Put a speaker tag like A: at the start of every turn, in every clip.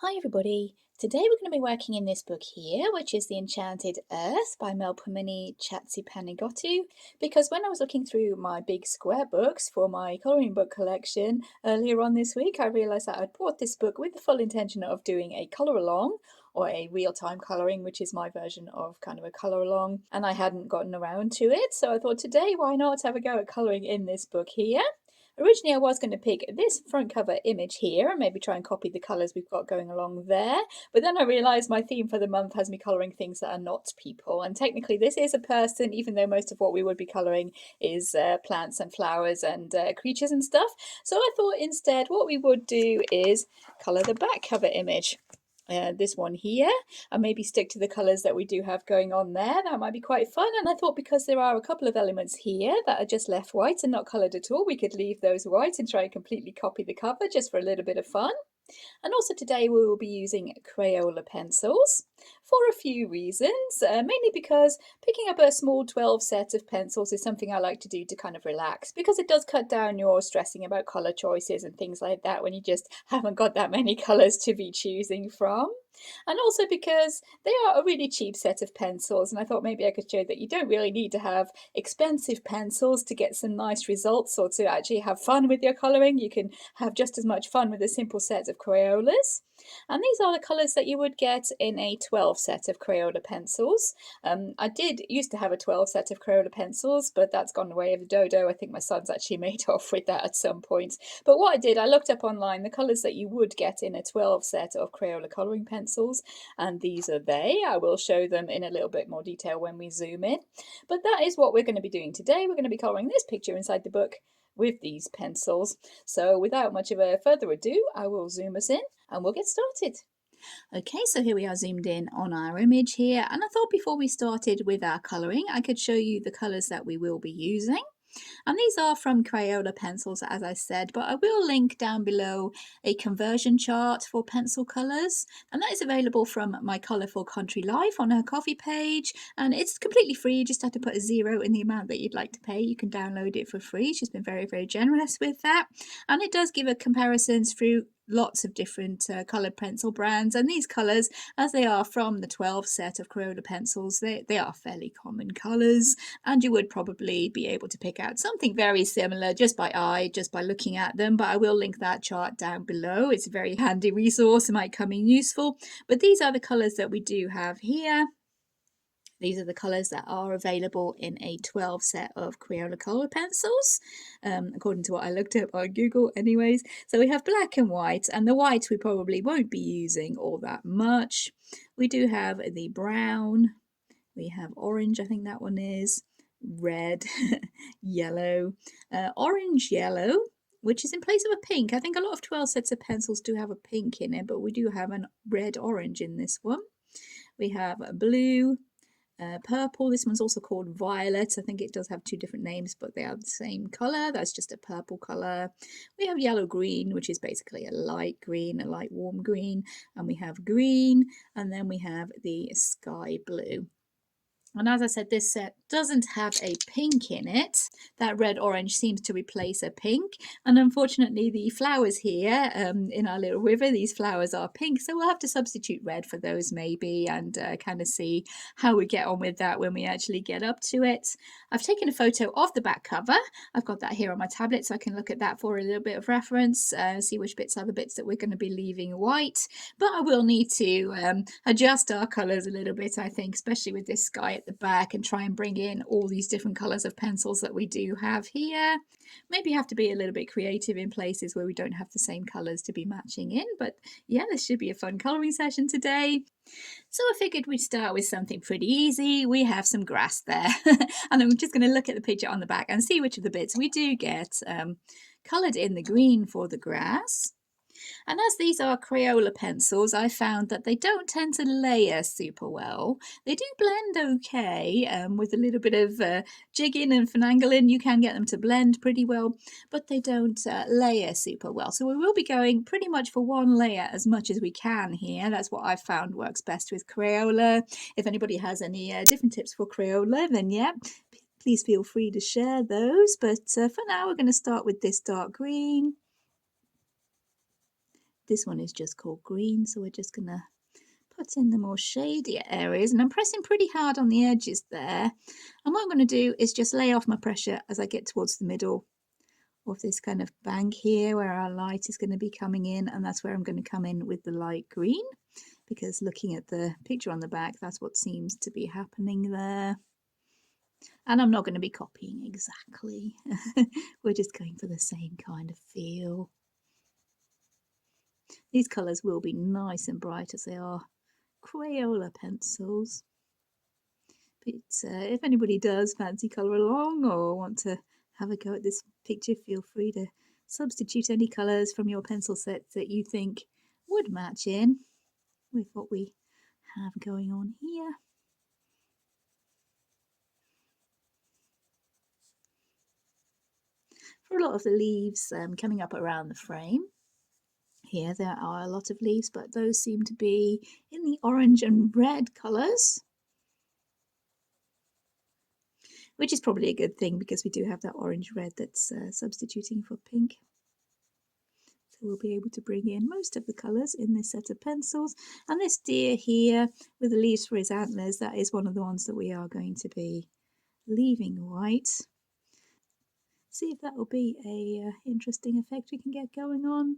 A: Hi everybody! Today we're going to be working in this book here, which is The Enchanted Earth by Melpomeni Chatzipanagiotou, because when I was looking through my big square books for my colouring book collection earlier on this week, I realised that I'd bought this book with the full intention of doing a colour along, or a real-time colouring, which is my version of kind of a colour along, and I hadn't gotten around to it, so I thought today why not have a go at colouring in this book here. Originally I was going to pick this front cover image here and maybe try and copy the colours we've got going along there, but then I realised my theme for the month has me colouring things that are not people, and technically this is a person, even though most of what we would be colouring is plants and flowers and creatures and stuff. So I thought instead what we would do is colour the back cover image. This one here, and maybe stick to the colours that we do have going on there. That might be quite fun. And I thought because there are a couple of elements here that are just left white and not coloured at all, we could leave those white and try and completely copy the cover just for a little bit of fun. And also today we will be using Crayola pencils for a few reasons, mainly because picking up a small 12 set of pencils is something I like to do to kind of relax, because it does cut down your stressing about colour choices and things like that when you just haven't got that many colours to be choosing from. And also because they are a really cheap set of pencils, and I thought maybe I could show that you don't really need to have expensive pencils to get some nice results or to actually have fun with your colouring. You can have just as much fun with a simple set of Crayolas. And these are the colours that you would get in a 12 set of Crayola pencils. I did used to have a 12 set of Crayola pencils, but that's gone the way of the dodo. I think my son's actually made off with that at some point. But what I did, I looked up online the colours that you would get in a 12 set of Crayola colouring pencils, and these are they. I will show them in a little bit more detail when we zoom in. But that is what we're going to be doing today. We're going to be colouring this picture inside the book with these pencils. So without much of a further ado, I will zoom us in and we'll get started. Okay, so here we are zoomed in on our image here, and I thought before we started with our colouring I could show you the colours that we will be using. And these are from Crayola pencils, as I said, but I will link down below a conversion chart for pencil colours, and that is available from my Colourful Country Life on her coffee page, and it's completely free. You just have to put a 0 in the amount that you'd like to pay. You can download it for free. She's been very, very generous with that, and it does give a comparisons through lots of different coloured pencil brands, and these colours, as they are from the 12 set of Crayola pencils, they are fairly common colours, and you would probably be able to pick out something very similar just by eye, just by looking at them. But I will link that chart down below. It's a very handy resource. It might come in useful. But these are the colours that we do have here. These are the colours that are available in a 12 set of Crayola colour pencils, according to what I looked up on Google anyways. So we have black and white, and the white we probably won't be using all that much. We do have the brown, we have orange, I think that one is, red, yellow, orange yellow, which is in place of a pink. I think a lot of 12 sets of pencils do have a pink in it, but we do have a red orange in this one. We have blue, purple. This one's also called violet. I think it does have two different names, but they are the same colour. That's just a purple colour. We have yellow green, which is basically a light green, a light warm green, and we have green, and then we have the sky blue. And as I said, this set doesn't have a pink in it. That red orange seems to replace a pink. And unfortunately, the flowers here in our little river, these flowers are pink. So we'll have to substitute red for those maybe, and kind of see how we get on with that when we actually get up to it. I've taken a photo of the back cover. I've got that here on my tablet, so I can look at that for a little bit of reference, see which bits are the bits that we're going to be leaving white. But I will need to adjust our colours a little bit, I think, especially with this sky at the back, and try and bring in all these different colours of pencils that we do have here. Maybe have to be a little bit creative in places where we don't have the same colours to be matching in, but yeah, this should be a fun colouring session today. So I figured we'd start with something pretty easy. We have some grass there, and I'm just going to look at the picture on the back and see which of the bits we do get coloured in the green for the grass. And as these are Crayola pencils, I found that they don't tend to layer super well. They do blend okay, with a little bit of jigging and finagling. You can get them to blend pretty well, but they don't layer super well. So we will be going pretty much for one layer as much as we can here. That's what I've found works best with Crayola. If anybody has any different tips for Crayola, then yeah, please feel free to share those. But for now, we're going to start with this dark green. This one is just called green, so we're just going to put in the more shadier areas, and I'm pressing pretty hard on the edges there. And what I'm going to do is just lay off my pressure as I get towards the middle of this kind of bank here where our light is going to be coming in, and that's where I'm going to come in with the light green, because looking at the picture on the back, that's what seems to be happening there. And I'm not going to be copying exactly. We're just going for the same kind of feel. These colours will be nice and bright as they are Crayola pencils. But if anybody does fancy colour along or want to have a go at this picture, feel free to substitute any colours from your pencil sets that you think would match in with what we have going on here. For a lot of the leaves coming up around the frame, here there are a lot of leaves, but those seem to be in the orange and red colours, which is probably a good thing because we do have that orange red that's substituting for pink. So we'll be able to bring in most of the colours in this set of pencils. And this deer here with the leaves for his antlers, that is one of the ones that we are going to be leaving white. See if that will be a interesting effect we can get going on.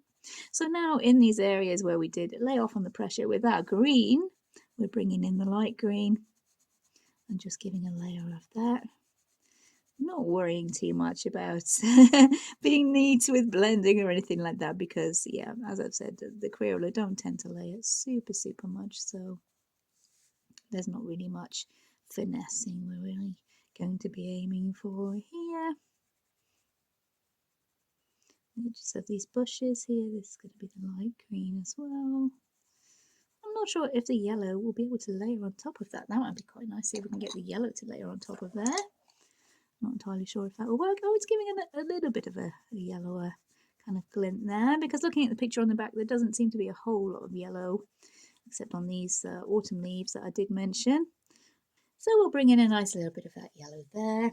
A: So now in these areas where we did lay off on the pressure with that green, we're bringing in the light green and just giving a layer of that. Not worrying too much about being neat with blending or anything like that, because yeah, as I've said, the Crayola don't tend to lay it super much, so there's not really much finessing we're really going to be aiming for here. You just have these bushes here. This is going to be the light green as well. I'm not sure if the yellow will be able to layer on top of that. That might be quite nice. See if we can get the yellow to layer on top of there. Not entirely sure if that will work. Oh, it's giving it a little bit of a yellower kind of glint there, because looking at the picture on the back, there doesn't seem to be a whole lot of yellow, except on these autumn leaves that I did mention. So we'll bring in a nice little bit of that yellow there.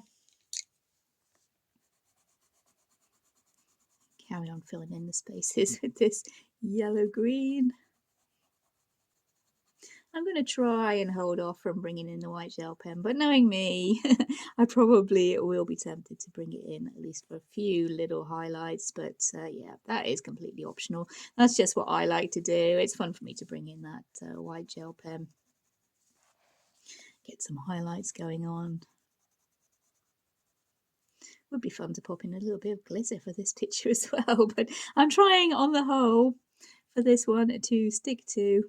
A: Carry on filling in the spaces with this yellow-green. I'm going to try and hold off from bringing in the white gel pen, but knowing me, I probably will be tempted to bring it in at least for a few little highlights, but yeah, that is completely optional. That's just what I like to do. It's fun for me to bring in that white gel pen, get some highlights going on. Would be fun to pop in a little bit of glitter for this picture as well, but I'm trying on the whole for this one to stick to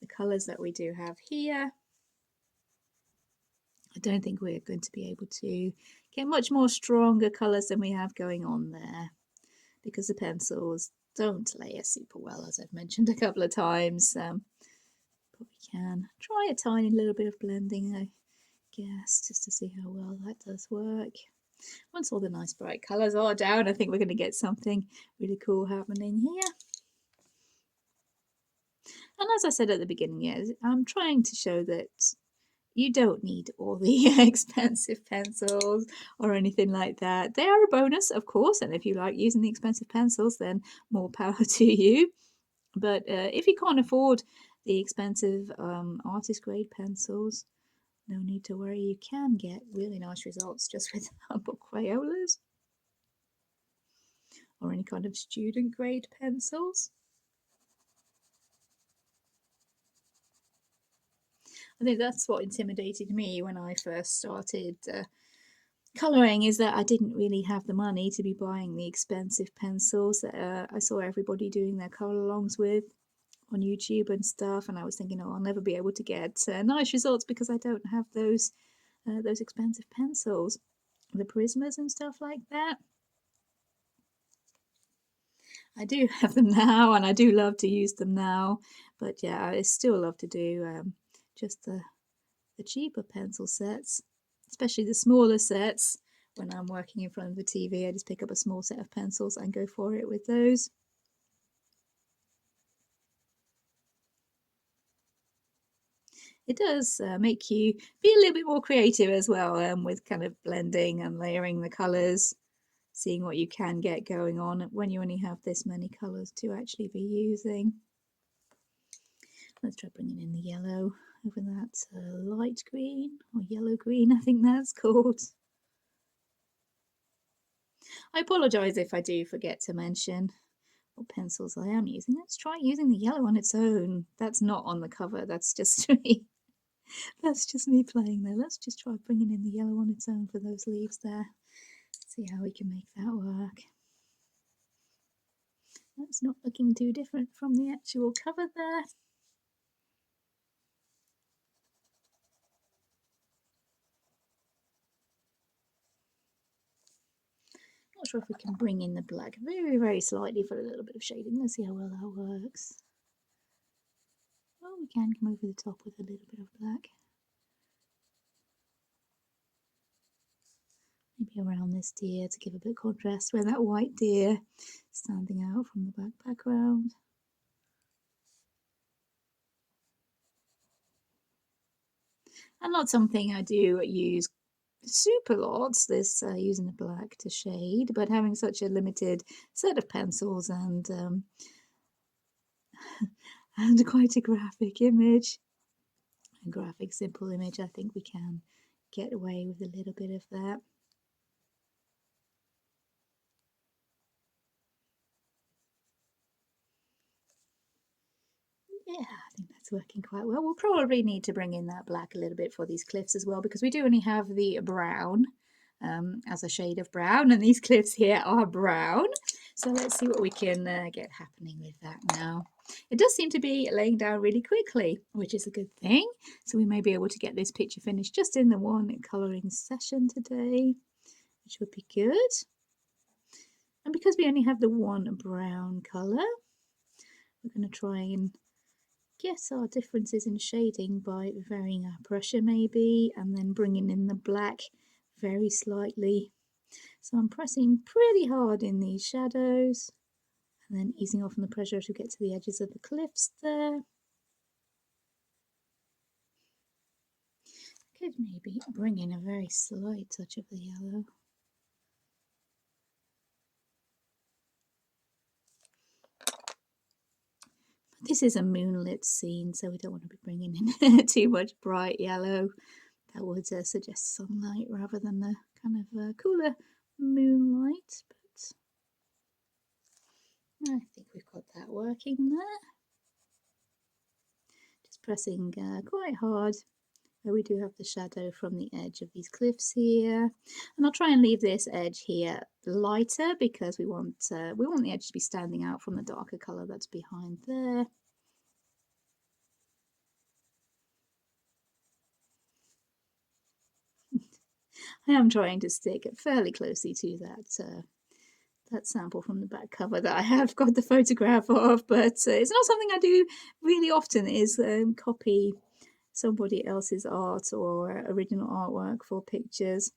A: the colours that we do have here. I don't think we're going to be able to get much more stronger colours than we have going on there, because the pencils don't layer super well, as I've mentioned a couple of times. But we can try a tiny little bit of blending, I guess, just to see how well that does work. Once all the nice bright colours are down, I think we're going to get something really cool happening here. And as I said at the beginning, yeah, I'm trying to show that you don't need all the expensive pencils or anything like that. They are a bonus, of course, and if you like using the expensive pencils, then more power to you. But if you can't afford the expensive artist grade pencils, no need to worry. You can get really nice results just with humble Crayolas or any kind of student grade pencils. I think that's what intimidated me when I first started colouring, is that I didn't really have the money to be buying the expensive pencils that I saw everybody doing their colour alongs with on YouTube and stuff, and I was thinking, oh, I'll never be able to get nice results because I don't have those expensive pencils, the Prismas and stuff like that. I do have them now, and I do love to use them now, but yeah, I still love to do just the cheaper pencil sets, especially the smaller sets. When I'm working in front of the TV, I just pick up a small set of pencils and go for it with those. It does make you be a little bit more creative as well, with kind of blending and layering the colours. seeing what you can get going on when you only have this many colours to actually be using. Let's try bringing in the yellow over that light green or yellow green, I think that's called. I apologise if I do forget to mention what pencils I am using. Let's try using the yellow on its own. That's not on the cover, that's just me. That's just me playing there. Let's just try bringing in the yellow on its own for those leaves there. See how we can make that work. That's not looking too different from the actual cover there. Not sure if we can bring in the black very, very slightly for a little bit of shading. Let's see how well that works. Oh, we can come over the top with a little bit of black. Maybe around this deer to give a bit of contrast where that white deer standing out from the black background. And not something I do use super lots, this using the black to shade, but having such a limited set of pencils and and quite a graphic image, a graphic simple image, I think we can get away with a little bit of that. Yeah, I think that's working quite well. We'll probably need to bring in that black a little bit for these cliffs as well, because we do only have the brown as a shade of brown, and these cliffs here are brown. So let's see what we can get happening with that now. It does seem to be laying down really quickly, which is a good thing. So we may be able to get this picture finished just in the one colouring session today, which would be good. And because we only have the one brown colour, we're going to try and guess our differences in shading by varying our pressure maybe, and then bringing in the black very slightly. So I'm pressing pretty hard in these shadows and then easing off on the pressure as we get to the edges of the cliffs there. Could maybe bring in a very slight touch of the yellow. This is a moonlit scene, so we don't want to be bringing in too much bright yellow. That would suggest sunlight rather than the kind of cooler moonlight. But I think we've got that working there. Just pressing quite hard where we do have the shadow from the edge of these cliffs here. And I'll try and leave this edge here lighter because we want the edge to be standing out from the darker colour that's behind there. I am trying to stick fairly closely to that sample from the back cover that I have got the photograph of, but it's not something I do really often, is copy somebody else's art or original artwork for pictures.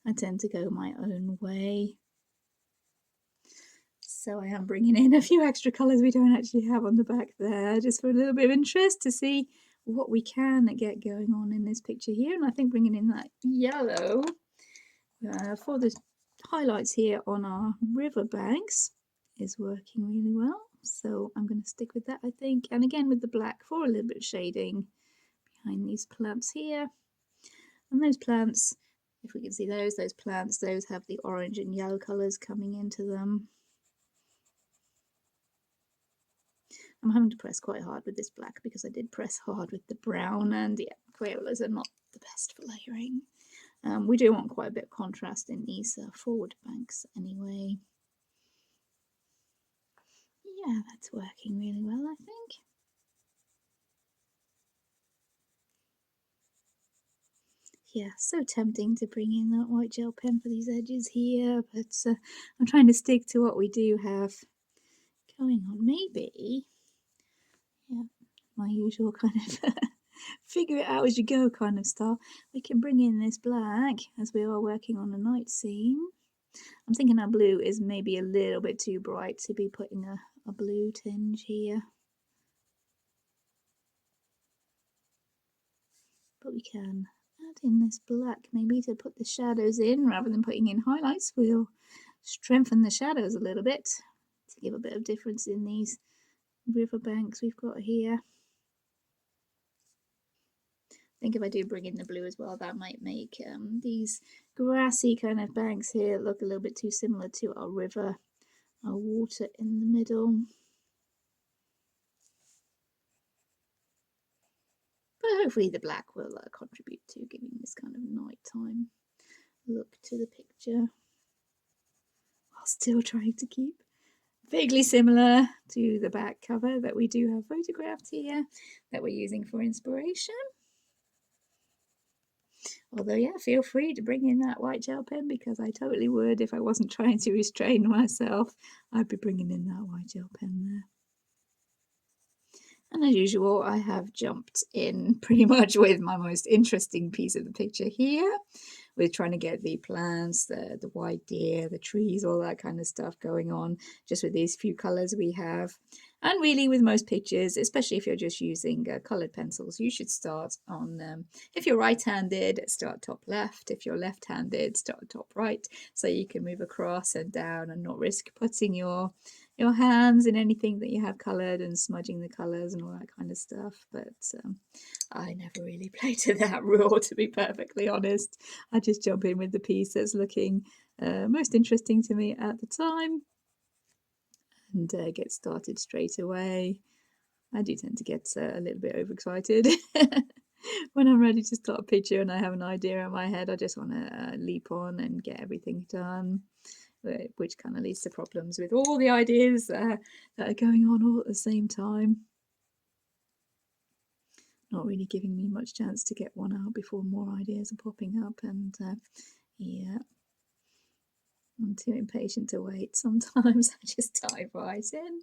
A: I tend to go my own way. So I am bringing in a few extra colours we don't actually have on the back there, just for a little bit of interest to see what we can get going on in this picture here. And I think bringing in that yellow for the highlights here on our riverbanks is working really well. So I'm going to stick with that, I think. And again with the black for a little bit of shading behind these plants here. And those plants, if we can see those plants, those have the orange and yellow colours coming into them. I'm having to press quite hard with this black because I did press hard with the brown, and yeah, Crayolas are not the best for layering. We do want quite a bit of contrast in these forward banks anyway. Yeah, that's working really well, I think. Yeah, so tempting to bring in that white gel pen for these edges here, but I'm trying to stick to what we do have going on. Maybe, yeah, my usual kind of figure it out as you go kind of style. We can bring in this black as we are working on a night scene. I'm thinking our blue is maybe a little bit too bright to be putting a blue tinge here. But we can add in this black maybe to put the shadows in rather than putting in highlights. We'll strengthen the shadows a little bit to give a bit of difference in these riverbanks we've got here. I think if I do bring in the blue as well, that might make these grassy kind of banks here look a little bit too similar to our river, our water in the middle. But hopefully the black will contribute to giving this kind of nighttime look to the picture, while still trying to keep vaguely similar to the back cover that we do have photographed here that we're using for inspiration. Although, yeah, feel free to bring in that white gel pen, because I totally would. If I wasn't trying to restrain myself, I'd be bringing in that white gel pen there. And as usual, I have jumped in pretty much with my most interesting piece of the picture here. We're trying to get the plants, the white deer, the trees, all that kind of stuff going on just with these few colours we have. And really with most pictures, especially if you're just using coloured pencils, you should start on, if you're right-handed, start top left. If you're left-handed, start top right, so you can move across and down and not risk putting your hands in anything that you have coloured and smudging the colours and all that kind of stuff. But I never really play to that rule, to be perfectly honest. I just jump in with the piece that's looking most interesting to me at the time and get started straight away. I do tend to get a little bit overexcited when I'm ready to start a picture and I have an idea in my head. I just want to leap on and get everything done, which kind of leads to problems with all the ideas that are going on all at the same time. Not really giving me much chance to get one out before more ideas are popping up, and yeah, I'm too impatient to wait. Sometimes I just dive right in.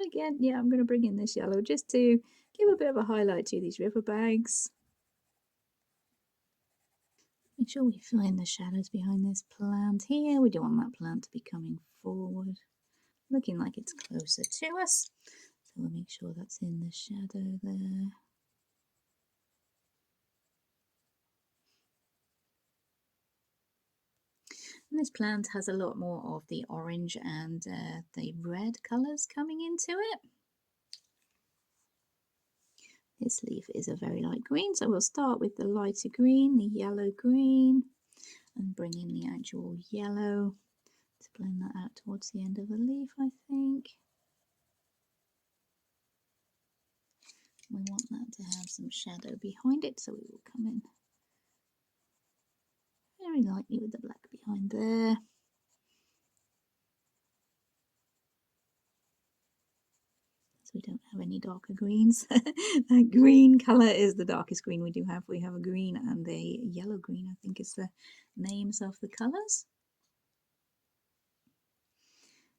A: Again, yeah, I'm going to bring in this yellow just to give a bit of a highlight to these riverbanks. Make sure we find the shadows behind this plant here. We don't want that plant to be coming forward, looking like it's closer to us. So we'll make sure that's in the shadow there. And this plant has a lot more of the orange and the red colours coming into it. This leaf is a very light green, so we'll start with the lighter green, the yellow green, and bring in the actual yellow to blend that out towards the end of the leaf, I think. We want that to have some shadow behind it, so we will come in very lightly with the black behind there. So we don't have any darker greens. That green colour is the darkest green we do have. We have a green and a yellow green, I think is the names of the colours.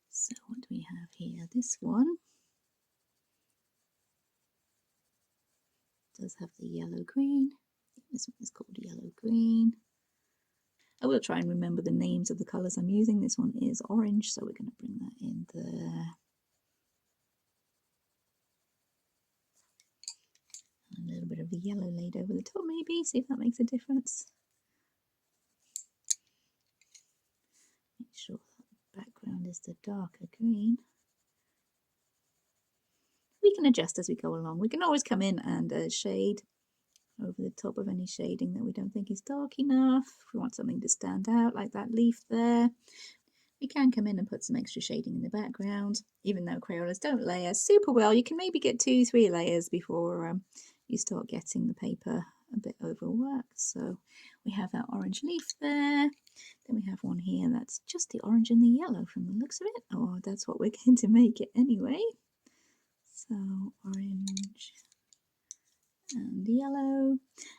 A: So what do we have here? This one does have the yellow green. This one is called yellow green. I will try and remember the names of the colours I'm using. This one is orange, so we're going to bring that in there. A little bit of the yellow laid over the top maybe, see if that makes a difference. Make sure that background is the darker green. We can adjust as we go along. We can always come in and shade over the top of any shading that we don't think is dark enough. If we want something to stand out, like that leaf there, we can come in and put some extra shading in the background. Even though Crayolas don't layer super well, you can maybe get 2-3 layers before you start getting the paper a bit overworked. So we have that orange leaf there. Then we have one here that's just the orange and the yellow from the looks of it. Oh, that's what we're going to make it anyway. So orange and yellow.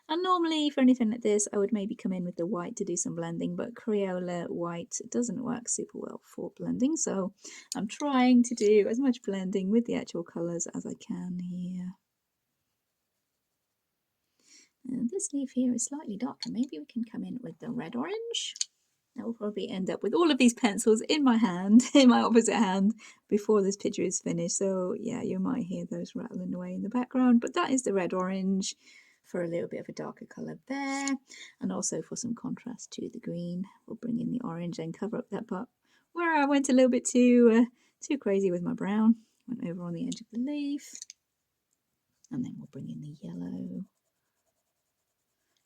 A: And normally for anything like this I would maybe come in with the white to do some blending, but Crayola white doesn't work super well for blending, so I'm trying to do as much blending with the actual colours as I can here. And this leaf here is slightly darker. Maybe we can come in with the red orange. I will probably end up with all of these pencils in my hand, in my opposite hand, before this picture is finished. So yeah, you might hear those rattling away in the background, but that is the red orange. for a little bit of a darker colour there, and also for some contrast to the green. We'll bring in the orange and cover up that part where I went a little bit too crazy with my brown. Went over on the edge of the leaf, and then we'll bring in the yellow.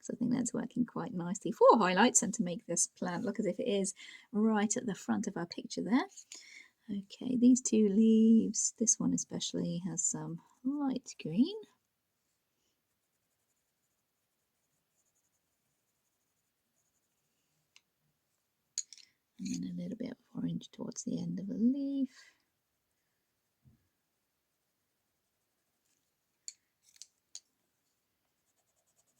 A: So I think that's working quite nicely for highlights and to make this plant look as if it is right at the front of our picture there. Okay, these two leaves, this one especially has some light green. And then a little bit of orange towards the end of the leaf.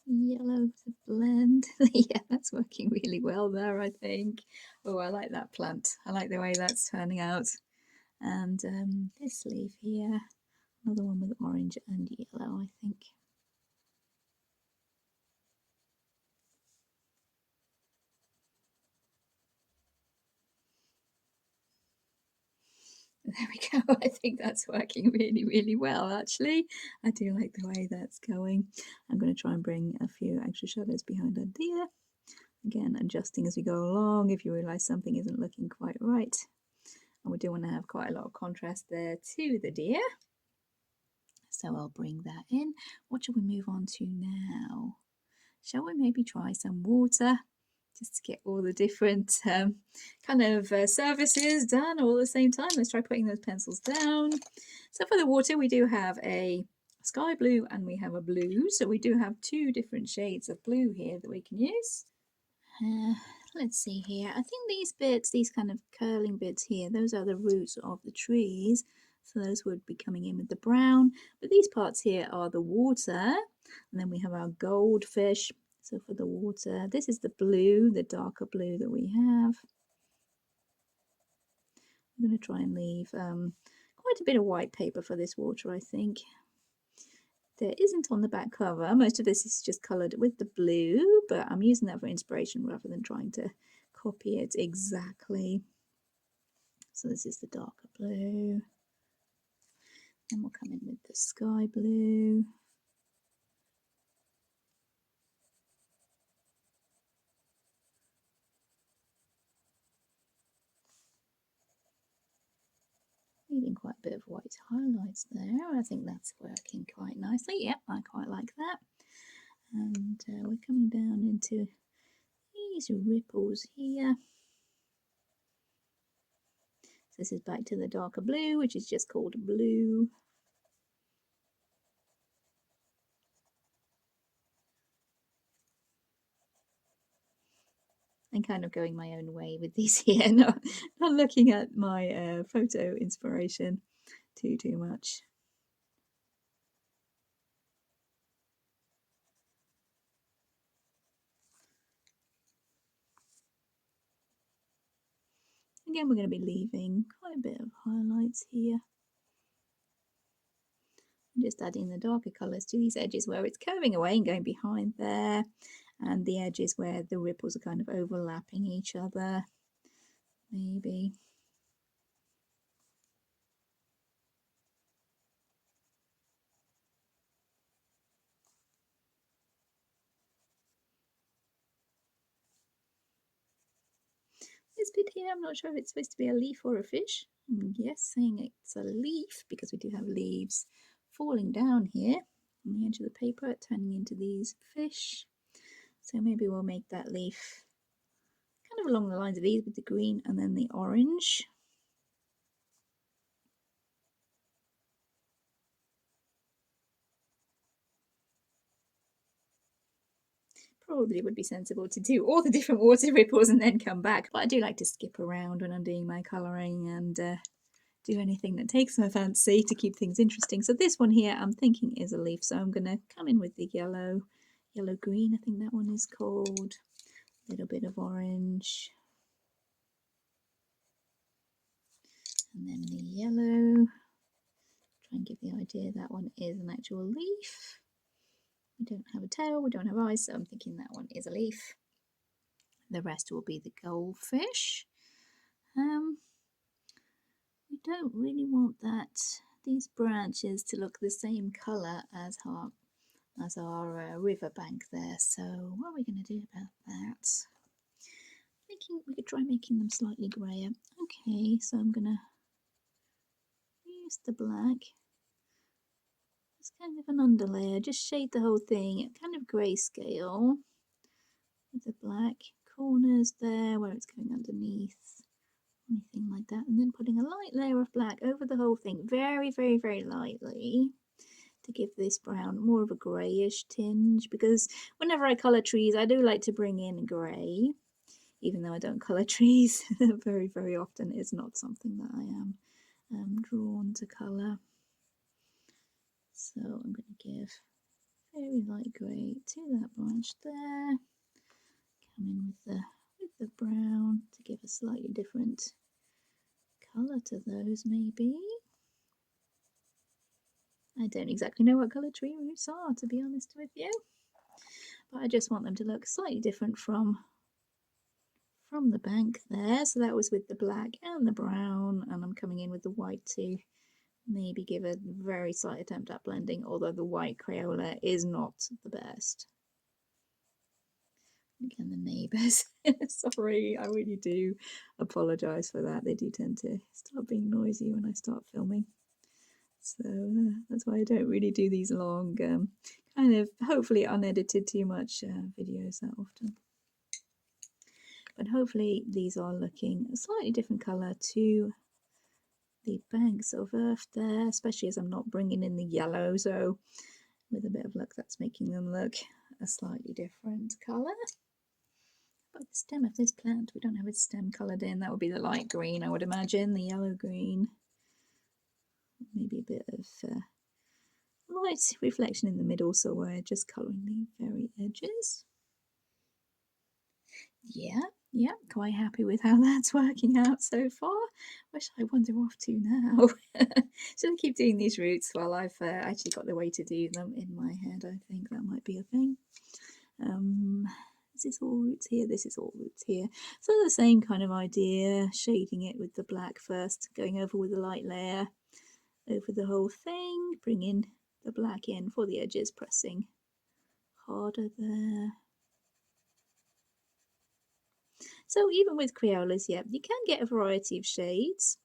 A: Yellow to blend. Yeah, that's working really well there, I think. Oh, I like that plant. I like the way that's turning out. And this leaf here, another one with orange and yellow, I think. There we go. I think that's working really, really well, actually. I do like the way that's going. I'm going to try and bring a few extra shadows behind our deer. Again, adjusting as we go along if you realise something isn't looking quite right. And we do want to have quite a lot of contrast there to the deer. So I'll bring that in. What shall we move on to now? Shall we maybe try some water? Just to get all the different kind of surfaces done all at the same time. Let's try putting those pencils down. So for the water, we do have a sky blue and we have a blue. So we do have two different shades of blue here that we can use. Let's see here. I think these bits, these kind of curling bits here, those are the roots of the trees. So those would be coming in with the brown. But these parts here are the water. And then we have our goldfish. So for the water, this is the blue, the darker blue that we have. I'm going to try and leave quite a bit of white paper for this water, I think. There isn't on the back cover. Most of this is just coloured with the blue, but I'm using that for inspiration rather than trying to copy it exactly. So this is the darker blue. And we'll come in with the sky blue. Leaving quite a bit of white highlights there. I think that's working quite nicely. Yep, I quite like that. And we're coming down into these ripples here. So this is back to the darker blue, which is just called blue. And kind of going my own way with these here, not looking at my photo inspiration too much. Again, we're going to be leaving quite a bit of highlights here. Just adding the darker colours to these edges where it's curving away and going behind there, and the edges where the ripples are kind of overlapping each other, maybe. This bit here, I'm not sure if it's supposed to be a leaf or a fish. Yes, saying it's a leaf because we do have leaves falling down here on the edge of the paper, turning into these fish. So maybe we'll make that leaf kind of along the lines of these with the green and then the orange. Probably would be sensible to do all the different water ripples and then come back, but I do like to skip around when I'm doing my colouring and do anything that takes my fancy to keep things interesting. So this one here I'm thinking is a leaf, so I'm going to come in with the yellow green, I think that one is called. A little bit of orange, and then the yellow. Try and give the idea that one is an actual leaf. We don't have a tail, we don't have eyes, so I'm thinking that one is a leaf. The rest will be the goldfish. We don't really want these branches to look the same colour as our as our river bank there. So what are we going to do about that? We could try making them slightly grayer. Okay, so I'm going to use the black. It's kind of an underlayer, just shade the whole thing, kind of grayscale with the black corners there where it's going underneath, anything like that, and then putting a light layer of black over the whole thing, very, very, very lightly, to give this brown more of a greyish tinge, because whenever I colour trees I do like to bring in grey, even though I don't colour trees very, very often. It's not something that I am drawn to colour. So I'm going to give very light grey to that branch there. Come in with the brown to give a slightly different colour to those, maybe. I don't exactly know what colour tree roots are, to be honest with you, but I just want them to look slightly different from the bank there. So that was with the black and the brown, and I'm coming in with the white to maybe give a very slight attempt at blending, although the white Crayola is not the best. Again, the neighbours. Sorry, I really do apologise for that. They do tend to start being noisy when I start filming. So that's why I don't really do these long, kind of hopefully unedited too much videos that often. But hopefully these are looking a slightly different colour to the banks of earth there, especially as I'm not bringing in the yellow. So with a bit of luck, that's making them look a slightly different colour. But the stem of this plant, we don't have its stem coloured in. That would be the light green, I would imagine, the yellow green. Maybe a bit of light reflection in the middle, so we're just colouring the very edges. Yeah, quite happy with how that's working out so far. Wish I wander off to now. Should I keep doing these roots while I've actually got the way to do them in my head? I think that might be a thing. Is this all roots here? This is all roots here. So the same kind of idea, shading it with the black first, going over with a light layer over the whole thing, bringing the black in for the edges, pressing harder there. So even with Crayolas, yeah, you can get a variety of shades,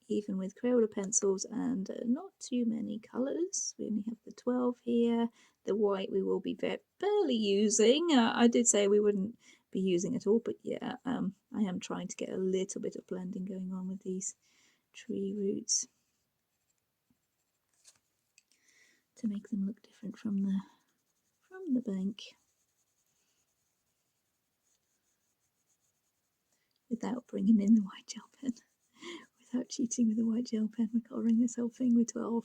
A: even with Crayola pencils, and not too many colours. We only have the 12 here. The white we will be barely using. I did say we wouldn't be using at all, but yeah, I am trying to get a little bit of blending going on with these tree roots to make them look different from the bank, without bringing in the white gel pen. Without cheating with the white gel pen, we're colouring this whole thing with 12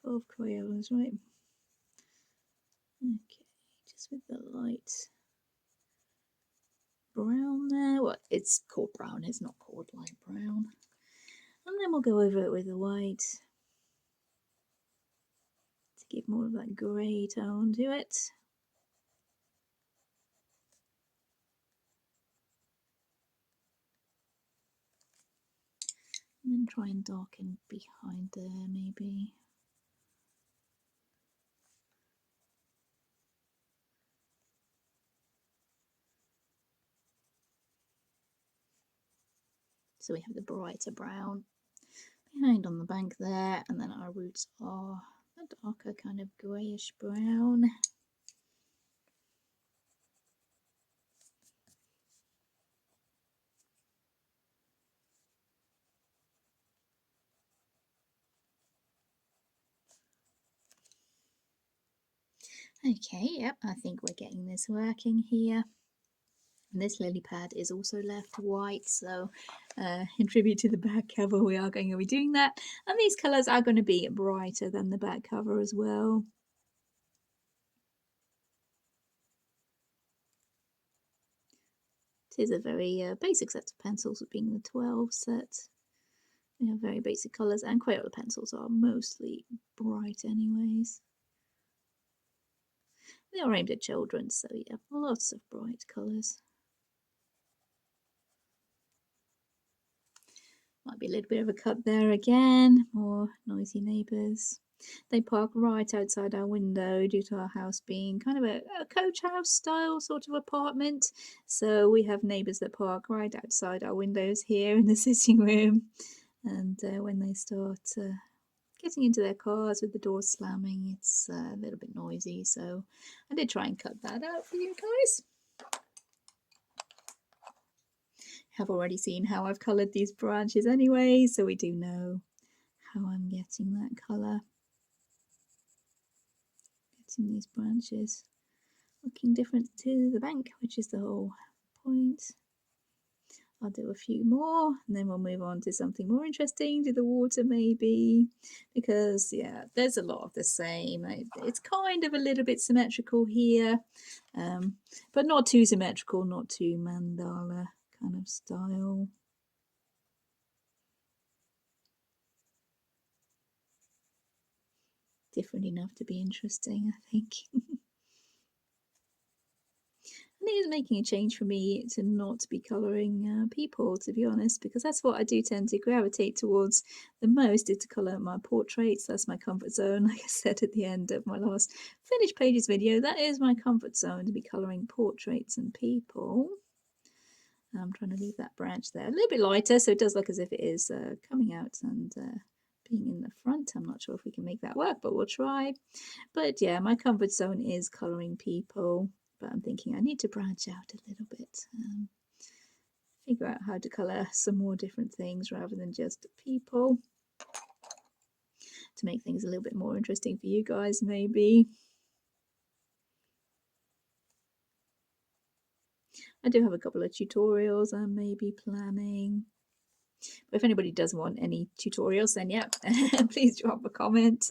A: Crayolas, right? Okay, just with the light brown there. Well, it's called brown, it's not called light brown. And then we'll go over it with the white to give more of that grey tone to it. And then try and darken behind there, maybe. So we have the brighter brown behind on the bank there, and then our roots are a darker kind of greyish brown. Okay, yep, I think we're getting this working here. And this lily pad is also left white, so in tribute to the back cover, we are going to be doing that. And these colours are going to be brighter than the back cover as well. It is a very basic set of pencils, being the 12 set. They have very basic colours, and Crayola pencils are mostly bright anyways. They are aimed at children, so yeah, lots of bright colours. Might be a little bit of a cut there again, more noisy neighbours. They park right outside our window due to our house being kind of a coach house style sort of apartment. So we have neighbours that park right outside our windows here in the sitting room. And when they start getting into their cars with the doors slamming, it's a little bit noisy. So I did try and cut that out for you guys. Have already seen how I've coloured these branches anyway, so we do know how I'm getting that colour. Getting these branches looking different to the bank, which is the whole point. I'll do a few more and then we'll move on to something more interesting, to the water maybe, because yeah, there's a lot of the same. It's kind of a little bit symmetrical here, but not too symmetrical, not too mandala kind of style. Different enough to be interesting, I think. I think it's making a change for me to not be colouring people, to be honest, because that's what I do tend to gravitate towards the most, is to colour my portraits. That's my comfort zone. Like I said at the end of my last finished pages video, that is my comfort zone, to be colouring portraits and people. I'm trying to leave that branch there a little bit lighter so it does look as if it is coming out and being in the front. I'm not sure if we can make that work, but we'll try. But yeah, my comfort zone is colouring people. But I'm thinking I need to branch out a little bit, figure out how to colour some more different things rather than just people, to make things a little bit more interesting for you guys maybe. I do have a couple of tutorials I'm maybe planning. But if anybody does want any tutorials, then yeah, please drop a comment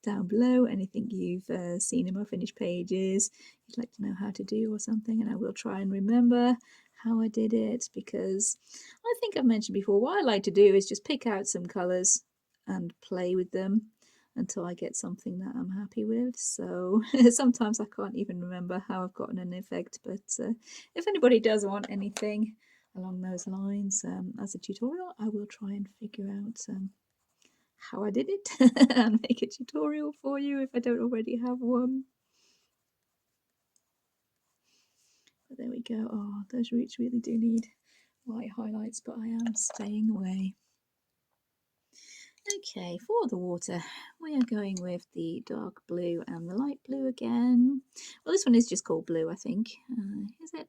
A: down below. Anything you've seen in my finished pages you'd like to know how to do or something, and I will try and remember how I did it, because I think I've mentioned before, what I like to do is just pick out some colours and play with them until I get something that I'm happy with. So sometimes I can't even remember how I've gotten an effect, but if anybody does want anything along those lines as a tutorial, I will try and figure out how I did it and make a tutorial for you if I don't already have one. But there we go. Oh, those roots really do need white highlights, but I am staying away. Okay, for the water, we are going with the dark blue and the light blue again. Well, this one is just called blue, I think. Is it?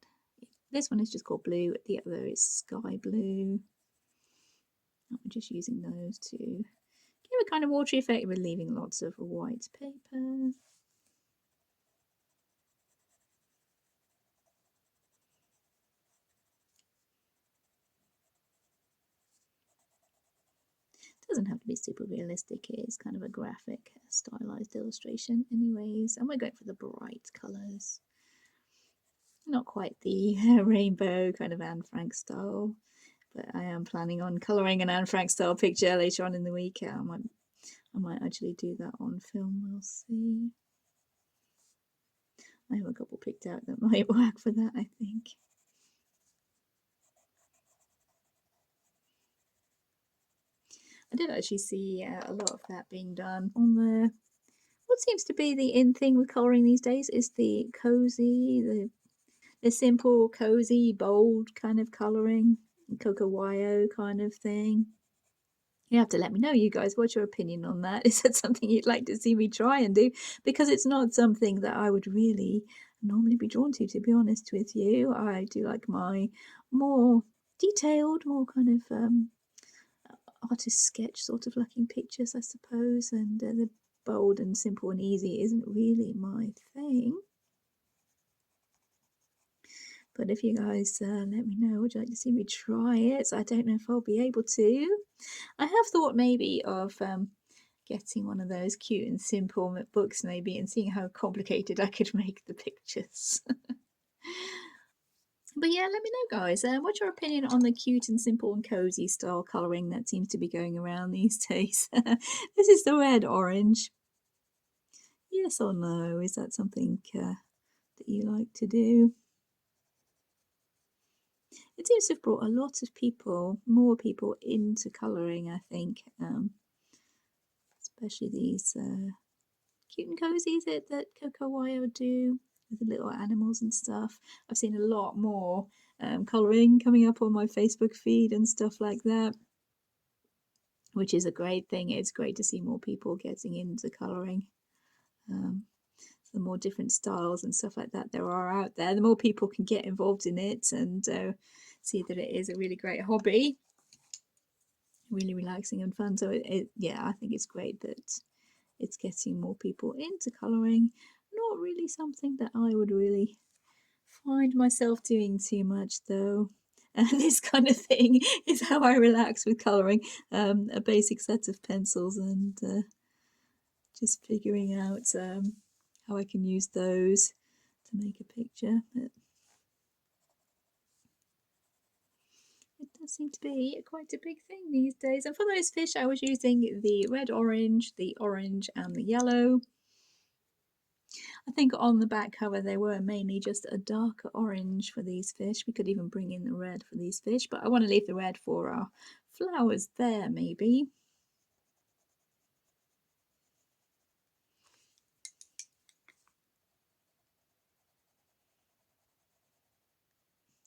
A: This one is just called blue. The other is sky blue. I'm just using those to give a kind of watery effect. We're leaving lots of white paper. Doesn't have to be super realistic. It is kind of a graphic, stylized illustration anyways. And we're going for the bright colours. Not quite the rainbow kind of Anne Frank style, but I am planning on colouring an Anne Frank style picture later on in the week. I might actually do that on film, we'll see. I have a couple picked out that might work for that, I think. I did actually see a lot of that being done on the, what seems to be the in thing with colouring these days is the cozy, the simple, cozy, bold kind of colouring, Cocoa kind of thing. You have to let me know, you guys, what's your opinion on that? Is that something you'd like to see me try and do? Because it's not something that I would really normally be drawn to be honest with you. I do like my more detailed, more kind of artist sketch sort of looking pictures, I suppose, and the bold and simple and easy isn't really my thing. But if you guys let me know, would you like to see me try it? I don't know if I'll be able to. I have thought maybe of getting one of those cute and simple books maybe, and seeing how complicated I could make the pictures. But yeah, let me know, guys. What's your opinion on the cute and simple and cozy style colouring that seems to be going around these days? This is the red orange. Yes or no? Is that something that you like to do? It seems to have brought a lot of people, more people into colouring, I think. It's especially these cute and cozies that Coco Wyo do with the little animals and stuff. I've seen a lot more colouring coming up on my Facebook feed and stuff like that, which is a great thing. It's great to see more people getting into colouring. The more different styles and stuff like that there are out there, the more people can get involved in it and see that it is a really great hobby, really relaxing and fun. So yeah, I think it's great that it's getting more people into colouring. Not really something that I would really find myself doing too much though. And this kind of thing is how I relax with colouring. A basic set of pencils and just figuring out how I can use those to make a picture. But it does seem to be quite a big thing these days. And for those fish, I was using the red orange, the orange and the yellow. I think on the back cover they were mainly just a darker orange for these fish. We could even bring in the red for these fish, but I want to leave the red for our flowers there maybe.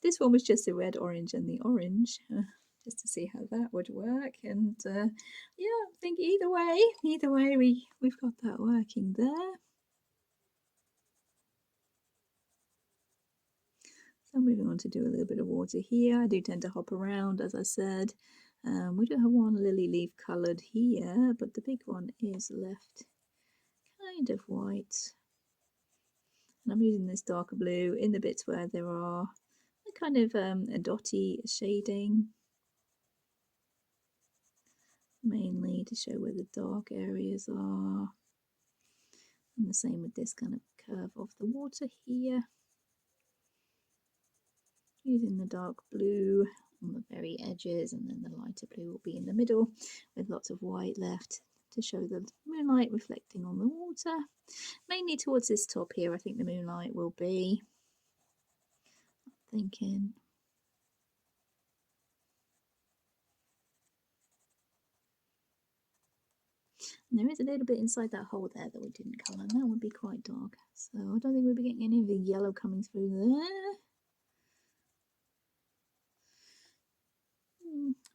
A: This one was just the red, orange and the orange, just to see how that would work. And yeah, I think either way we've got that working there. So moving on to do a little bit of water here. I do tend to hop around, as I said. We do have one lily leaf coloured here, but the big one is left kind of white. And I'm using this darker blue in the bits where there are a kind of a dotty shading, mainly to show where the dark areas are. And the same with this kind of curve of the water here. Using the dark blue on the very edges, and then the lighter blue will be in the middle with lots of white left to show the moonlight reflecting on the water. Mainly towards this top here, I think the moonlight will be. I'm thinking. And there is a little bit inside that hole there that we didn't colour, and that would be quite dark. So I don't think we'll be getting any of the yellow coming through there.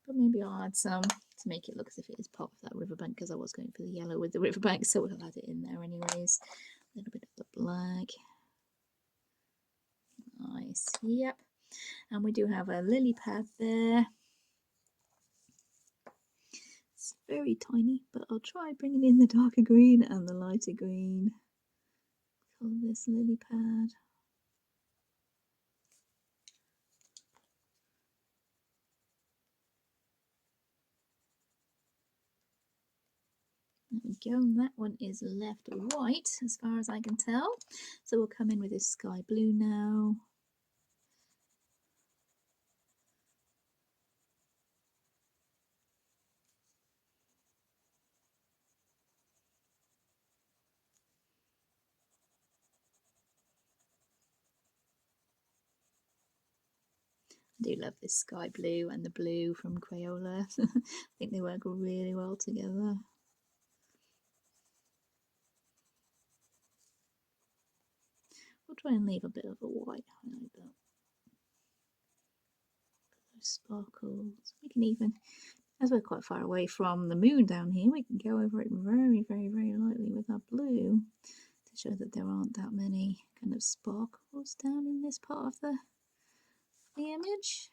A: But maybe I'll add some to make it look as if it is part of that riverbank, because I was going for the yellow with the riverbank, so we'll add it in there anyways. A little bit of the black. Nice, yep. And we do have a lily pad there. It's very tiny, but I'll try bringing in the darker green and the lighter green for this lily pad. There we go, and that one is left white as far as I can tell. So we'll come in with this sky blue now. I do love this sky blue and the blue from Crayola. I think they work really well together. We'll try and leave a bit of a white highlight though. Those sparkles. We can even, as we're quite far away from the moon down here, we can go over it very, very, very lightly with our blue to show that there aren't that many kind of sparkles down in this part of the image.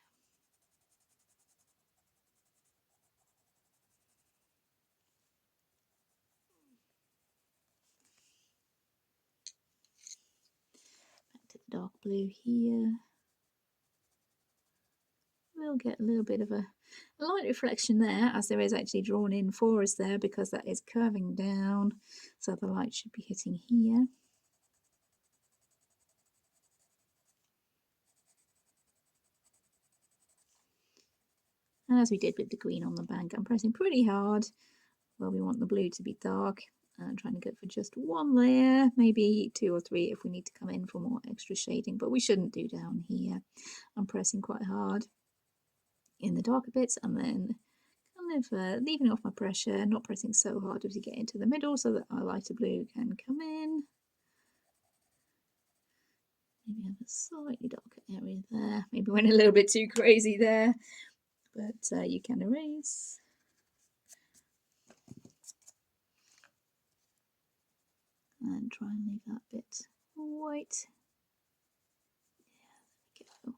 A: Back to the dark blue here. We'll get a little bit of a light reflection there, as there is actually drawn in for us there, because that is curving down, so the light should be hitting here. And as we did with the green on the bank, I'm pressing pretty hard where we want the blue to be dark, and trying to go for just one layer, maybe 2 or 3 if we need to come in for more extra shading, but we shouldn't do down here. I'm pressing quite hard in the darker bits and then kind of leaving off my pressure, not pressing so hard as to get into the middle so that our lighter blue can come in. Maybe have a slightly darker area there. Maybe went a little bit too crazy there, but you can erase. And try and leave that bit white. Yeah, there we go.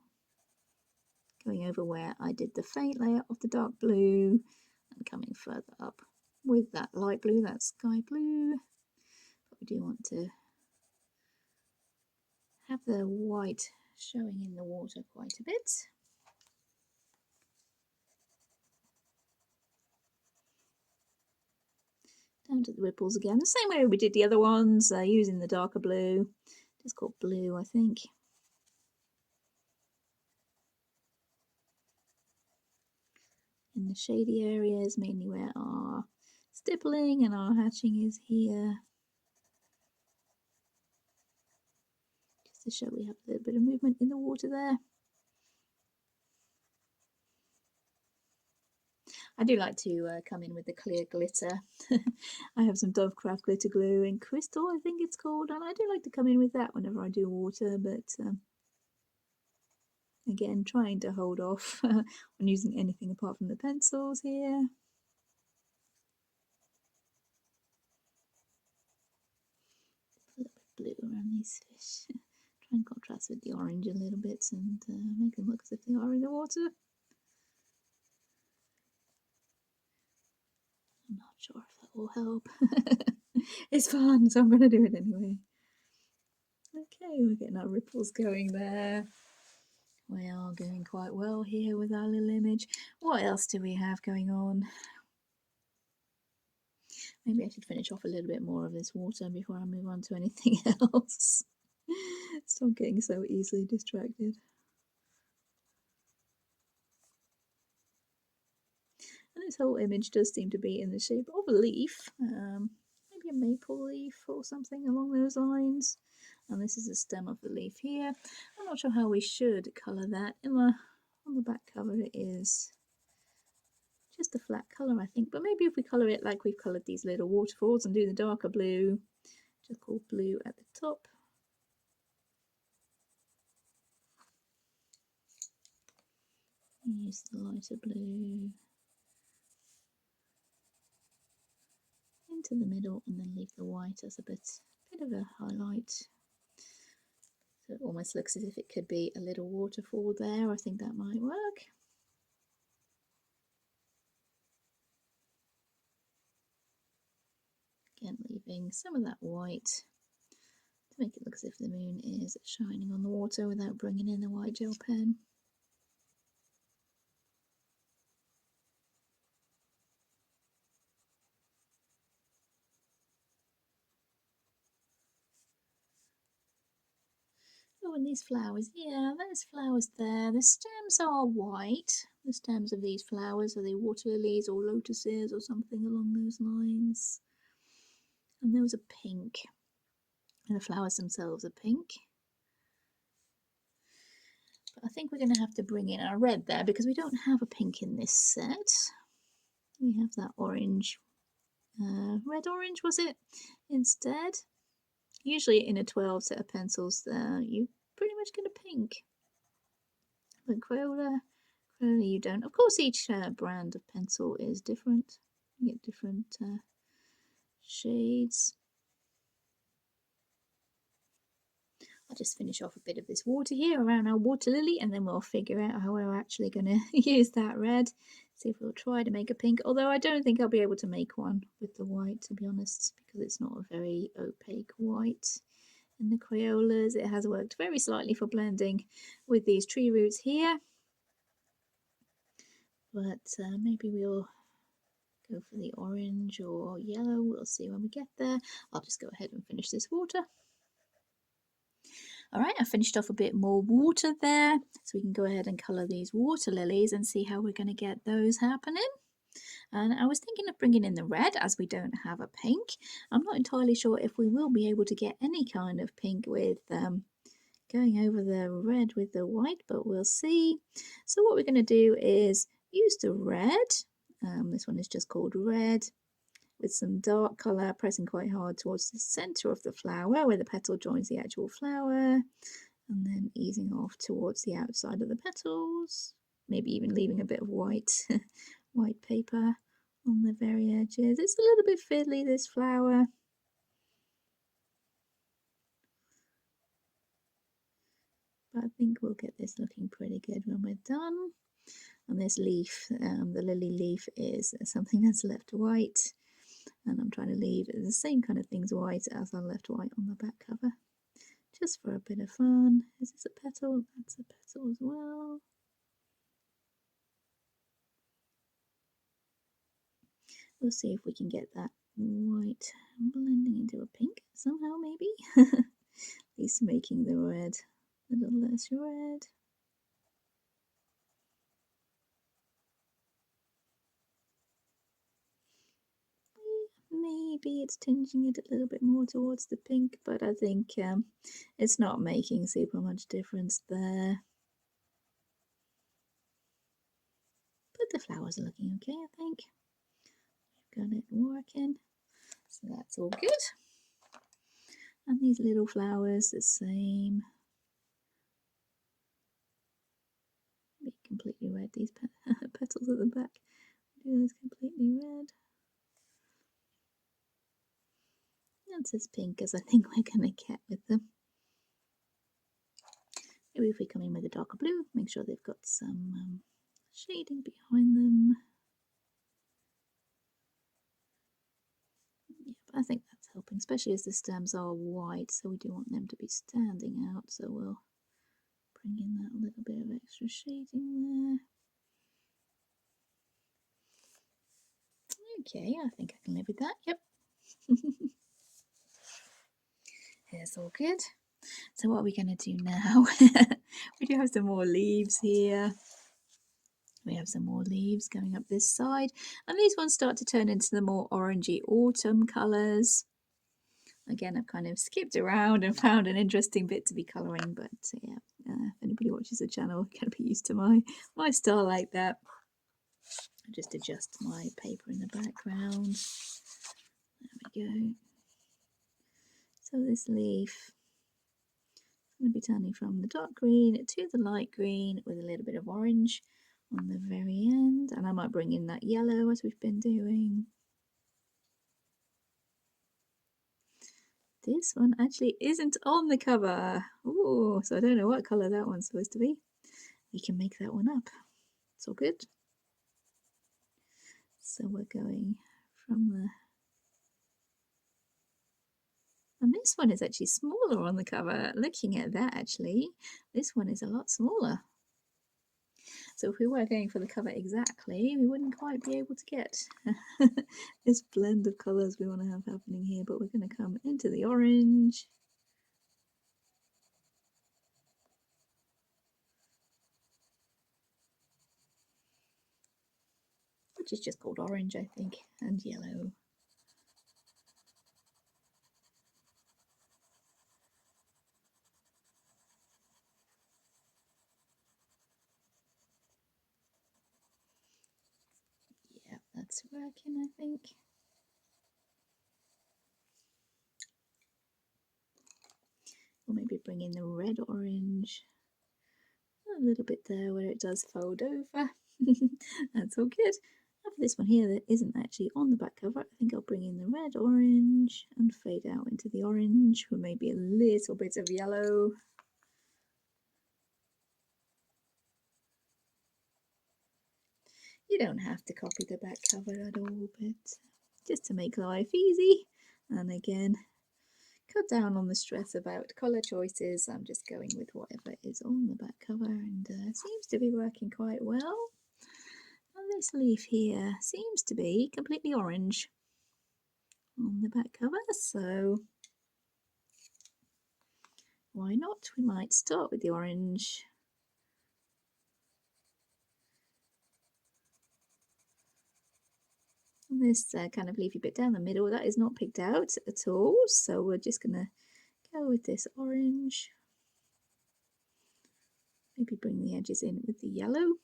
A: Going over where I did the faint layer of the dark blue and coming further up with that light blue, that sky blue. But we do want to have the white showing in the water quite a bit. Down to the ripples again, the same way we did the other ones, using the darker blue. Just called blue, I think. In the shady areas, mainly where our stippling and our hatching is here. Just to show we have a little bit of movement in the water there. I do like to come in with the clear glitter. I have some Dovecraft glitter glue in crystal, I think it's called, and I do like to come in with that whenever I do water, but again, trying to hold off on using anything apart from the pencils here. A little bit blue around these fish. Try and contrast with the orange a little bit and make them look as if they are in the water. I'm not sure if that will help. It's fun, so I'm going to do it anyway. Okay, we're getting our ripples going there. We are going quite well here with our little image. What else do we have going on? Maybe I should finish off a little bit more of this water before I move on to anything else. Stop getting so easily distracted. And this whole image does seem to be in the shape of a leaf, maybe a maple leaf or something along those lines. And this is the stem of the leaf here. I'm not sure how we should colour that. On the back cover it is just a flat colour, I think, but maybe if we colour it like we've coloured these little waterfalls and do the darker blue, just called blue at the top. Use the lighter blue into the middle and then leave the white as a bit of a highlight. So it almost looks as if it could be a little waterfall there. I think that might work. Again, leaving some of that white to make it look as if the moon is shining on the water without bringing in the white gel pen. Oh, and these flowers, yeah, there's flowers there. The stems are white. The stems of these flowers, are they water lilies or lotuses or something along those lines? And there was a pink. And the flowers themselves are pink. But I think we're going to have to bring in our red there because we don't have a pink in this set. We have that orange, red orange was it, instead. Usually in a 12 set of pencils you pretty much get a pink. But Crayola you don't. Of course each brand of pencil is different. You get different shades. I'll just finish off a bit of this water here around our water lily and then we'll figure out how we're actually going to use that red. See if we'll try to make a pink, although I don't think I'll be able to make one with the white, to be honest, because it's not a very opaque white. In the Crayolas, it has worked very slightly for blending with these tree roots here. But maybe we'll go for the orange or yellow. We'll see when we get there. I'll just go ahead and finish this water. Alright, I finished off a bit more water there, so we can go ahead and colour these water lilies and see how we're going to get those happening. And I was thinking of bringing in the red as we don't have a pink. I'm not entirely sure if we will be able to get any kind of pink with going over the red with the white, but we'll see. So what we're going to do is use the red This one is just called Red, with some dark colour, pressing quite hard towards the centre of the flower where the petal joins the actual flower, and then easing off towards the outside of the petals, maybe even leaving a bit of white white paper on the very edges. It's a little bit fiddly, this flower. But I think we'll get this looking pretty good when we're done. And this leaf, the lily leaf, is something that's left white. And I'm trying to leave the same kind of things white as I left white on the back cover. Just for a bit of fun. Is this a petal? That's a petal as well. We'll see if we can get that white blending into a pink somehow, maybe. At least making the red a little less red. Maybe it's tinging it a little bit more towards the pink, but I think it's not making super much difference there. But the flowers are looking okay, I think. We've got it working, so that's all good. And these little flowers, the same. Be completely red, these petals at the back. Do this completely red. That's as pink as I think we're going to get with them. Maybe if we come in with a darker blue, make sure they've got some shading behind them. Yeah, but I think that's helping, especially as the stems are white, so we do want them to be standing out, so we'll bring in that little bit of extra shading there. Okay, I think I can live with that, yep. It's all good. So what are we going to do now? We do have some more leaves here. We have some more leaves going up this side, and these ones start to turn into the more orangey autumn colours. Again, I've kind of skipped around and found an interesting bit to be colouring, but yeah, if anybody watches the channel, can be used to my style like that. I'll just adjust my paper in the background. There we go. So this leaf is going to be turning from the dark green to the light green with a little bit of orange on the very end, and I might bring in that yellow as we've been doing. This one actually isn't on the cover. Oh, so I don't know what colour that one's supposed to be. We can make that one up. It's all good. So we're going from the... And this one is actually smaller on the cover. Looking at that, actually, this one is a lot smaller. So if we were going for the cover exactly, we wouldn't quite be able to get this blend of colours we want to have happening here. But we're going to come into the orange. Which is just called orange, I think, and yellow. Yeah, that's working, I think. Or maybe bring in the red orange a little bit there where it does fold over. That's all good. And for this one here that isn't actually on the back cover, I think I'll bring in the red orange and fade out into the orange with maybe a little bit of yellow. You don't have to copy the back cover at all, but just to make life easy, and again, cut down on the stress about colour choices, I'm just going with whatever is on the back cover, and seems to be working quite well. And this leaf here seems to be completely orange on the back cover, so why not? We might start with the orange. And this kind of leafy bit down the middle, that is not picked out at all, so we're just going to go with this orange. Maybe bring the edges in with the yellow.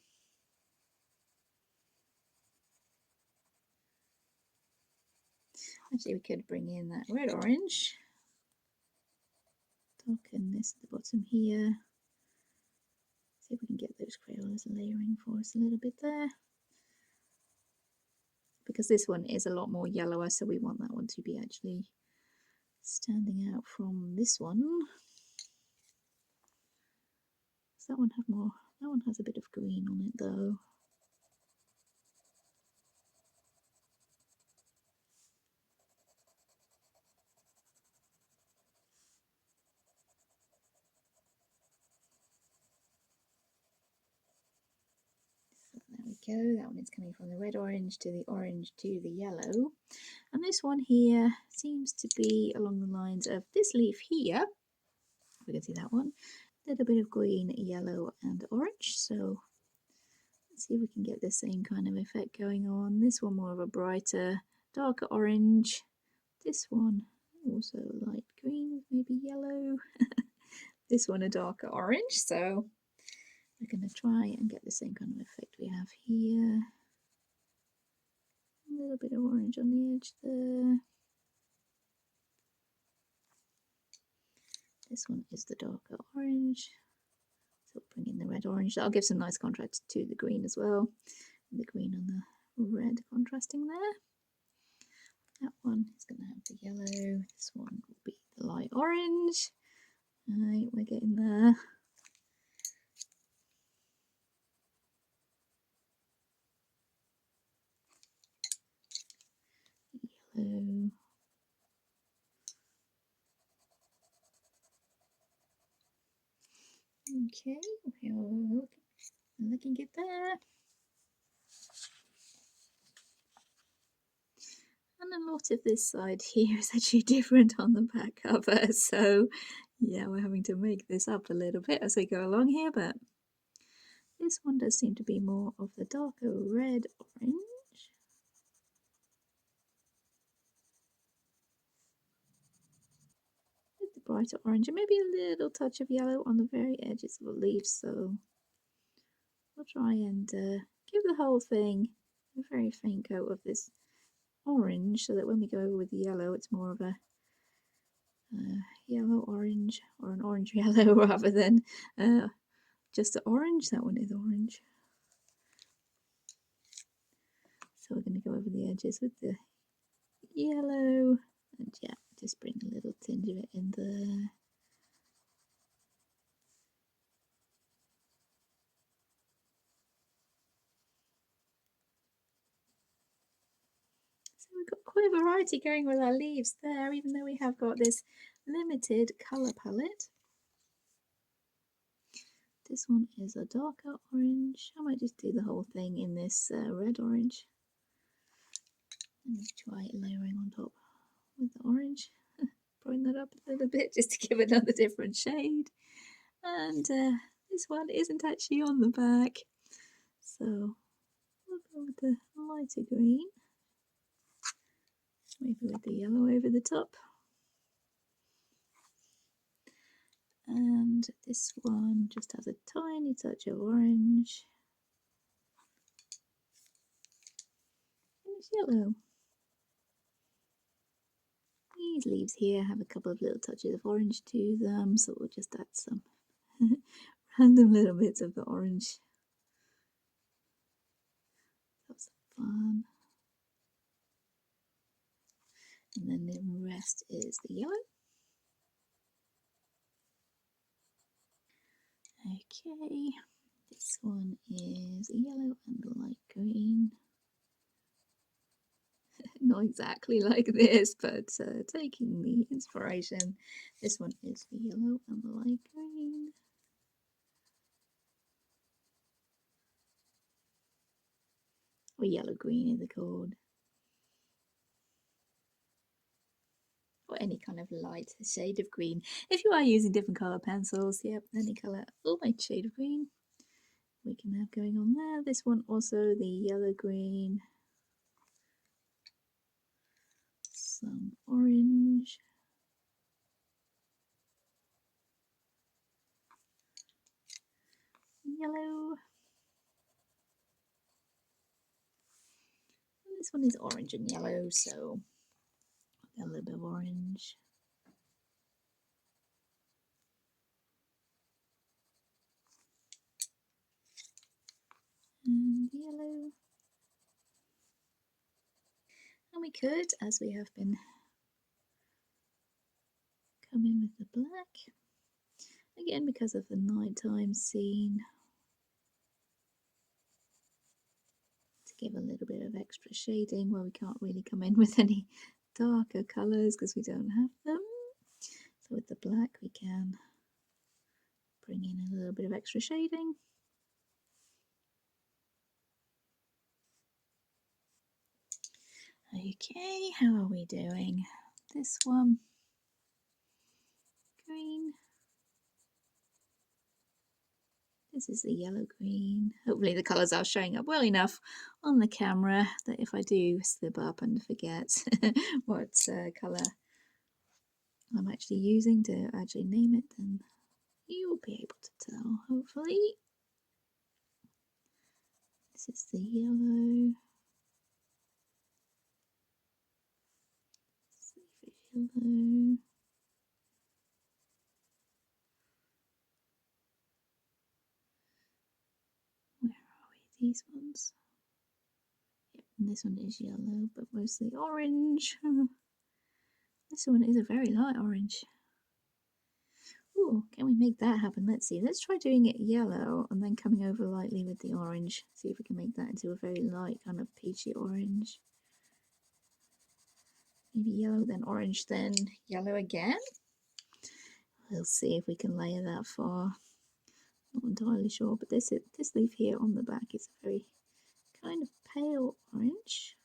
A: Actually, we could bring in that red orange. Darken this at the bottom here. See if we can get those Crayolas layering for us a little bit there. Because this one is a lot more yellower, so we want that one to be actually standing out from this one. Does that one have more? That one has a bit of green on it though. There we go, that one is coming from the red orange to the orange to the yellow. And this one here seems to be along the lines of this leaf here. We can see that one. A little bit of green, yellow and orange. So let's see if we can get the same kind of effect going on. This one more of a brighter, darker orange. This one also light green, maybe yellow. This one a darker orange. So we're going to try and get the same kind of effect we have here. A little bit of orange on the edge there. This one is the darker orange. So we'll bring in the red orange. That'll give some nice contrast to the green as well. The green and the red contrasting there. That one is going to have the yellow. This one will be the light orange. Right, we're getting there. Yellow. Okay, we're looking good there. And a lot of this side here is actually different on the back cover, so yeah, we're having to make this up a little bit as we go along here, but this one does seem to be more of the darker red orange. With the brighter orange and maybe a little touch of yellow on the very edges of the leaves, so we'll try and give the whole thing a very faint coat of this orange so that when we go over with the yellow it's more of a yellow orange or an orange yellow rather than just the orange. That one is orange. So we're going to go over the edges with the yellow and yeah, just bring a little tinge of it in there. So we've got quite a variety going with our leaves there, even though we have got this limited colour palette. This one is a darker orange. I might just do the whole thing in this red orange. And try layering on top with the orange. Bring that up a little bit just to give another different shade. And this one isn't actually on the back. So we'll go with the lighter green. Maybe with the yellow over the top. And this one just has a tiny touch of orange. And it's yellow. These leaves here have a couple of little touches of orange to them, so we'll just add some random little bits of the orange. That's fun. And then the rest is the yellow. Okay, this one is yellow and light green. Not exactly like this, but taking the inspiration. This one is the yellow and the light green. Or yellow green is it called. Or any kind of light shade of green. If you are using different colour pencils, yep, any colour, light shade of green we can have going on there. This one also the yellow green, some orange, yellow, and this one is orange and yellow, so Got a little bit of orange. And yellow. And we could, as we have been, come in with the black. Again, because of the nighttime scene, to give a little bit of extra shading where we can't really come in with any darker colours because we don't have them. So with the black we can bring in a little bit of extra shading. Okay, how are we doing? This one, green. This is the yellow green. Hopefully the colours are showing up well enough on the camera that if I do slip up and forget what colour I'm actually using to actually name it, then you'll be able to tell, hopefully. This is the yellow. Yellow. Where are we? These ones. Yep, and this one is yellow, but mostly orange. This one is a very light orange. Ooh, can we make that happen? Let's see. Let's try doing it yellow and then coming over lightly with the orange. See if we can make that into a very light kind of peachy orange. Maybe yellow, then orange, then yellow again. We'll see if we can layer that far. Not entirely sure, but this leaf here on the back is a very kind of pale orange.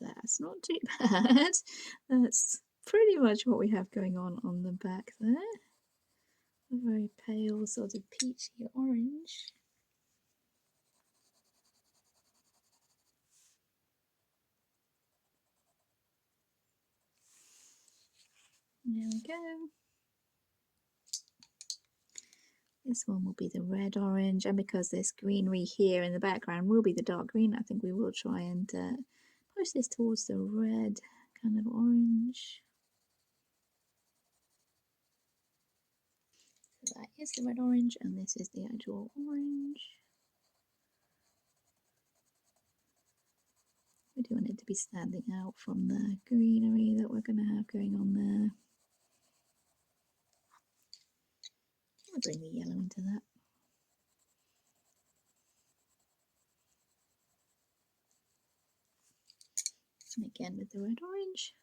A: That's not too bad. That's pretty much what we have going on the back there. A very pale sort of peachy orange. There we go. This one will be the red orange, and because this greenery here in the background will be the dark green, I think we will try and push this towards the red kind of orange. So that is the red orange, and this is the actual orange. We do want it to be standing out from the greenery that we're going to have going on there. I'll bring the yellow into that. And again with the red orange.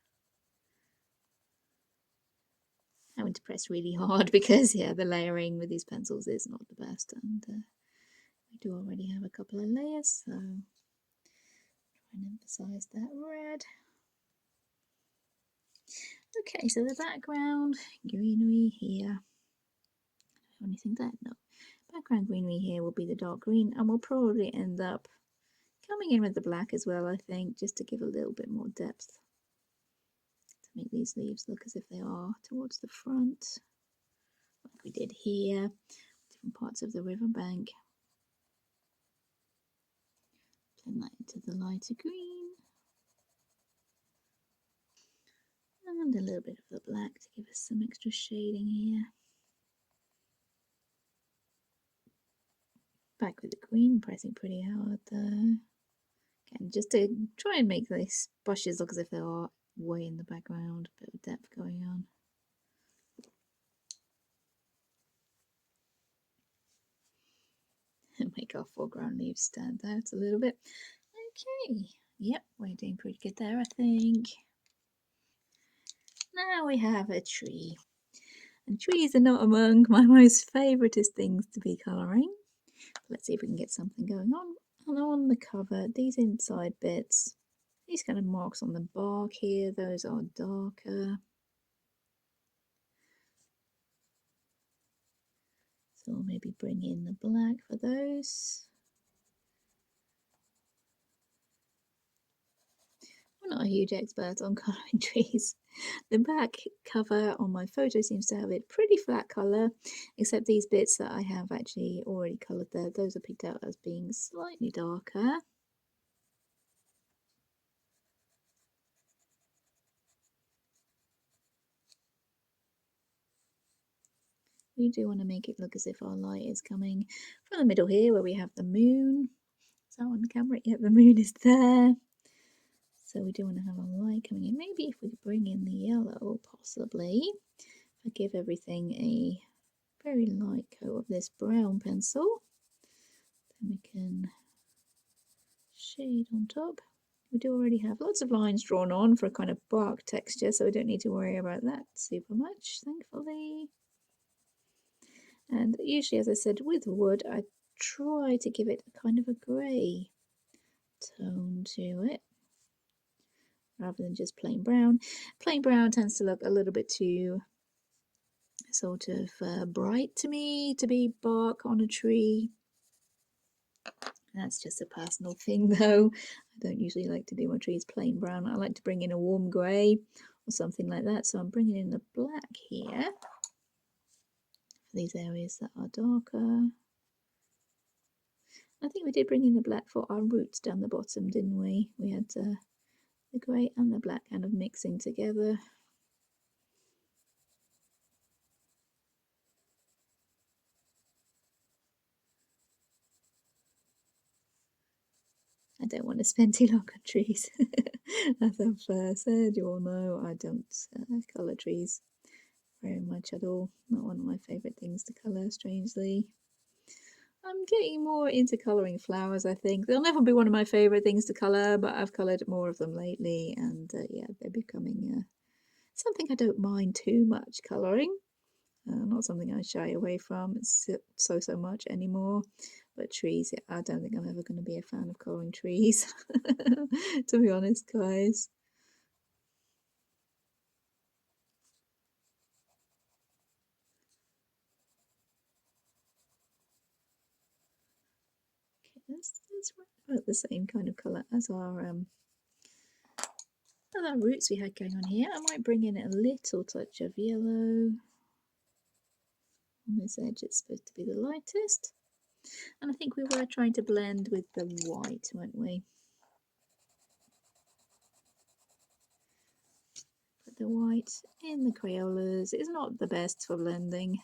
A: Having to press really hard because yeah, the layering with these pencils is not the best, and we do already have a couple of layers, so try and emphasize that red. Okay, so the background greenery here. I don't think that no. Background greenery here will be the dark green, and we'll probably end up coming in with the black as well, I think, just to give a little bit more depth. To make these leaves look as if they are towards the front, like we did here, different parts of the riverbank. Blend that into the lighter green. And a little bit of the black to give us some extra shading here. Back with the green, pressing pretty hard there. Again, just to try and make these bushes look as if they are way in the background, a bit of depth going on. And make our foreground leaves stand out a little bit. Okay, yep, we're doing pretty good there, I think. Now we have a tree. And trees are not among my most favouriteest things to be colouring. Let's see if we can get something going on. And on the cover, these inside bits, these kind of marks on the bark here, those are darker. So we'll maybe bring in the black for those. not a huge expert on colouring trees. The back cover on my photo seems to have a pretty flat colour, except these bits that I have actually already coloured there. Those are picked out as being slightly darker. We do want to make it look as if our light is coming from the middle here where we have the moon. Is that on camera? Yeah, the moon is there. So we do want to have a light coming in. Maybe if we could bring in the yellow, possibly. If I give everything a very light coat of this brown pencil, then we can shade on top. We do already have lots of lines drawn on for a kind of bark texture, so we don't need to worry about that super much, thankfully. And usually, as I said, with wood, I try to give it a kind of a grey tone to it, rather than just plain brown. Plain brown tends to look a little bit too sort of bright to me to be bark on a tree. That's just a personal thing though. I don't usually like to do my trees plain brown. I like to bring in a warm grey or something like that. So I'm bringing in the black here for these areas that are darker. I think we did bring in the black for our roots down the bottom, didn't we? We had the grey and the black kind of mixing together. I don't want to spend too long on trees. As I've said, you all know I don't colour trees very much at all. Not one of my favourite things to colour, strangely. I'm getting more into colouring flowers, I think. They'll never be one of my favourite things to colour, but I've coloured more of them lately, and yeah, they're becoming something I don't mind too much colouring. Not something I shy away from so much anymore. But trees, yeah, I don't think I'm ever going to be a fan of colouring trees, to be honest, guys. Okay, that's about the same kind of colour as our roots we had going on here. I might bring in a little touch of yellow. On this edge it's supposed to be the lightest, and I think we were trying to blend with the white, weren't we? But the white in the Crayolas is not the best for blending.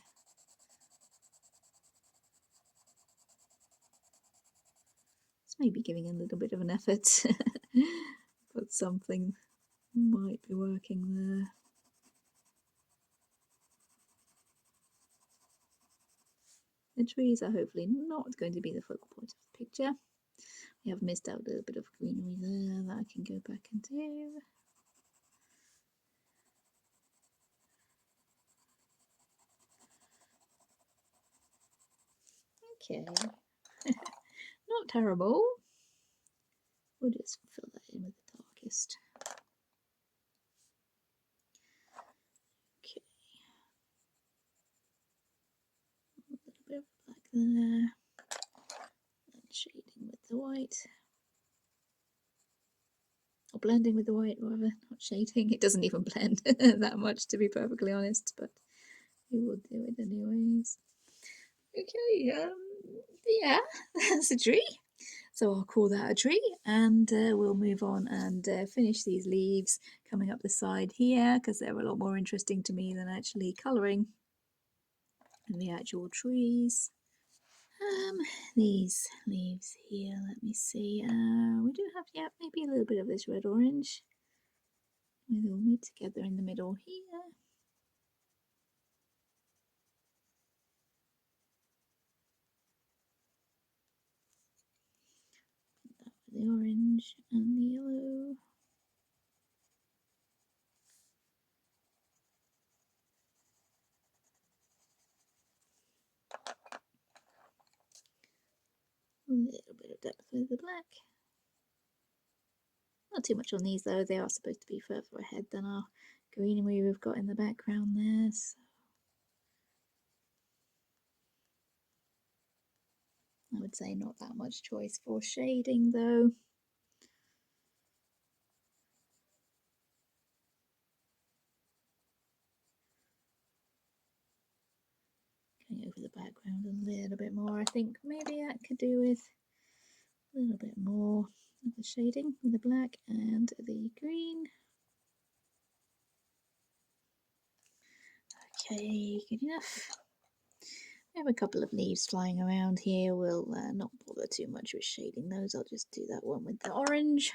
A: It's maybe giving a little bit of an effort, but something might be working there. The trees are hopefully not going to be the focal point of the picture. We have missed out a little bit of greenery there that I can go back and do. Okay, not terrible. We'll just fill that in with the darkest. Okay, a little bit of black there, and shading with the white. Or blending with the white, rather, not shading. It doesn't even blend that much, to be perfectly honest, but we will do it anyways. Okay, yeah, that's a tree. So I'll call that a tree, and we'll move on and finish these leaves coming up the side here, because they're a lot more interesting to me than actually colouring in the actual trees. These leaves here, let me see. We do have, yeah, maybe a little bit of this red orange. We'll meet together in the middle here. That with the orange and the yellow. A little bit of depth with the black. Not too much on these though, they are supposed to be further ahead than our greenery we've got in the background there. So I would say not that much choice for shading though. background a little bit more. I think maybe that could do with a little bit more of the shading with the black and the green. Okay, good enough. We have a couple of leaves flying around here. We'll not bother too much with shading those. I'll just do that one with the orange,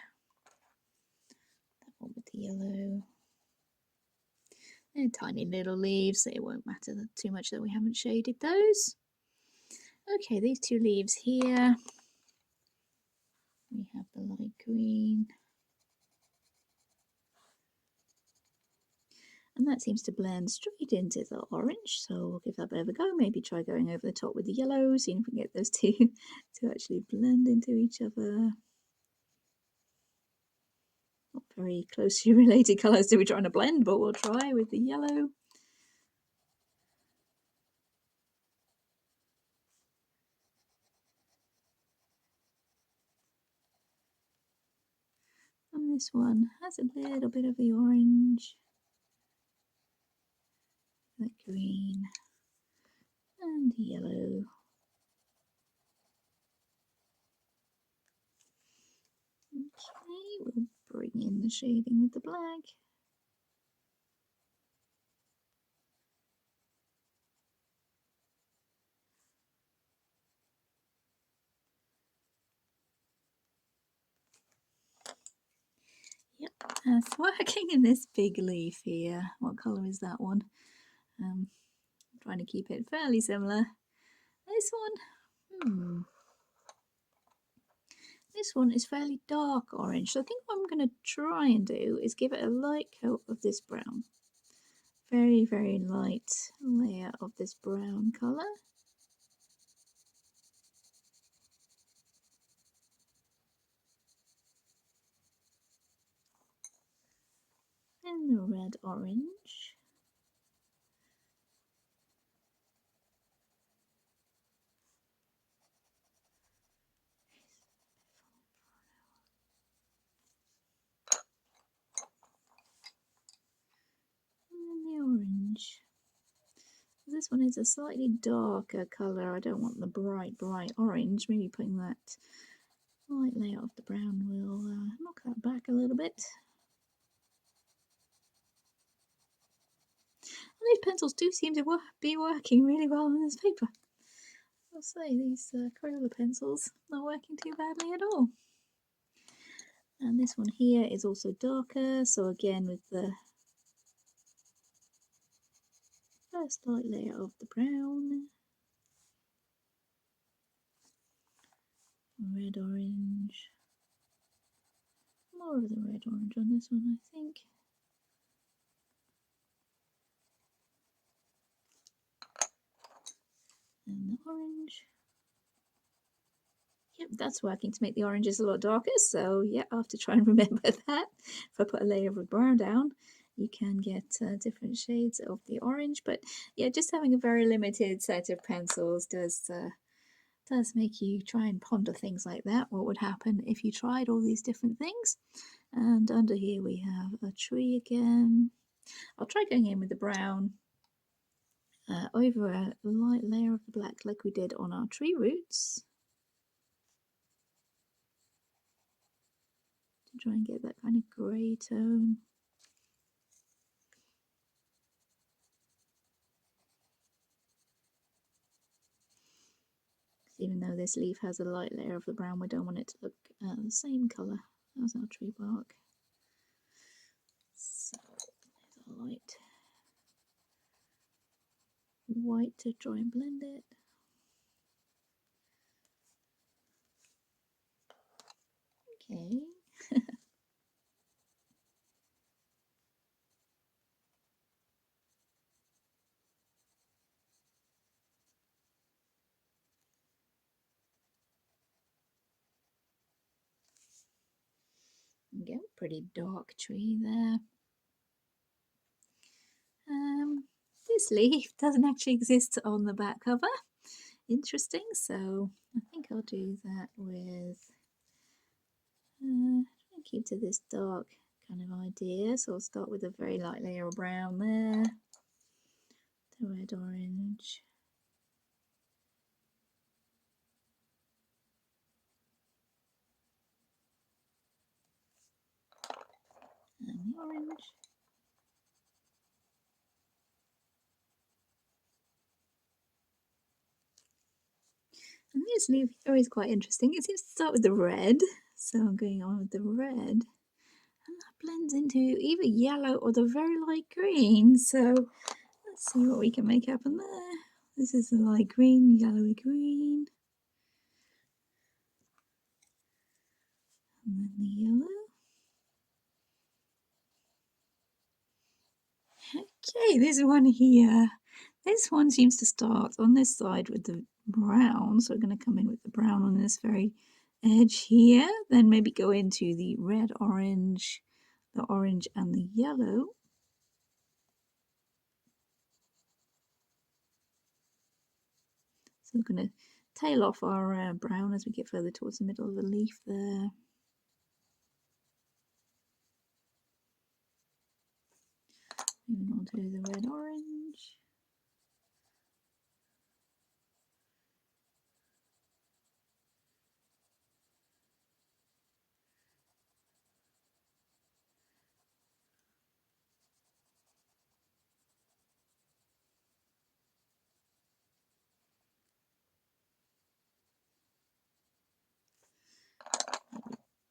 A: that one with the yellow. They're tiny little leaves, so it won't matter too much that we haven't shaded those. Okay, these two leaves here, we have the light green. And that seems to blend straight into the orange, so we'll give that a bit of a go. Maybe try going over the top with the yellow, seeing if we can get those two to actually blend into each other. Not very closely related colours to be trying to blend, but we'll try with the yellow. And this one has a little bit of the orange, the green, and the yellow. Okay, we'll bring in the shading with the black. Yep, that's working in this big leaf here. What colour is that one? I'm trying to keep it fairly similar. This one, this one is fairly dark orange. So I think what I'm going to try and do is give it a light coat of this brown. Very, very light layer of this brown colour. And the red orange. And the orange. This one is a slightly darker colour. I don't want the bright, bright orange. Maybe putting that light layer of the brown will knock that back a little bit. And these pencils do seem to be working really well on this paper. I'll say these Crayola pencils not working too badly at all. And this one here is also darker, so again with the first light layer of the brown, red orange, more of the red orange on this one I think. And the orange. Yep, that's working to make the oranges a lot darker, so yeah, I have to try and remember that. If I put a layer of brown down, you can get different shades of the orange, but yeah, just having a very limited set of pencils does make you try and ponder things like that. What would happen if you tried all these different things? And under here we have a tree again. I'll try going in with the brown over a light layer of the black like we did on our tree roots, to try and get that kind of grey tone. Even though this leaf has a light layer of the brown, we don't want it to look the same colour as our tree bark. So there's a light white to try and blend it. Okay. Again, pretty dark tree there. This leaf doesn't actually exist on the back cover. Interesting, so I think I'll do that with keep to this dark kind of idea. So I'll start with a very light layer of brown there, the red orange, the orange. And this leaf here is quite interesting. It seems to start with the red, so I'm going on with the red, and that blends into either yellow or the very light green. So let's see what we can make happen there. This is the light green, yellowy green, and then the yellow. Okay, this one here. This one seems to start on this side with the brown, so we're going to come in with the brown on this very edge here, then maybe go into the red, orange, the orange and the yellow. So we're going to tail off our brown as we get further towards the middle of the leaf there. Moving on to the red, orange.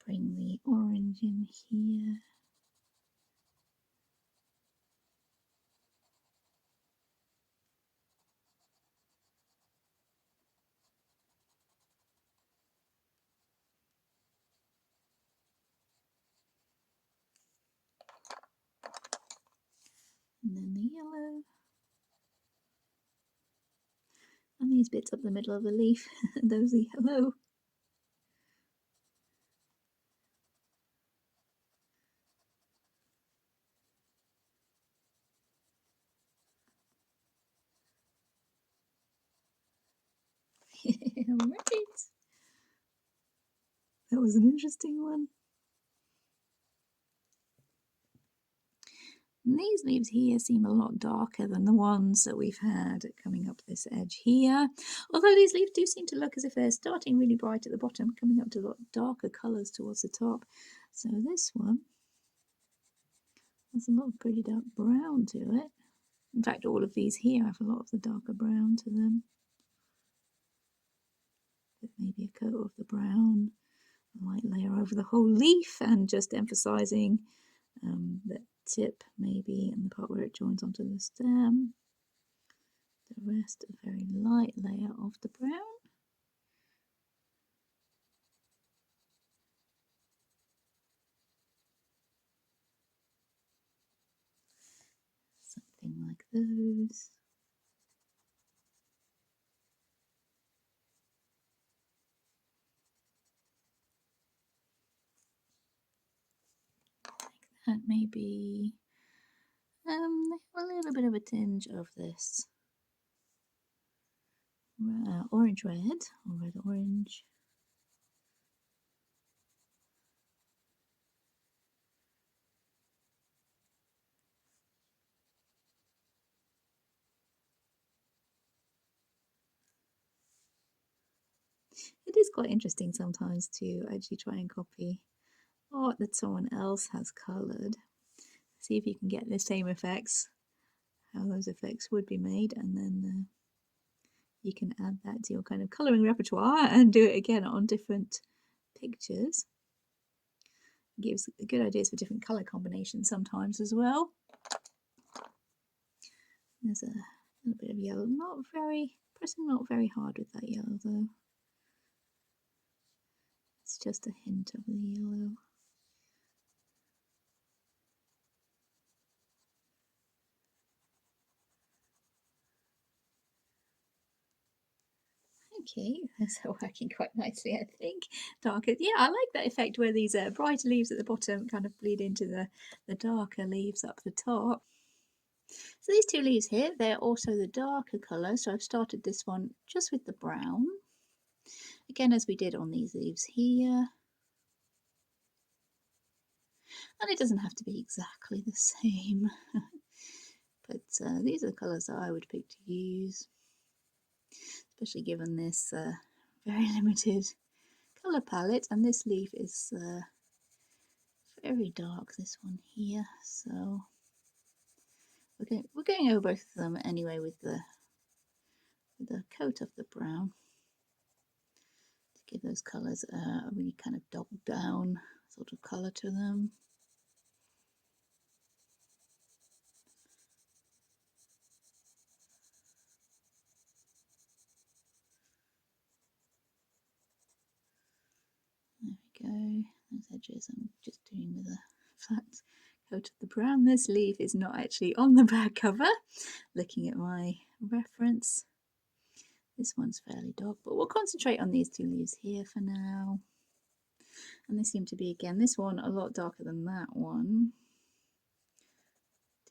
A: Bring the orange in here. And then the yellow. And these bits up the middle of the leaf, those are yellow. Right. That was an interesting one. And these leaves here seem a lot darker than the ones that we've had coming up this edge here. Although these leaves do seem to look as if they're starting really bright at the bottom, coming up to a lot darker colours towards the top. So this one has a lot of pretty dark brown to it. In fact, all of these here have a lot of the darker brown to them. With maybe a coat of the brown, a light layer over the whole leaf, and just emphasising the tip maybe and the part where it joins onto the stem. The rest a very light layer of the brown. Something like those. Like that maybe. A little bit of a tinge of this orange red or red orange. It is quite interesting sometimes to actually try and copy art that someone else has coloured. See if you can get the same effects, how those effects would be made, and then you can add that to your kind of colouring repertoire and do it again on different pictures. It gives good ideas for different colour combinations sometimes as well. There's a little bit of yellow, pressing not very hard with that yellow though. It's just a hint of the yellow. Okay, that's working quite nicely, I think. Darker, yeah, I like that effect where these brighter leaves at the bottom kind of bleed into the darker leaves up the top. So these two leaves here, they're also the darker colour, so I've started this one just with the brown. Again, as we did on these leaves here. And it doesn't have to be exactly the same, but these are the colours that I would pick to use, especially given this very limited colour palette, and this leaf is very dark, this one here, so we're going over both of them anyway with the coat of the brown to give those colours a really kind of double down sort of colour to them. There we go, those edges I'm just doing with a flat coat of the brown. This leaf is not actually on the back cover, looking at my reference. This one's fairly dark, but we'll concentrate on these two leaves here for now. And they seem to be, again, this one a lot darker than that one.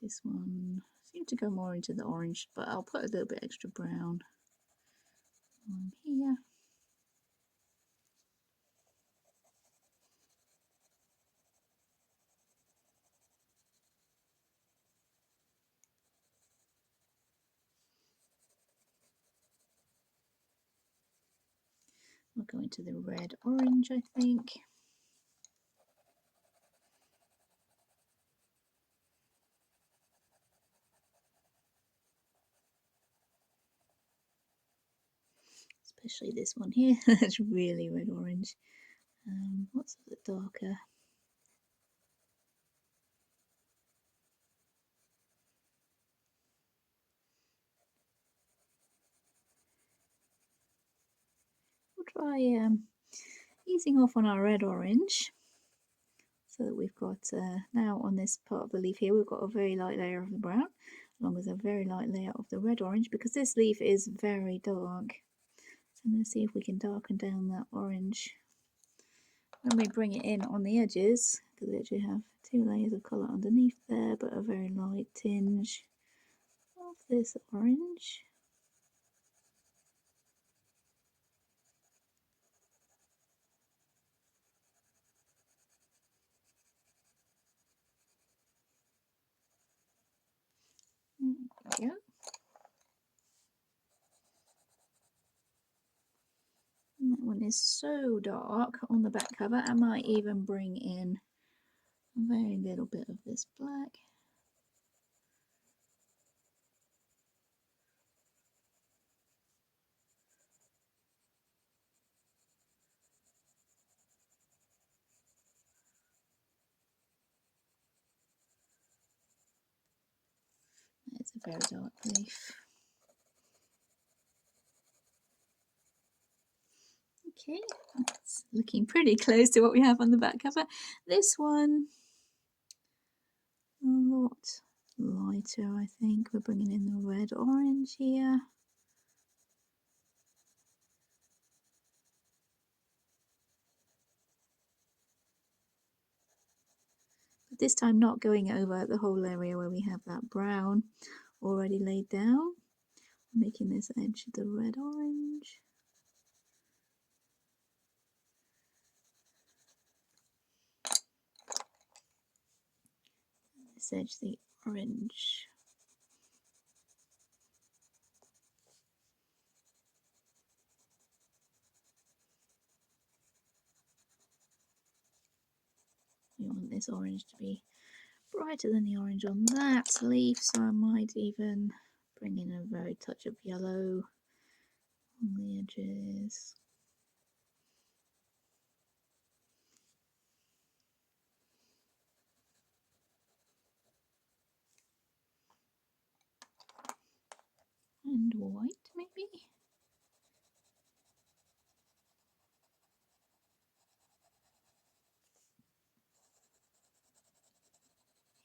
A: This one seemed to go more into the orange, but I'll put a little bit extra brown on here. We'll go into the red orange, I think. Especially this one here, that's really red orange. What's a bit darker? We'll try easing off on our red orange, so that we've got now on this part of the leaf here, we've got a very light layer of the brown, along with a very light layer of the red orange, because this leaf is very dark. So I'm going to see if we can darken down that orange when we bring it in on the edges, because we actually have two layers of colour underneath there, but a very light tinge of this orange. There we go. And that one is so dark on the back cover, I might even bring in a very little bit of this black. It's a very dark leaf. Okay, that's looking pretty close to what we have on the back cover. This one, a lot lighter, I think. We're bringing in the red orange here. But this time not going over the whole area where we have that brown already laid down. Making this edge the red orange. This edge the orange. We want this orange to be brighter than the orange on that leaf, so I might even bring in a very touch of yellow on the edges. And white, maybe?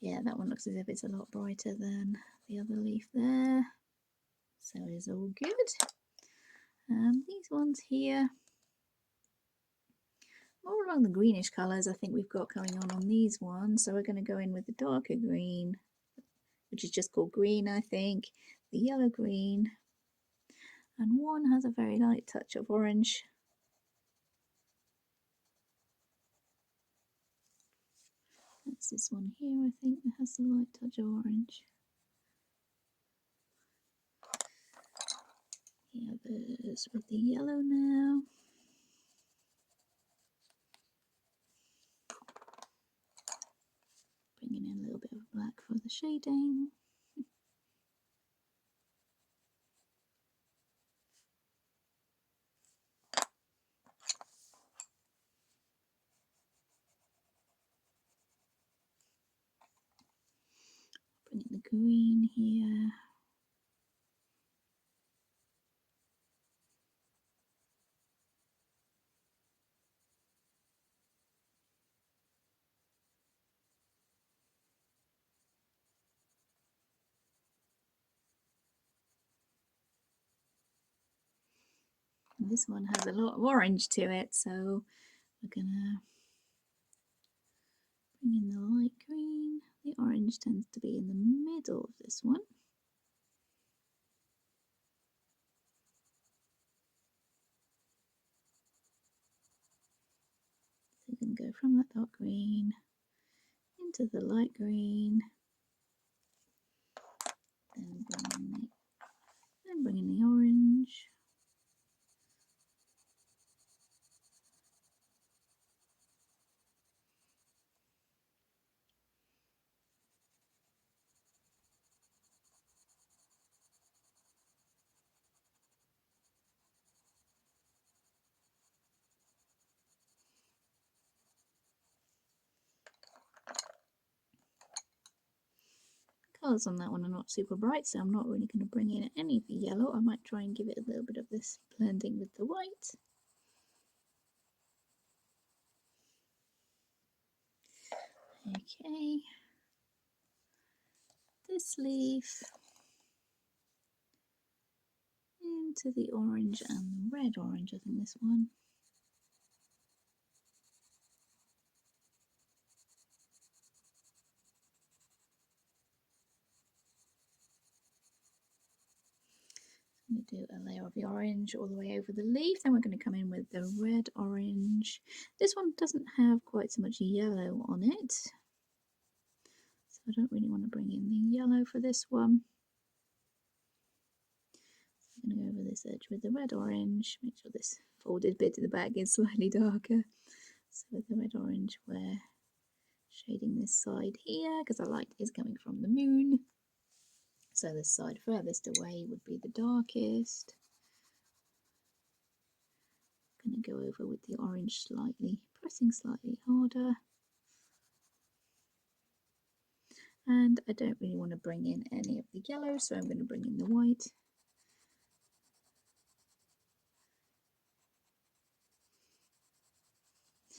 A: Yeah, that one looks as if it's a lot brighter than the other leaf there. So it's all good. These ones here, more along the greenish colours I think we've got going on these ones. So we're going to go in with the darker green, which is just called green, I think. The yellow green. And one has a very light touch of orange. That's this one here, I think, that has a light touch of orange. The others with the yellow now. shading. Bring in the green here. And this one has a lot of orange to it, so we're gonna bring in the light green. The orange tends to be in the middle of this one. So we're going to go from that dark green into the light green, then bring in the orange. Colours on that one are not super bright, so I'm not really going to bring in any of the yellow. I might try and give it a little bit of this blending with the white. Okay, this leaf into the orange and red orange, I think this one. I'm going to do a layer of the orange all the way over the leaf. Then we're going to come in with the red orange. This one doesn't have quite so much yellow on it, so I don't really want to bring in the yellow for this one. So I'm going to go over this edge with the red orange. Make sure this folded bit at the back is slightly darker. So with the red orange, we're shading this side here because the light is coming from the moon. So this side furthest away would be the darkest. I'm going to go over with the orange slightly, pressing slightly harder. And I don't really want to bring in any of the yellow, so I'm going to bring in the white.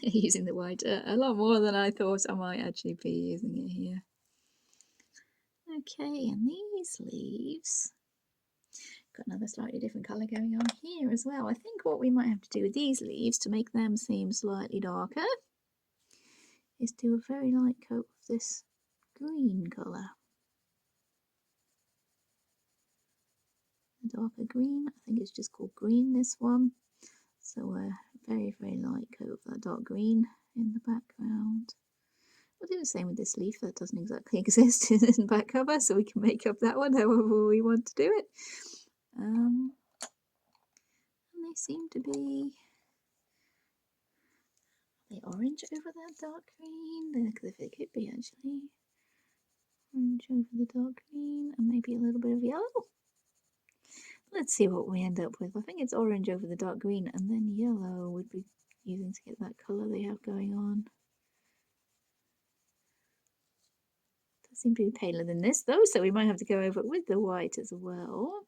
A: Using the white a lot more than I thought I might actually be using it here. Okay, and these leaves, got another slightly different colour going on here as well. I think what we might have to do with these leaves to make them seem slightly darker is do a very light coat of this green colour. A darker green, I think it's just called green, this one. So a very, very light coat of that dark green in the background. We'll do the same with this leaf that doesn't exactly exist in the back cover, so we can make up that one however we want to do it. And they seem to be the orange over that dark green. Because if it could be actually orange over the dark green and maybe a little bit of yellow. Let's see what we end up with. I think it's orange over the dark green, and then yellow would be using to get that colour they have going on. Does seem to be paler than this though, so we might have to go over it with the white as well.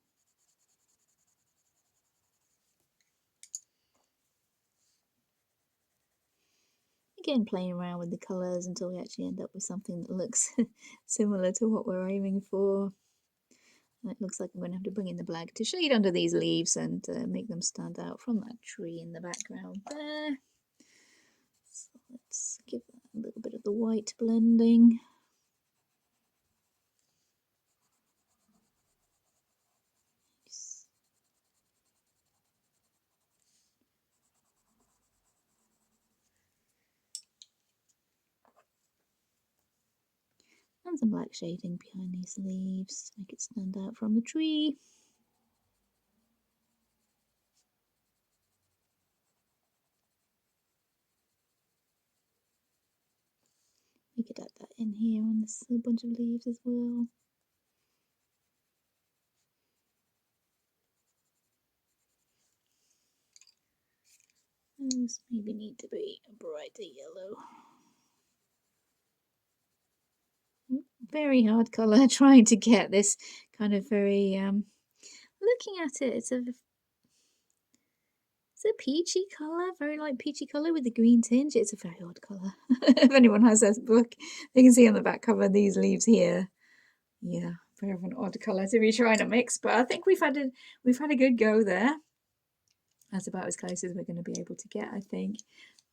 A: Again, playing around with the colours until we actually end up with something that looks similar to what we're aiming for. And it looks like I'm going to have to bring in the black to shade under these leaves and make them stand out from that tree in the background there. So let's give that a little bit of the white blending. And some black shading behind these leaves to make it stand out from the tree. could add that in here on this little bunch of leaves as well. Those maybe need to be a brighter yellow. Very hard colour, trying to get this kind of very, looking at it, it's a peachy colour, very light peachy colour with a green tinge. It's a very odd colour. If anyone has this book, they can see on the back cover these leaves here. Yeah, very of an odd colour to be trying to mix, but I think we've had a good go there. That's about as close as we're going to be able to get, I think.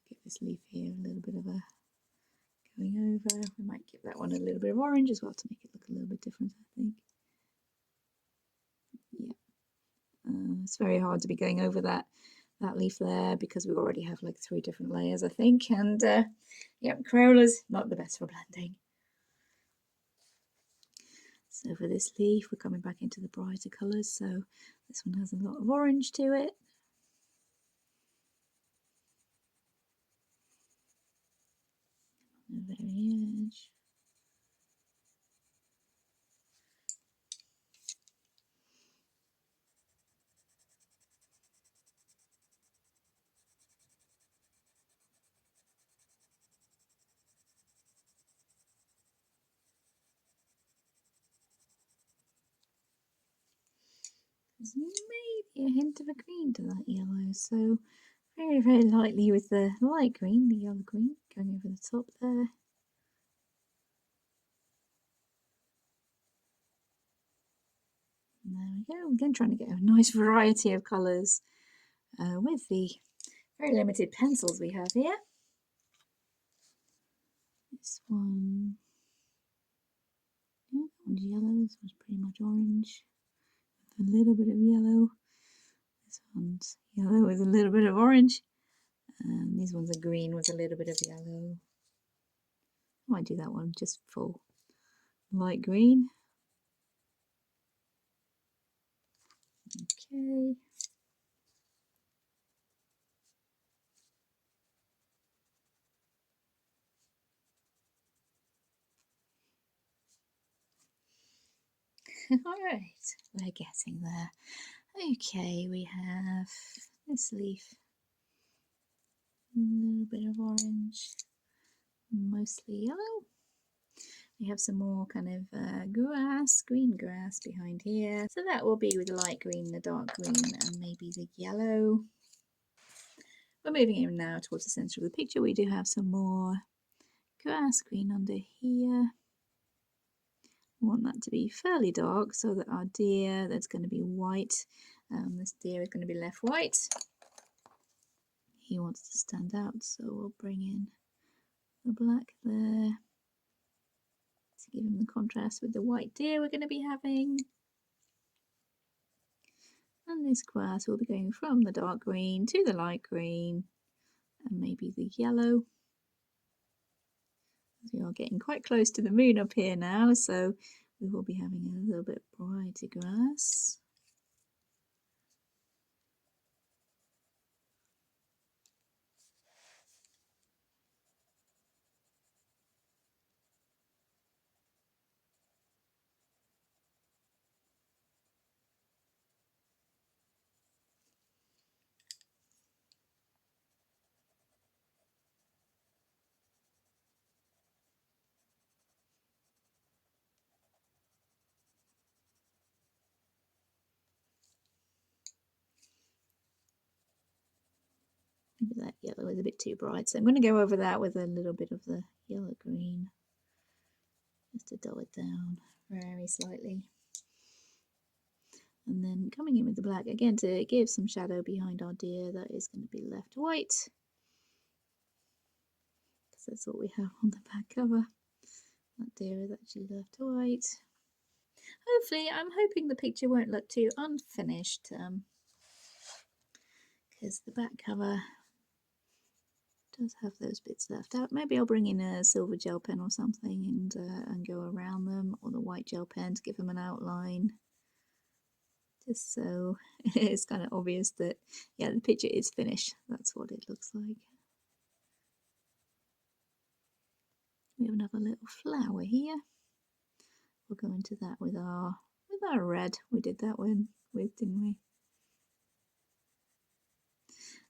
A: Give this leaf here a little bit of a going over. We might give that one a little bit of orange as well to make it look a little bit different, I think. Yeah, it's very hard to be going over that leaf there because we already have like 3 different layers, I think, and yeah, Crayola's not the best for blending. So for this leaf, we're coming back into the brighter colours, so this one has a lot of orange to it. On the very edge. There's maybe a hint of a green to that yellow, so very, very lightly with the light green, the yellow green, going over the top there. And there we go. Again, trying to get a nice variety of colours with the very limited pencils we have here. This one, yeah, that one's yellow, this one's pretty much orange, with a little bit of yellow. This one's yellow with a little bit of orange. And these ones are green with a little bit of yellow. I might do that one just for light green. Okay. Alright, we're getting there. Okay, we have this leaf. A little bit of orange, mostly yellow. We have some more kind of grass, green grass behind here. So that will be with the light green, the dark green, and maybe the yellow. We're moving in now towards the centre of the picture. We do have some more grass green under here. We want that to be fairly dark so that our deer, that's going to be white. This deer is going to be left white. He wants to stand out, so we'll bring in the black there to give him the contrast with the white deer we're going to be having. And this grass will be going from the dark green to the light green and maybe the yellow. We are getting quite close to the moon up here now, so we will be having a little bit brighter grass. Maybe that yellow is a bit too bright, so I'm going to go over that with a little bit of the yellow green just to dull it down very slightly. And then coming in with the black again to give some shadow behind our deer that is going to be left white, because that's what we have on the back cover. That deer is actually left white. Hopefully, I'm hoping the picture won't look too unfinished, because the back cover does have those bits left out. Maybe I'll bring in a silver gel pen or something and go around them, or the white gel pen to give them an outline, just so it's kind of obvious that, yeah, the picture is finished. That's what it looks like. We have another little flower here. We'll go into that with our red. We did that one with, didn't we?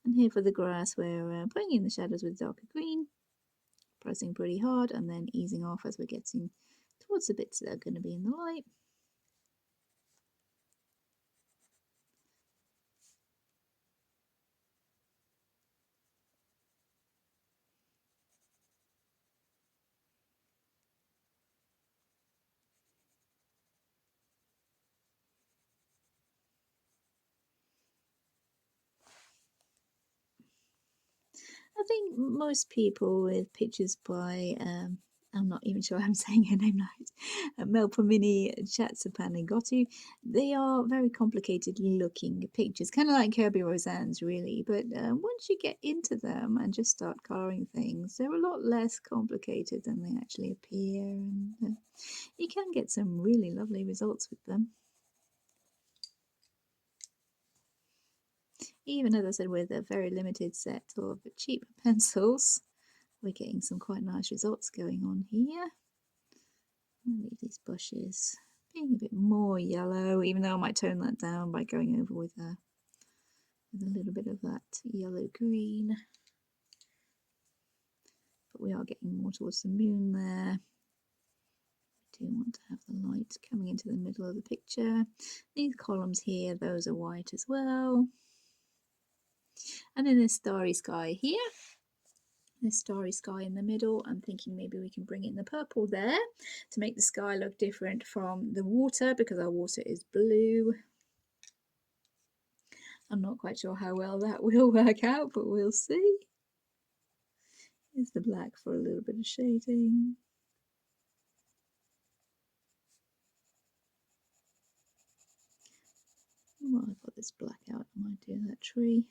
A: And here for the grass, we're putting in the shadows with darker green, pressing pretty hard, and then easing off as we're getting towards the bits that are going to be in the light. I think most people with pictures by, I'm not even sure I'm saying her name right, Melpomeni Chatzipanagiotou, they are very complicated looking pictures, kind of like Kirby Roseanne's really, but once you get into them and just start colouring things, they're a lot less complicated than they actually appear, and you can get some really lovely results with them. Even as I said, with a very limited set of cheap pencils, we're getting some quite nice results going on here. I'll leave these bushes being a bit more yellow, even though I might tone that down by going over with a little bit of that yellow green. But we are getting more towards the moon there. We do want to have the light coming into the middle of the picture. These columns here, those are white as well. And then this starry sky here. This starry sky in the middle. I'm thinking maybe we can bring in the purple there to make the sky look different from the water, because our water is blue. I'm not quite sure how well that will work out, but we'll see. Here's the black for a little bit of shading. Well, I've got this black out, I might do that tree.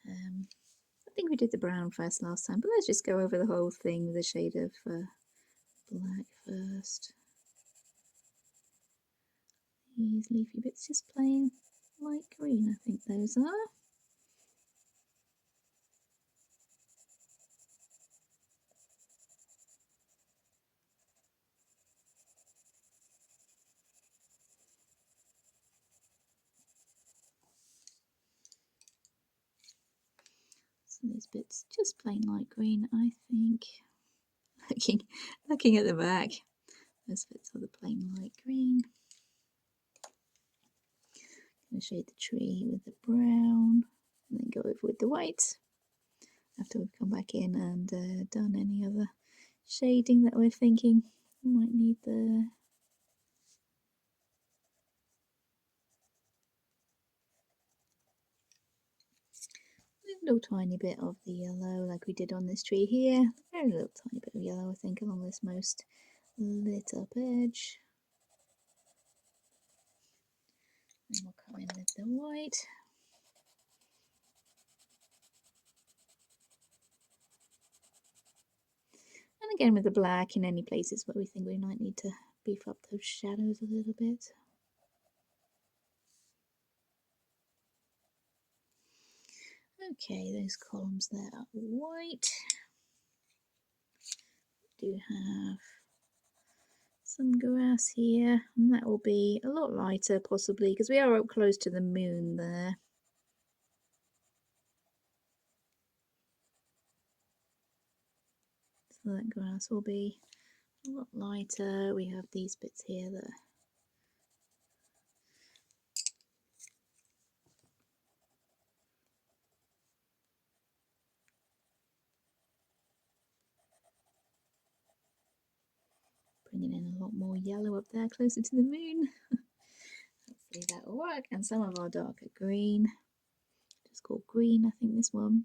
A: I think we did the brown first last time, but let's just go over the whole thing with a shade of black first. These leafy bits just plain light green, I think those are. So these bits just plain light green, I think. Looking at the back, those bits are the plain light green. Going to shade the tree with the brown, and then go over with the white after we've come back in and done any other shading that we're thinking we might need there. A little tiny bit of the yellow like we did on this tree here. Very little tiny bit of yellow, I think, along this most lit up edge. And we'll come in with the white. And again with the black in any places where we think we might need to beef up those shadows a little bit. Okay, those columns there are white. We do have some grass here, and that will be a lot lighter possibly because we are up close to the moon there. So that grass will be a lot lighter. We have these bits here that bringing in a lot more yellow up there closer to the moon. Hopefully that will work. And some of our darker green, just called green, I think this one.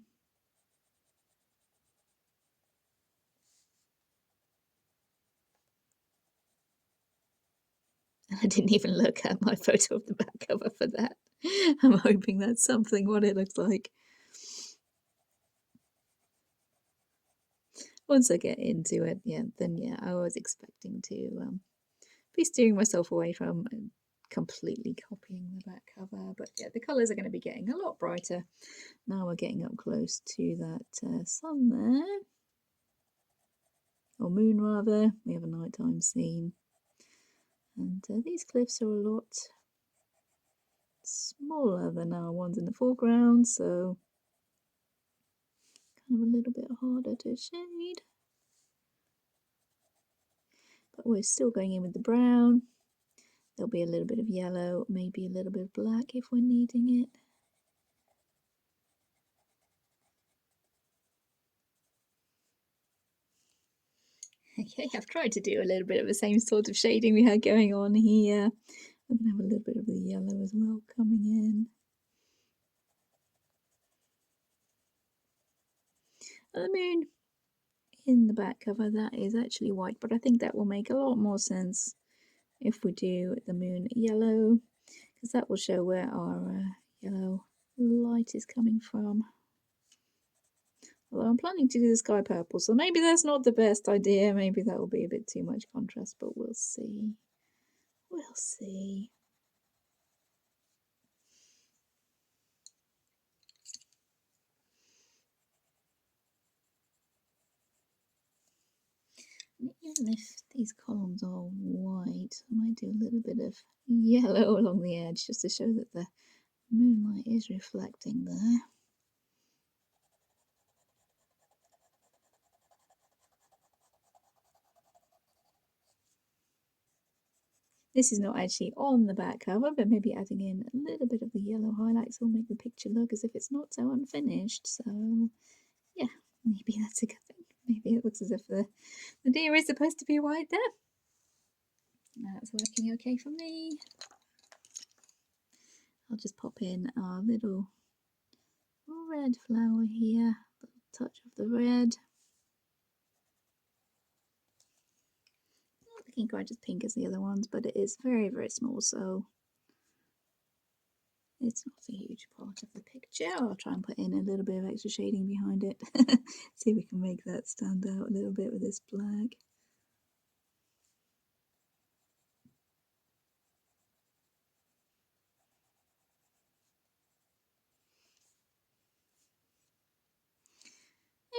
A: I didn't even look at my photo of the back cover for that. I'm hoping that's something what it looks like. Once I get into it, then I was expecting to be steering myself away from completely copying the back cover. But yeah, the colours are going to be getting a lot brighter. Now we're getting up close to that sun there. Or moon rather. We have a nighttime scene. And these cliffs are a lot smaller than our ones in the foreground, so kind of a little bit harder to shade. But we're still going in with the brown. There'll be a little bit of yellow, maybe a little bit of black if we're needing it. Okay, I've tried to do a little bit of the same sort of shading we had going on here. I'm going to have a little bit of the yellow as well coming in. And the moon in the back cover, that is actually white, but I think that will make a lot more sense if we do the moon yellow, because that will show where our yellow light is coming from. Although I'm planning to do the sky purple, so maybe that's not the best idea. Maybe that will be a bit too much contrast, but we'll see. We'll see. And even if these columns are white, I might do a little bit of yellow along the edge just to show that the moonlight is reflecting there. This is not actually on the back cover, but maybe adding in a little bit of the yellow highlights will make the picture look as if it's not so unfinished. So yeah, maybe that's a good thing. Maybe it looks as if the deer is supposed to be white there. That's working okay for me. I'll just pop in our little red flower here, a little touch of the red. Not looking quite as pink as the other ones, but it is very, very small, so it's not a huge part of the picture. I'll try and put in a little bit of extra shading behind it. See if we can make that stand out a little bit with this black.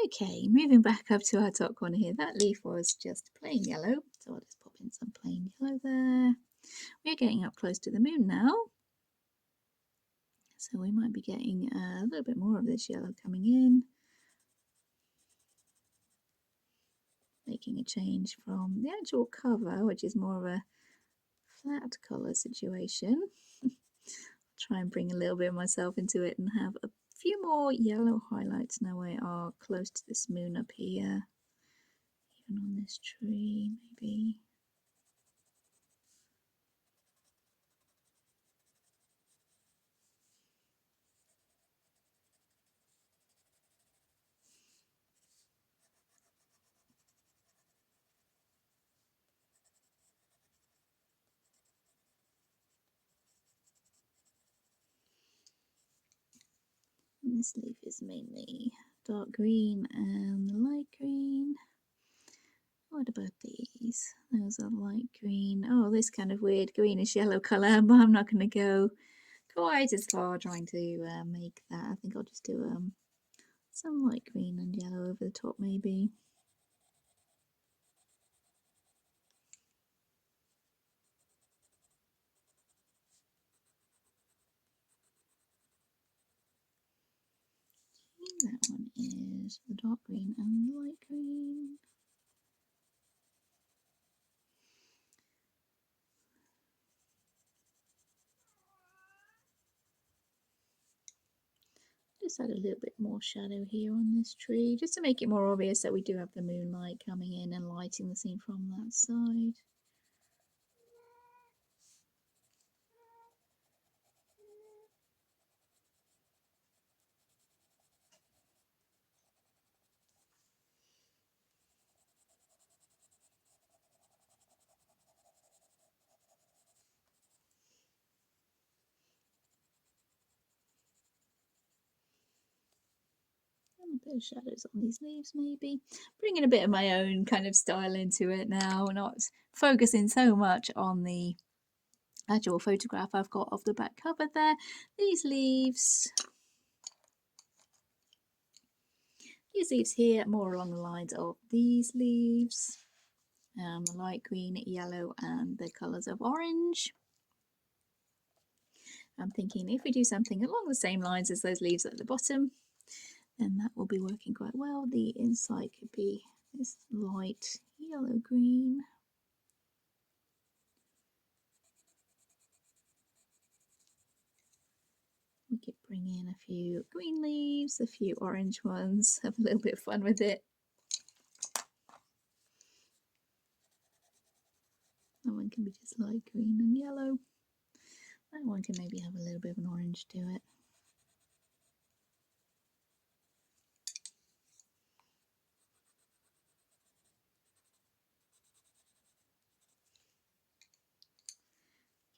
A: Okay, moving back up to our top corner here. That leaf was just plain yellow, so I'll just pop in some plain yellow there. We're getting up close to the moon now, so we might be getting a little bit more of this yellow coming in. Making a change from the actual cover, which is more of a flat colour situation. Try and bring a little bit of myself into it and have a few more yellow highlights now we are close to this moon up here. Even on this tree, maybe. And this leaf is mainly dark green and light green. What about these? Those are light green. Oh, this kind of weird greenish yellow colour, but I'm not going to go quite as far trying to make that. I think I'll just do some light green and yellow over the top maybe. That one is the dark green and light green. Just add a little bit more shadow here on this tree, just to make it more obvious that we do have the moonlight coming in and lighting the scene from that side. A bit of shadows on these leaves maybe. Bringing a bit of my own kind of style into it now, not focusing so much on the actual photograph I've got of the back cover there. These leaves here, more along the lines of these leaves, the light green, yellow and the colours of orange. I'm thinking if we do something along the same lines as those leaves at the bottom, then that will be working quite well. The inside could be this light yellow green. We could bring in a few green leaves, a few orange ones, have a little bit of fun with it. That one can be just light green and yellow. That one can maybe have a little bit of an orange to it.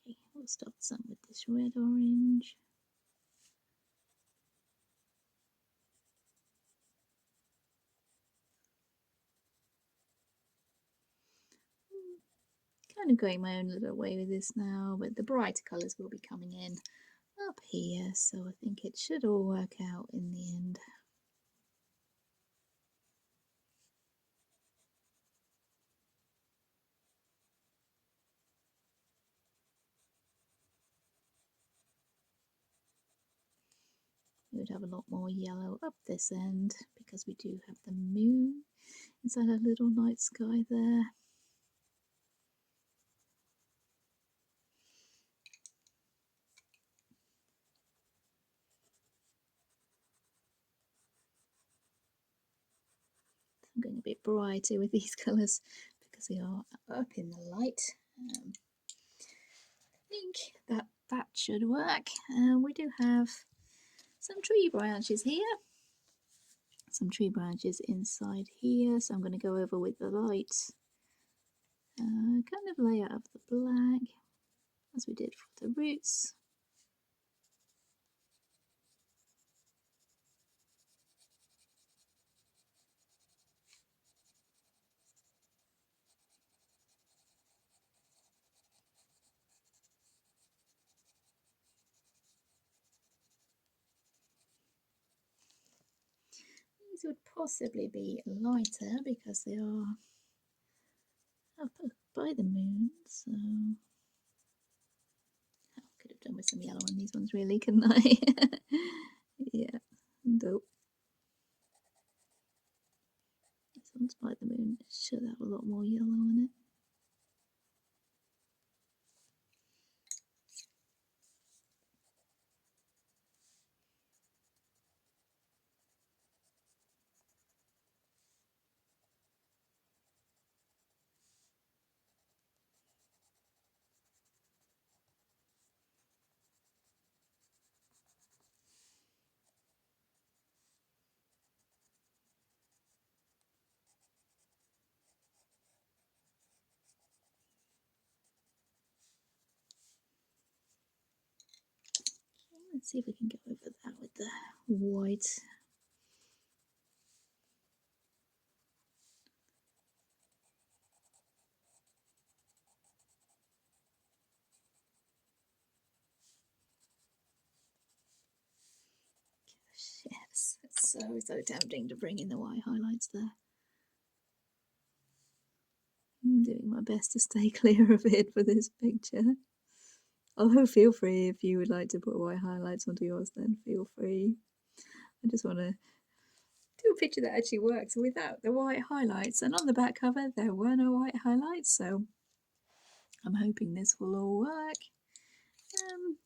A: Okay, we'll start some with this red orange. Kind of going my own little way with this now, but the brighter colours will be coming in up here, so I think it should all work out in the end. We would have a lot more yellow up this end because we do have the moon inside our little night sky there. I'm going a bit brighter with these colours because they are up in the light. I think that should work. We do have some tree branches here, some tree branches inside here, so I'm going to go over with the light kind of layer of the black as we did for the roots. These would possibly be lighter because they are up by the moon, so I could have done with some yellow on these ones really, couldn't I? Yeah, dope. This one's by the moon, it should have a lot more yellow on it. Let's see if we can go over that with the white. Yes, it's so tempting to bring in the white highlights there. I'm doing my best to stay clear of it for this picture. Although feel free if you would like to put white highlights onto yours, then feel free. I just want to do a picture that actually works without the white highlights. And on the back cover there were no white highlights, so I'm hoping this will all work.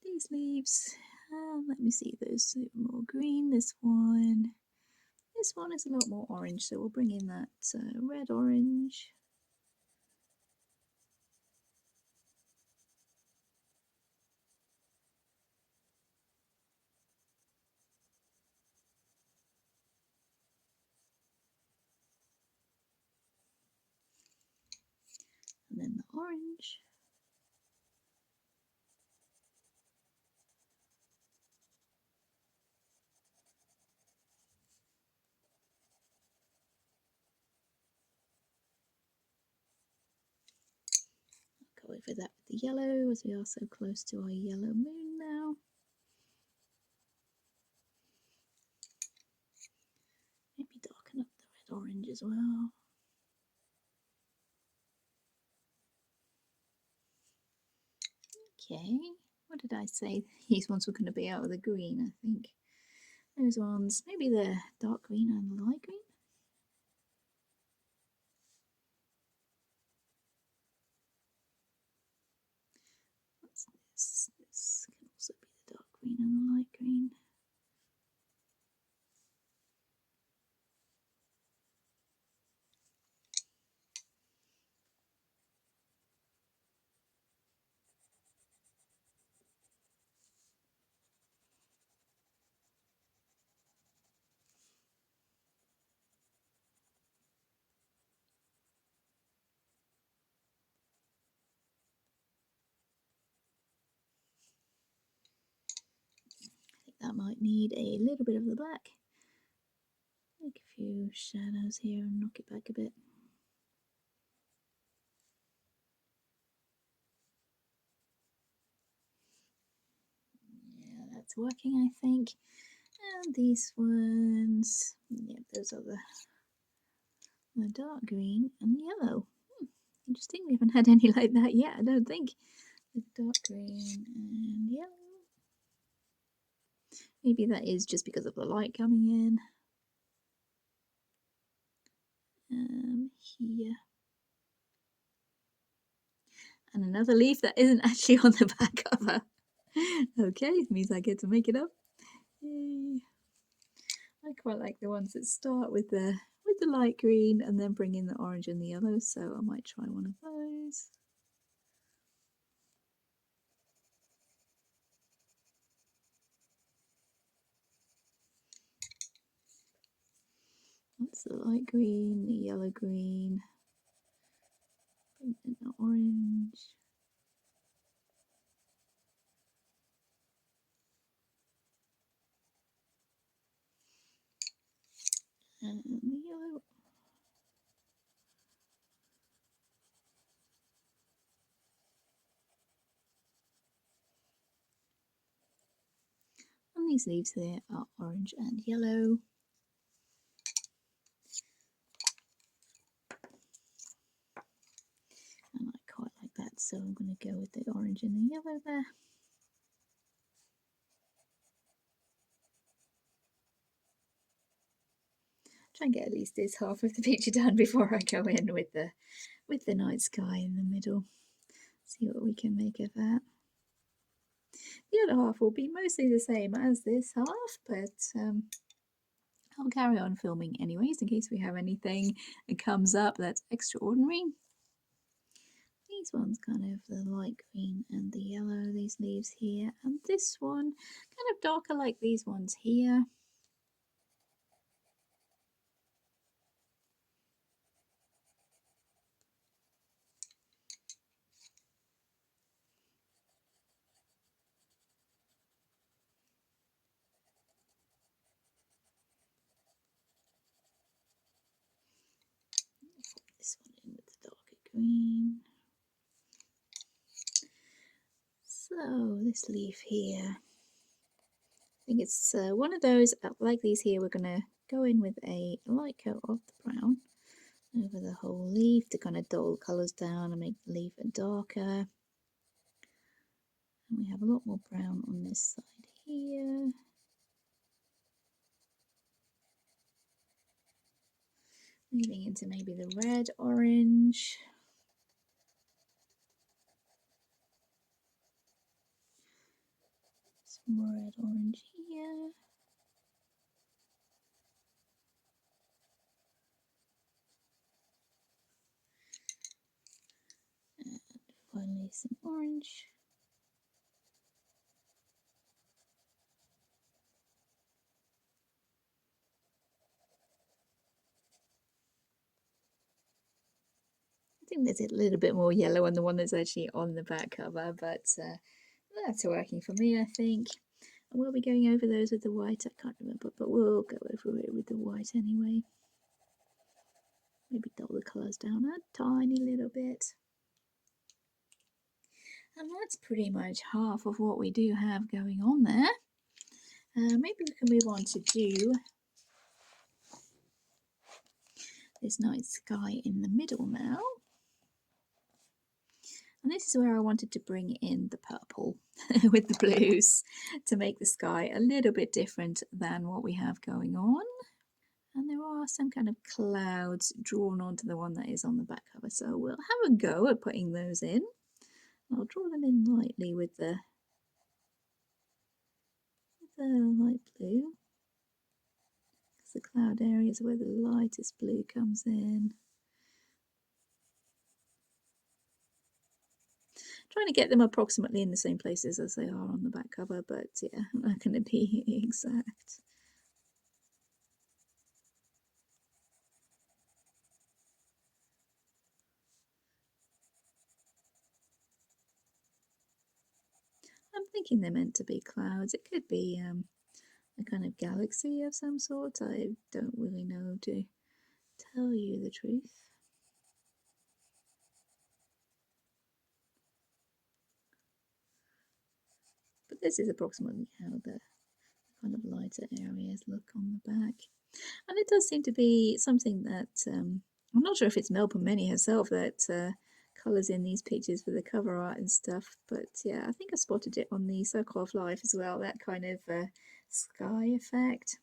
A: These leaves, let me see, those more green. This one is a lot more orange, so we'll bring in that red orange. And then the orange. over that with the yellow, as we are so close to our yellow moon now. Maybe darken up the red orange as well. Okay, what did I say? These ones were going to be out of the green, I think. Those ones, maybe the dark green and the light green. What's this? This can also be the dark green and the light green. That might need a little bit of the black. Make a few shadows here and knock it back a bit. Yeah, that's working, I think. And these ones, yeah, those are the dark green and yellow. Interesting, we haven't had any like that yet, I don't think. The dark green and yellow. Maybe that is just because of the light coming in. Here. And another leaf that isn't actually on the back cover. Okay, it means I get to make it up. Yay. I quite like the ones that start with the light green and then bring in the orange and the yellow, so I might try one of those. That's the light green, the yellow green, bring in the orange. And the yellow. And these leaves here are orange and yellow. And I quite like that, so I'm going to go with the orange and the yellow there. Try and get at least this half of the picture done before I go in with the night sky in the middle. See what we can make of that. The other half will be mostly the same as this half, but I'll carry on filming anyways in case we have anything that comes up that's extraordinary. These ones kind of the light green and the yellow, these leaves here, and this one kind of darker like these ones here. This one in with the darker green. So this leaf here, I think it's one of those, like these here, we're going to go in with a light coat of the brown over the whole leaf to kind of dull the colours down and make the leaf darker. And we have a lot more brown on this side here. Moving into maybe the red orange. Some red orange here. And finally some orange. I think there's a little bit more yellow on the one that's actually on the back cover, but that's working for me, I think. And we'll be going over those with the white, I can't remember, but we'll go over it with the white anyway. Maybe dull the colours down a tiny little bit. And that's pretty much half of what we do have going on there. Maybe we can move on to do this nice sky in the middle now. And this is where I wanted to bring in the purple with the blues to make the sky a little bit different than what we have going on. And there are some kind of clouds drawn onto the one that is on the back cover. So we'll have a go at putting those in. I'll draw them in lightly with the light blue. Because the cloud area is where the lightest blue comes in. Trying to get them approximately in the same places as they are on the back cover, but yeah, not going to be exact. I'm thinking they're meant to be clouds. It could be a kind of galaxy of some sort. I don't really know, to tell you the truth. But this is approximately how the kind of lighter areas look on the back. And it does seem to be something that, I'm not sure if it's Melpomeni herself that colours in these pictures for the cover art and stuff, but yeah, I think I spotted it on the Circle of Life as well, that kind of sky effect.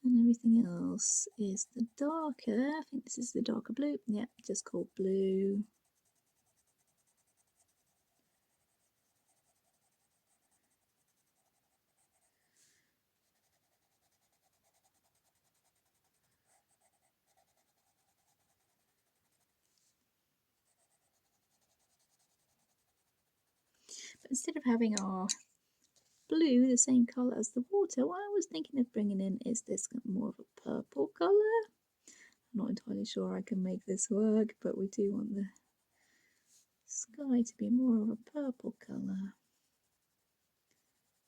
A: And everything else is the darker, I think this is the darker blue, yeah, just called blue. But instead of having our blue the same colour as the water, what I was thinking of bringing in is this more of a purple colour. I'm not entirely sure I can make this work, but we do want the sky to be more of a purple colour.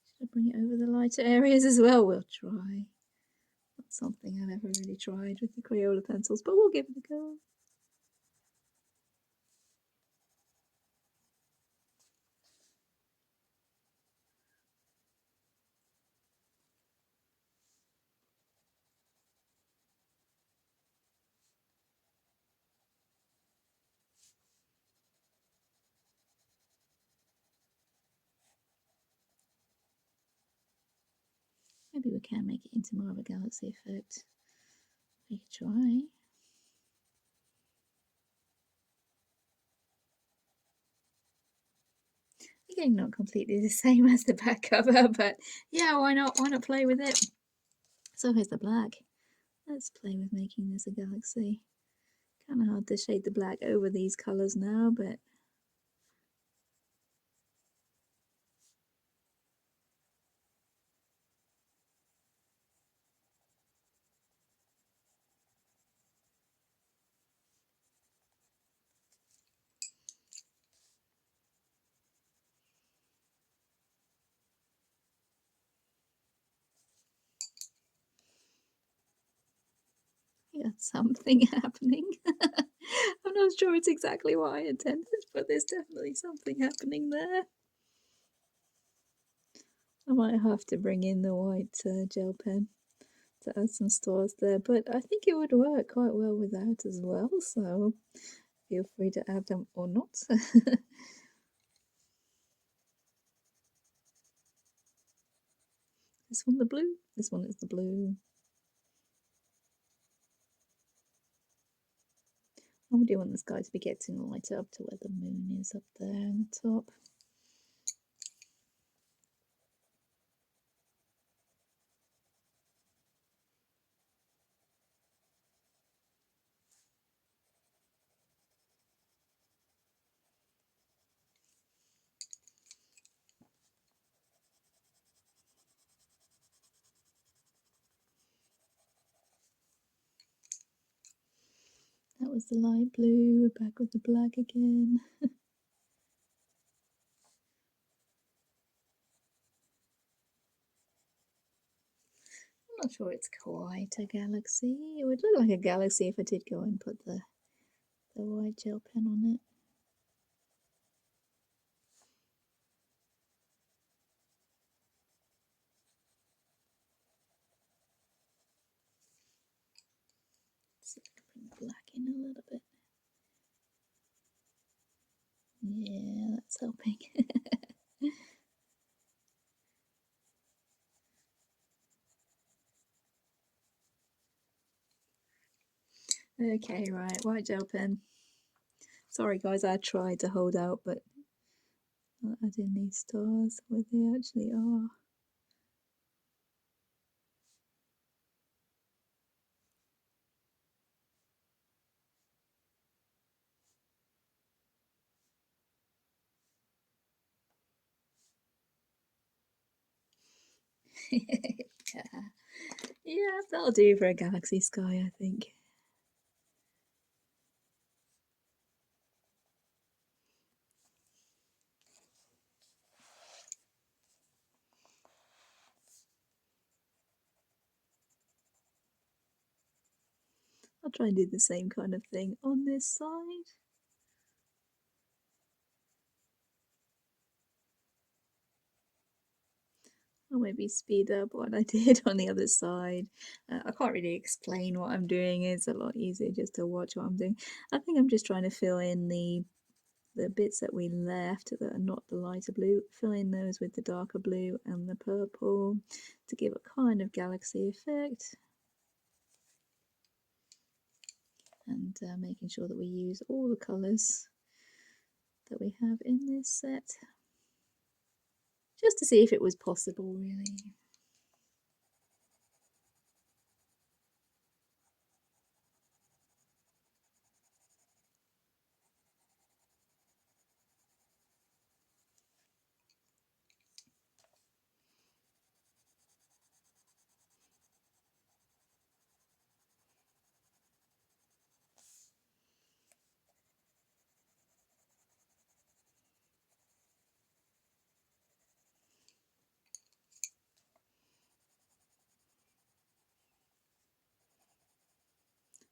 A: Should I bring it over the lighter areas as well? We'll try. Not something I've ever really tried with the Crayola pencils, but we'll give it a go. Maybe we can make it into more of a galaxy effect. We could try. Again, not completely the same as the back cover, but yeah, why not? Why not play with it? So here's the black. Let's play with making this a galaxy. Kind of hard to shade the black over these colours now, but we got something happening. I'm not sure it's exactly what I intended, but there's definitely something happening there. I might have to bring in the white gel pen to add some stars there, but I think it would work quite well without as well, so feel free to add them or not. This one the blue, this one is the blue. I do want this guy to be getting lighter up to where the moon is up there on the top. That was the light blue, we're back with the black again. I'm not sure it's quite a galaxy. It would look like a galaxy if I did go and put the white gel pen on it. black in a little bit. Yeah, that's helping. Okay, right, white gel pen. Sorry guys, I tried to hold out, but not adding these stars where they actually are. Yeah, that'll do for a galaxy sky, I think. I'll try and do the same kind of thing on this side. Or maybe speed up what I did on the other side. I can't really explain what I'm doing. It's a lot easier just to watch what I'm doing. I think I'm just trying to fill in the bits that we left that are not the lighter blue, fill in those with the darker blue and the purple to give a kind of galaxy effect. And making sure that we use all the colours that we have in this set, just to see if it was possible, really.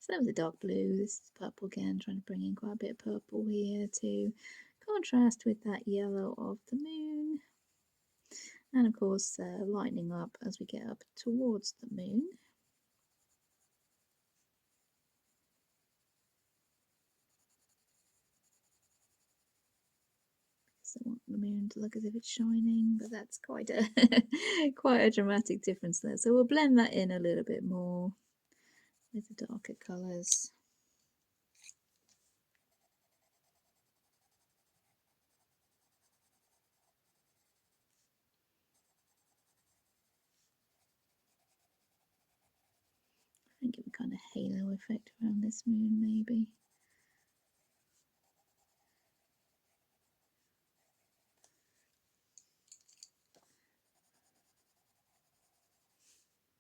A: So that was a dark blue. This is purple again, trying to bring in quite a bit of purple here to contrast with that yellow of the moon. And of course, lightening up as we get up towards the moon. So I want the moon to look as if it's shining, but that's quite a quite a dramatic difference there. So we'll blend that in a little bit more with the darker colours. And give a kind of halo effect around this moon, maybe.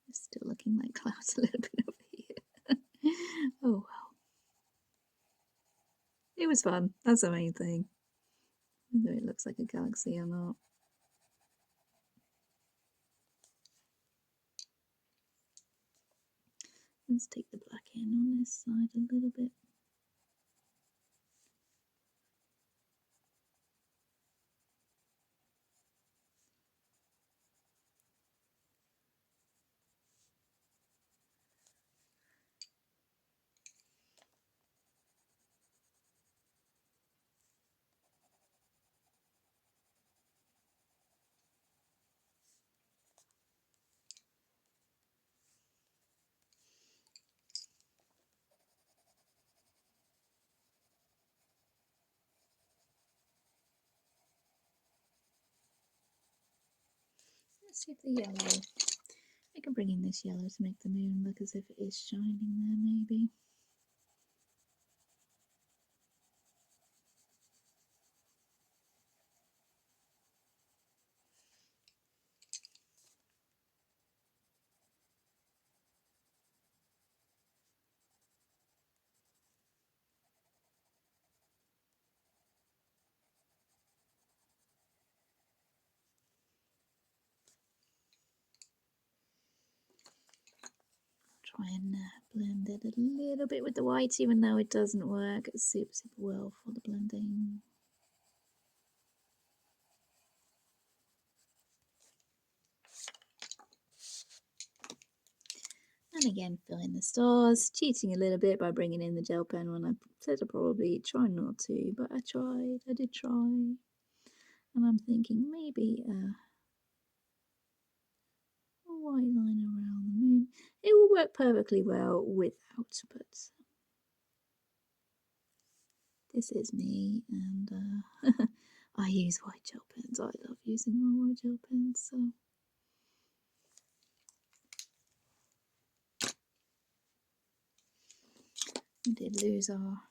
A: It's still looking like clouds a little bit over here. Oh well. It was fun. That's the main thing. Whether it looks like a galaxy or not. Let's take the black in on this side a little bit. Let's see if the yellow. I can bring in this yellow to make the moon look as if it is shining there, maybe. Try and blend it a little bit with the white, even though it doesn't work super well for the blending. And again, fill in the stars, cheating a little bit by bringing in the gel pen when I said I probably try not to, but I tried, I did try. And I'm thinking maybe a white line around the moon. It will work perfectly well without, but this is me, and I use white gel pens. I love using my white gel pens, so we did lose our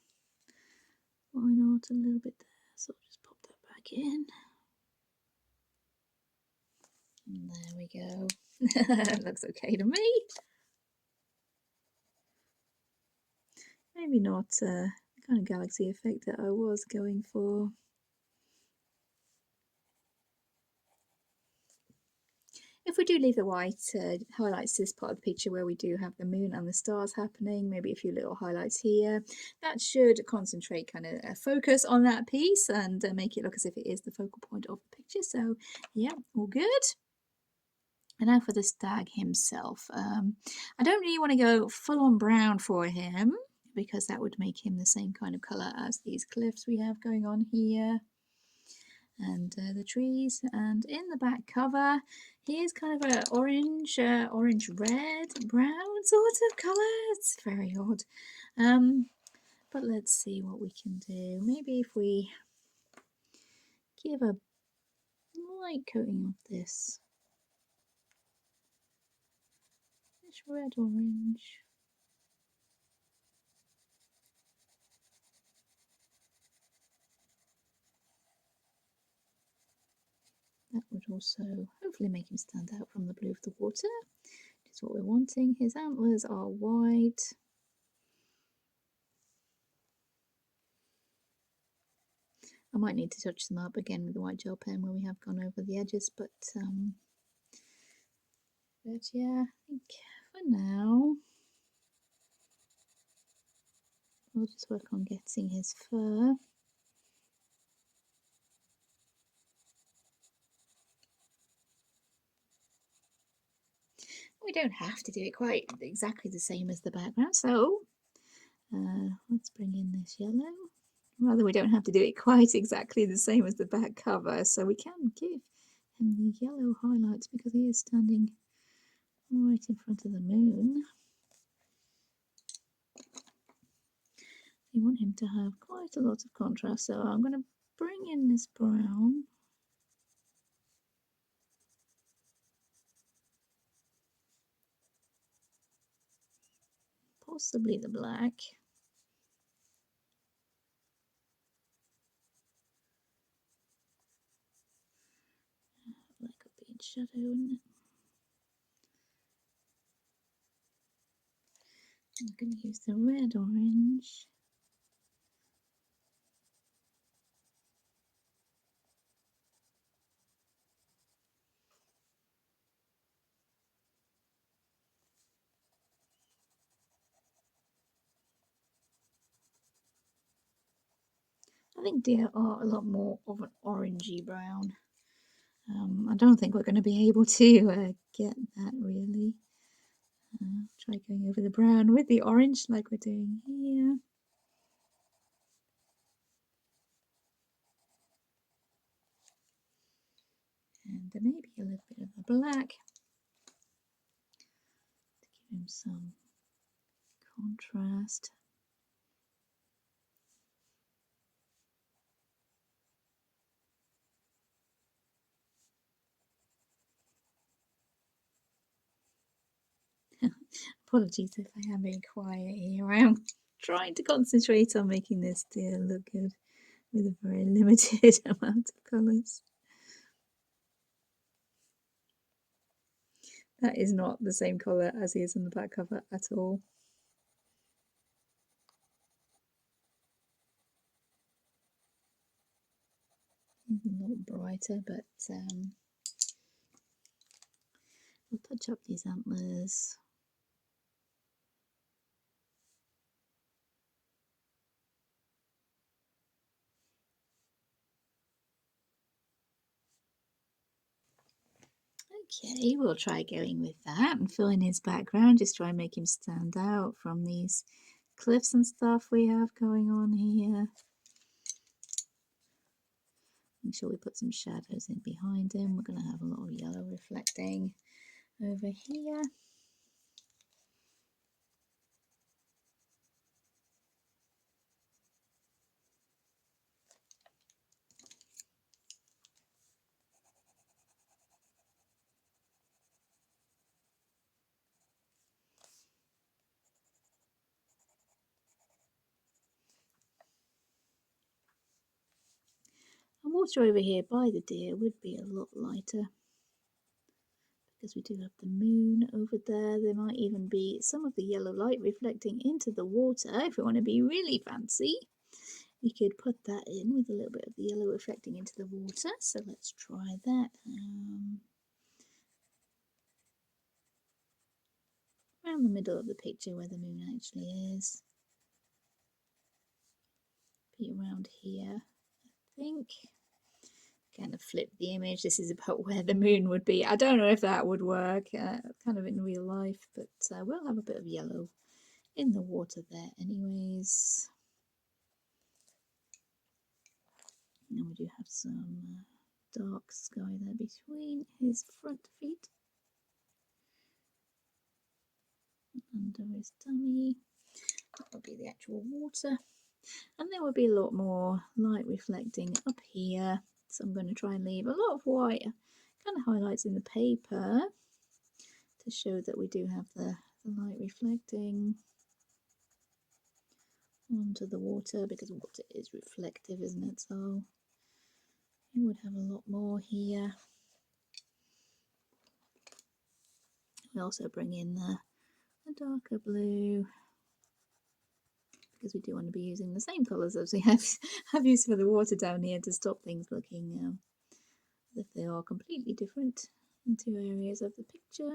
A: line art a little bit there, so I'll just pop that back in. And there we go. Looks okay to me. Maybe not the kind of galaxy effect that I was going for. If we do leave the white highlights this part of the picture where we do have the moon and the stars happening, maybe a few little highlights here, that should concentrate kind of a focus on that piece and make it look as if it is the focal point of the picture. So yeah, all good. And now for the stag himself. I don't really want to go full on brown for him because that would make him the same kind of colour as these cliffs we have going on here. And the trees, and in the back cover here's kind of a orange red brown sort of colour. It's very odd, but let's see what we can do. Maybe if we give a light coating of this red orange. That would also hopefully make him stand out from the blue of the water, which is what we're wanting. His antlers are white. I might need to touch them up again with the white gel pen where we have gone over the edges, but yeah, I think for now we'll just work on getting his fur. We don't have to do it quite exactly the same as the background, so let's bring in this yellow. Rather, we don't have to do it quite exactly the same as the back cover, so we can give him the yellow highlights because he is standing right in front of the moon. You want him to have quite a lot of contrast, so I'm going to bring in this brown. Possibly the black. That could be in shadow, wouldn't it? I'm going to use the red orange. I think deer are a lot more of an orangey brown. I don't think we're going to be able to get that really. Try going over the brown with the orange like we're doing here. And maybe a little bit of the black to give him some contrast. Apologies if I am being quiet here. I am trying to concentrate on making this deer look good with a very limited amount of colours. That is not the same colour as he is on the back cover at all. He's a lot brighter, but we'll touch up these antlers. Okay, we'll try going with that and fill in his background, just try and make him stand out from these cliffs and stuff we have going on here. Make sure we put some shadows in behind him. We're going to have a lot of yellow reflecting over here. And water over here by the deer would be a lot lighter because we do have the moon over there. There might even be some of the yellow light reflecting into the water. If we want to be really fancy, we could put that in with a little bit of the yellow reflecting into the water. So let's try that. Around the middle of the picture where the moon actually is. Be around here, I think. Kind of flip the image. This is about where the moon would be. I don't know if that would work kind of in real life, but we'll have a bit of yellow in the water there anyways. And we do have some dark sky there between his front feet. Under his tummy. That will be the actual water. And there will be a lot more light reflecting up here. So I'm going to try and leave a lot of white kind of highlights in the paper to show that we do have the light reflecting onto the water, because water is reflective, isn't it? So you would have a lot more here. We also bring in the darker blue, because we do want to be using the same colours as we have used for the water down here to stop things looking as if they are completely different in two areas of the picture.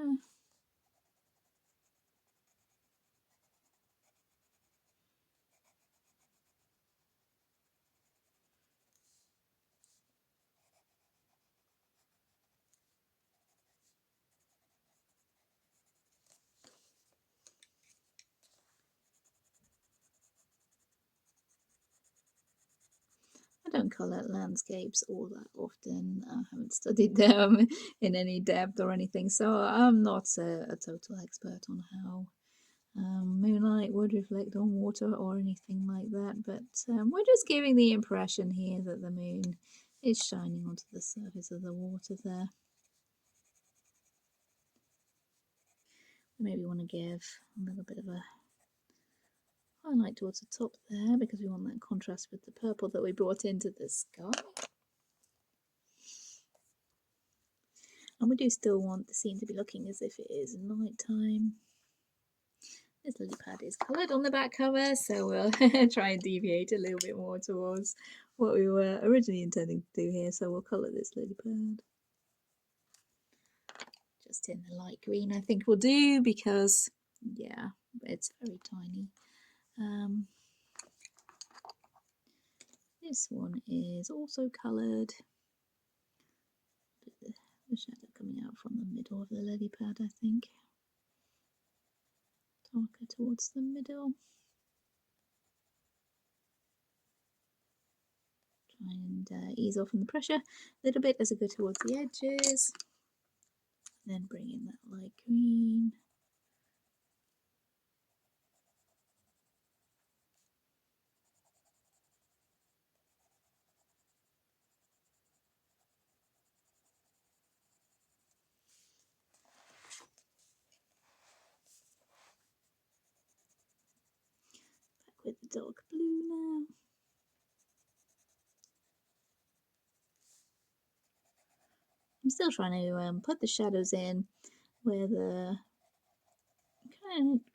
A: I don't colour landscapes all that often. I haven't studied them in any depth or anything, so I'm not a total expert on how moonlight would reflect on water or anything like that, but we're just giving the impression here that the moon is shining onto the surface of the water there. Maybe want to give a little bit of a highlight towards the top there, because we want that contrast with the purple that we brought into the sky. And we do still want the scene to be looking as if it is night time. This lily pad is coloured on the back cover, so we'll try and deviate a little bit more towards what we were originally intending to do here. So we'll colour this lily pad just in the light green, I think we'll do, because yeah, it's very tiny. This one is also coloured. The shadow coming out from the middle of the lily pad, I think. Darker towards the middle. Try and ease off on the pressure a little bit as I go towards the edges. Then bring in that light green. Back with the dark blue now. I'm still trying to put the shadows in where the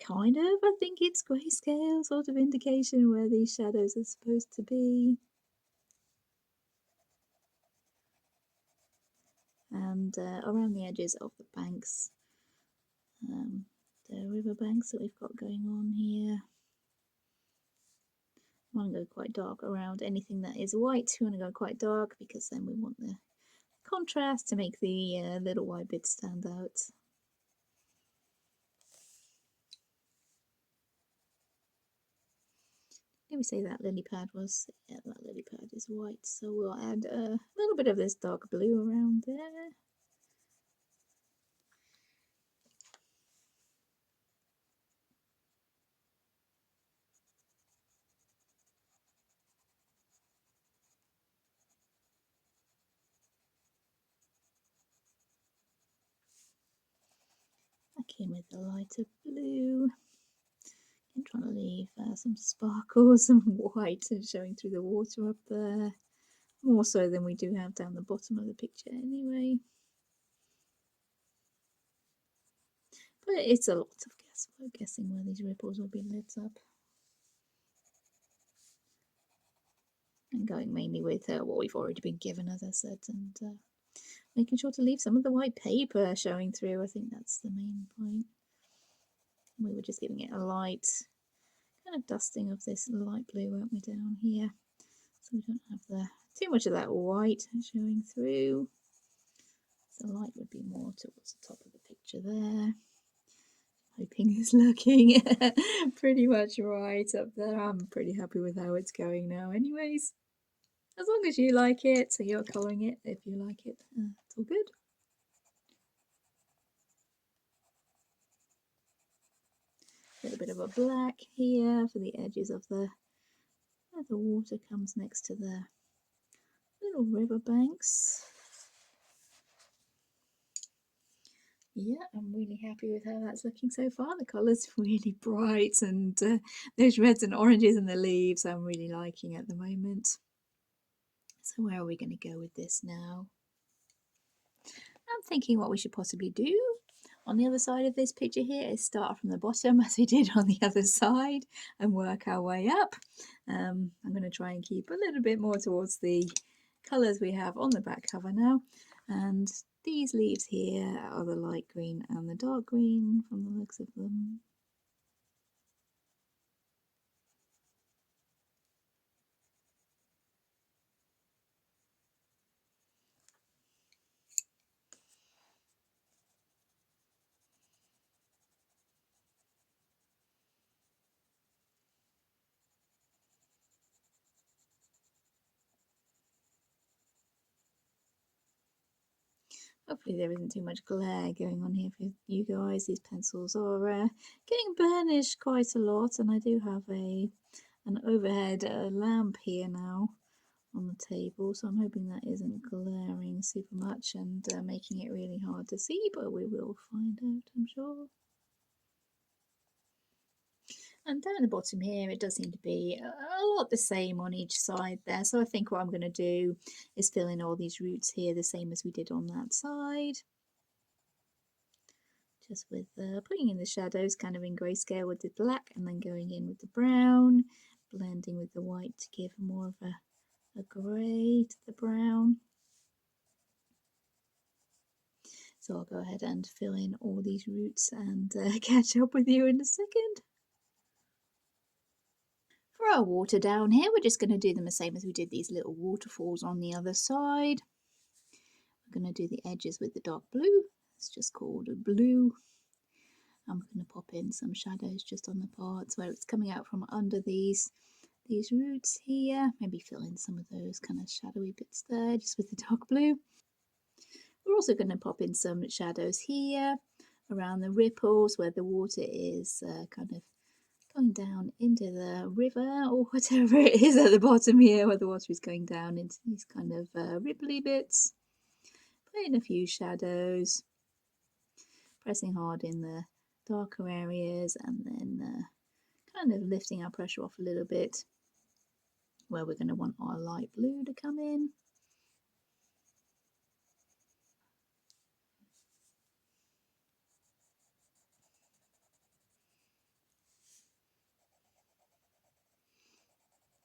A: kind of, I think it's grayscale sort of indication where these shadows are supposed to be. And around the edges of the banks, the river banks that we've got going on here. I want to go quite dark around anything that is white. We want to go quite dark because then we want the contrast to make the little white bits stand out. Let me say that lily pad was, yeah, that lily pad is white, so we'll add a little bit of this dark blue around there. Back in with the lighter blue. I'm trying to leave some sparkles, some white showing through the water up there. More so than we do have down the bottom of the picture anyway. But it's a lot of guesswork, guessing where these ripples will be lit up. And going mainly with what we've already been given, as I said, and making sure to leave some of the white paper showing through. I think that's the main point. We were just giving it a light kind of dusting of this light blue, weren't we, down here? So we don't have too much of that white showing through. So the light would be more towards the top of the picture there. Hoping it's looking pretty much right up there. I'm pretty happy with how it's going now anyways. As long as you like it, so you're colouring it if you like it, it's all good. A little bit of a black here for the edges of where the water comes next to the little river banks. Yeah, I'm really happy with how that's looking so far. The colour's really bright, and those reds and oranges in the leaves I'm really liking at the moment. So where are we going to go with this now? I'm thinking what we should possibly do on the other side of this picture here is start from the bottom as we did on the other side and work our way up. I'm going to try and keep a little bit more towards the colours we have on the back cover now, and these leaves here are the light green and the dark green from the looks of them. Hopefully there isn't too much glare going on here for you guys. These pencils are getting burnished quite a lot, and I do have an overhead lamp here now on the table, so I'm hoping that isn't glaring super much and making it really hard to see, but we will find out, I'm sure. And down the bottom here, it does seem to be a lot the same on each side there. So I think what I'm going to do is fill in all these roots here the same as we did on that side. Just with putting in the shadows kind of in grayscale with the black, and then going in with the brown, blending with the white to give more of a grey to the brown. So I'll go ahead and fill in all these roots and catch up with you in a second. For our water down here, we're just going to do them the same as we did these little waterfalls on the other side. We're going to do the edges with the dark blue. It's just called a blue. I'm going to pop in some shadows just on the parts where it's coming out from under these roots here. Maybe fill in some of those kind of shadowy bits there just with the dark blue. We're also going to pop in some shadows here around the ripples where the water is kind of going down into the river or whatever it is at the bottom here, where the water is going down into these kind of ripply bits. Put in a few shadows, pressing hard in the darker areas, and then kind of lifting our pressure off a little bit where we're going to want our light blue to come in.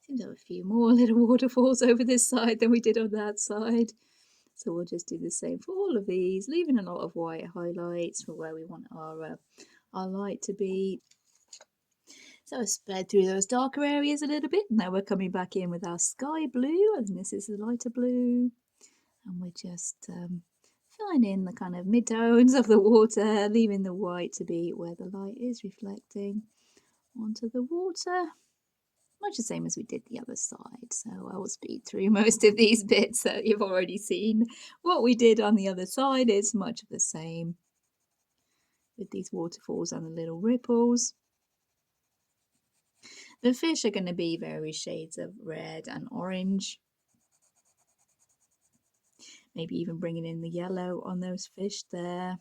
A: Seems to have a few more little waterfalls over this side than we did on that side. So we'll just do the same for all of these, leaving a lot of white highlights for where we want our light to be. So I spread through those darker areas a little bit. Now we're coming back in with our sky blue, and this is the lighter blue. And we're just filling in the kind of mid-tones of the water, leaving the white to be where the light is reflecting onto the water. Much the same as we did the other side, so I will speed through most of these bits that you've already seen. What we did on the other side is much of the same with these waterfalls and the little ripples. The fish are going to be various shades of red and orange. Maybe even bringing in the yellow on those fish there.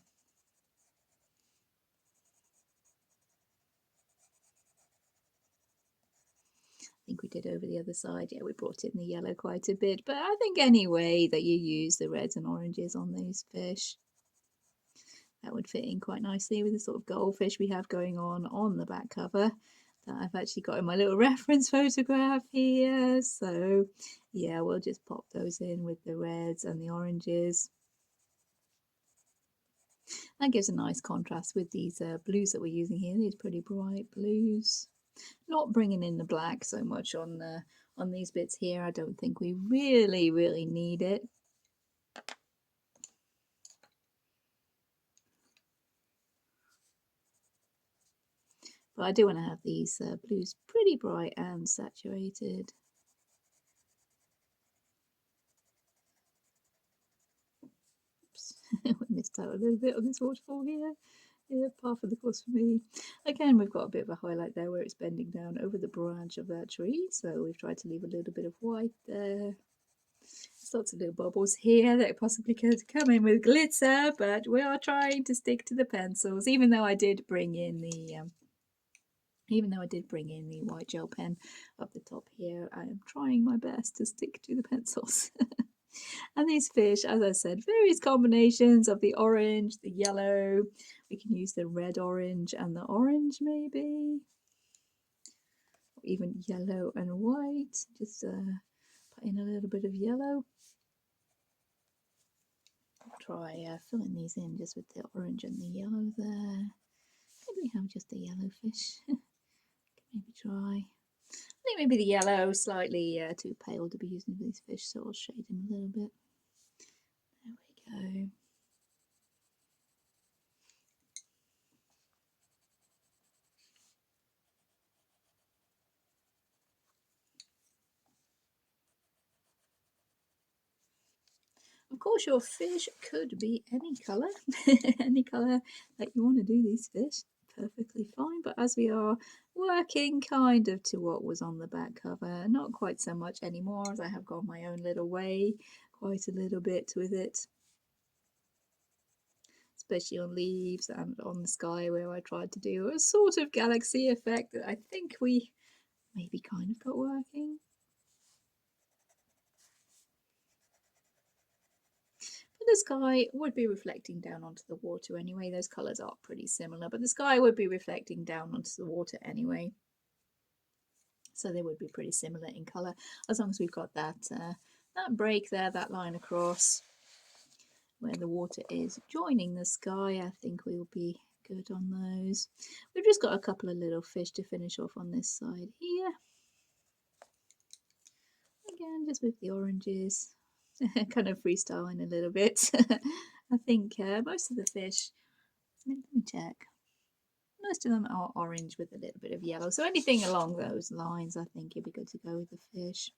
A: I think we did over the other side. Yeah, we brought in the yellow quite a bit, but I think any way that you use the reds and oranges on those fish, that would fit in quite nicely with the sort of goldfish we have going on the back cover that I've actually got in my little reference photograph here. So yeah, we'll just pop those in with the reds and the oranges. That gives a nice contrast with these blues that we're using here, these pretty bright blues. Not bringing in the black so much on these bits here. I don't think we really need it. But I do want to have these blues pretty bright and saturated. Oops, we missed out a little bit on this waterfall here. Yeah, par for the course for me. Again, we've got a bit of a highlight there where it's bending down over the branch of that tree. So we've tried to leave a little bit of white there. There's lots of little bubbles here that possibly could come in with glitter, but we are trying to stick to the pencils, even though I did bring in the white gel pen up the top here. I am trying my best to stick to the pencils. And these fish, as I said, various combinations of the orange, the yellow. We can use the red orange and the orange maybe. Or even yellow and white. Just put in a little bit of yellow. I'll try filling these in just with the orange and the yellow there. Maybe we have just a yellow fish. Maybe try. I think maybe the yellow slightly too pale to be using for these fish, so I'll shade him a little bit. There we go. Of course, your fish could be any colour, any colour that you want to do these fish, perfectly fine. But as we are working kind of to what was on the back cover, not quite so much anymore, as I have gone my own little way, quite a little bit with it. Especially on leaves and on the sky where I tried to do a sort of galaxy effect that I think we maybe kind of got working. But the sky would be reflecting down onto the water anyway. Those colours are pretty similar, but the sky would be reflecting down onto the water anyway. So they would be pretty similar in colour, as long as we've got that break there, that line across where the water is joining the sky. I think we'll be good on those. We've just got a couple of little fish to finish off on this side here. Again, just with the oranges, kind of freestyling a little bit. I think most of the fish, let me check, most of them are orange with a little bit of yellow. So anything along those lines, I think it'd be good to go with the fish.